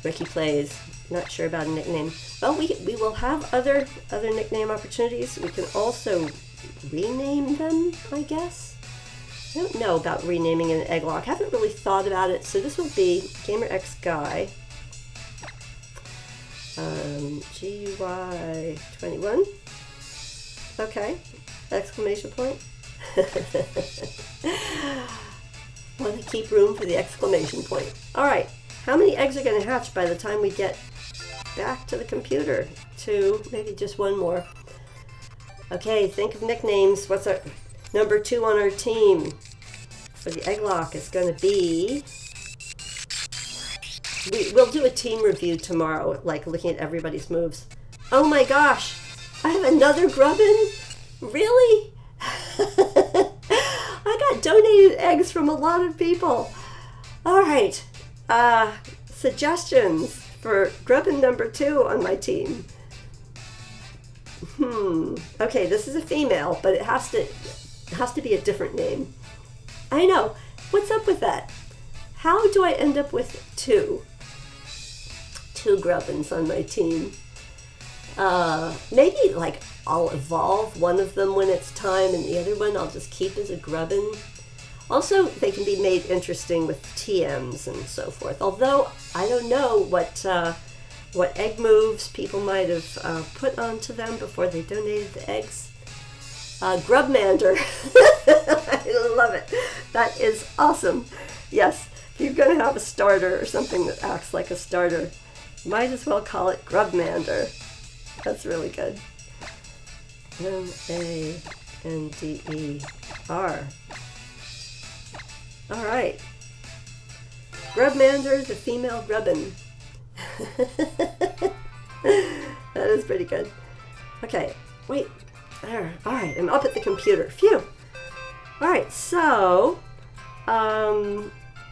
Ricky Plays, not sure about a nickname. Well, we will have other nickname opportunities. We can also rename them, I guess. I don't know about renaming an Egg-locke. I haven't really thought about it, so this will be Gamer X Guy. GY 21. Okay. Exclamation point. Want to keep room for the exclamation point. Alright. How many eggs are going to hatch by the time we get back to the computer? 2, maybe just 1 more. Okay, think of nicknames. What's our number 2 on our team for the Egg-locke? Is going to be... We'll do a team review tomorrow, like looking at everybody's moves. Oh my gosh! I have another Grubbin? Really? I got donated eggs from a lot of people. Alright. Suggestions for Grubbin number 2 on my team. Okay, this is a female, but it has to be a different name. I know. What's up with that? How do I end up with 2 Grubbins on my team? Maybe like I'll evolve one of them when it's time, and the other one I'll just keep as a Grubbin. Also, they can be made interesting with TMs and so forth. Although I don't know what egg moves people might have put onto them before they donated the eggs. Grubmander. I love it. That is awesome. Yes, If you're going to have a starter or something that acts like a starter, might as well call it Grubmander. That's really good. M-A-N-D-E-R. All right. Grubmander, the female grubbin. That is pretty good. Okay, wait. There. All right, I'm up at the computer. Phew. All right, so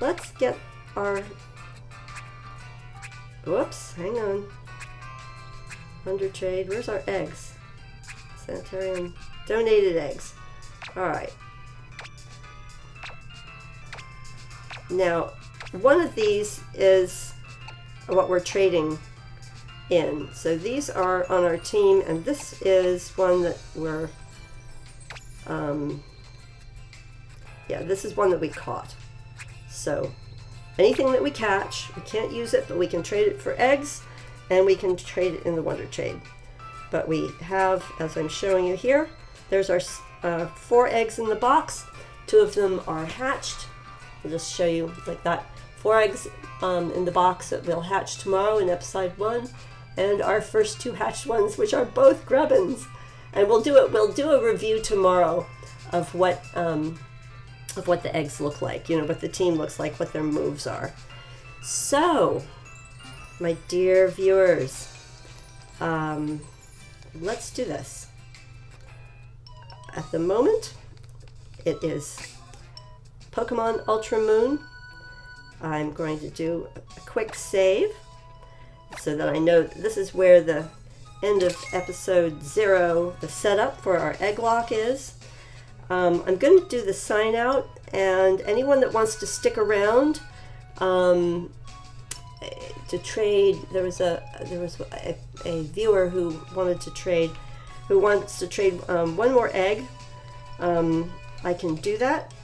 let's get our. Whoops, hang on. Under trade. Where's our eggs? Sanitarium. Donated eggs. All right. Now, one of these is what we're trading in. So these are on our team, and this is one that we're, yeah, this is one that we caught. So anything that we catch, we can't use it, but we can trade it for eggs, and we can trade it in the Wonder Trade. But we have, as I'm showing you here, there's our 4 eggs in the box. 2 of them are hatched. I'll just show you like that. 4 eggs in the box that will hatch tomorrow in episode 1, and our first 2 hatched ones, which are both grubbins. And we'll do a review tomorrow of what the eggs look like. You know, what the team looks like, what their moves are. So, my dear viewers, let's do this. At the moment, it is Pokemon Ultra Moon. I'm going to do a quick save so that I know this is where the end of episode 0, the setup for our Egg-locke is. I'm going to do the sign out, and anyone that wants to stick around to trade, there was a viewer who wants to trade 1 more egg. I can do that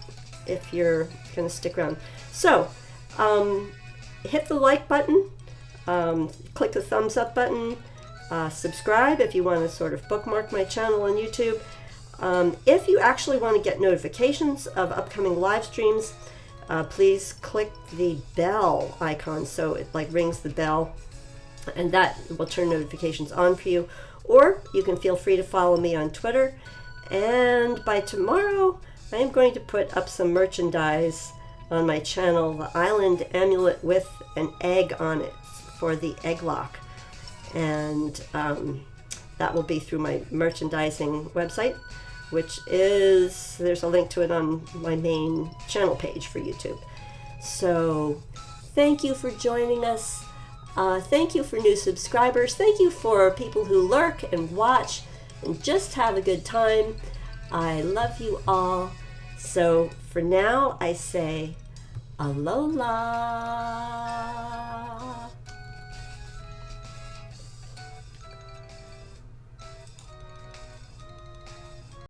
if you're going to stick around. So hit the like button, click the thumbs up button, subscribe if you want to sort of bookmark my channel on YouTube. If you actually want to get notifications of upcoming live streams, please click the bell icon so it like rings the bell, and that will turn notifications on for you. Or you can feel free to follow me on Twitter, and by tomorrow I am going to put up some merchandise on my channel, the Island Amulet with an egg on it for the Egg-locke, and that will be through my merchandising website, which is, there's a link to it on my main channel page for YouTube. So thank you for joining us. Thank you for new subscribers. Thank you for people who lurk and watch and just have a good time. I love you all. So for now, I say alola.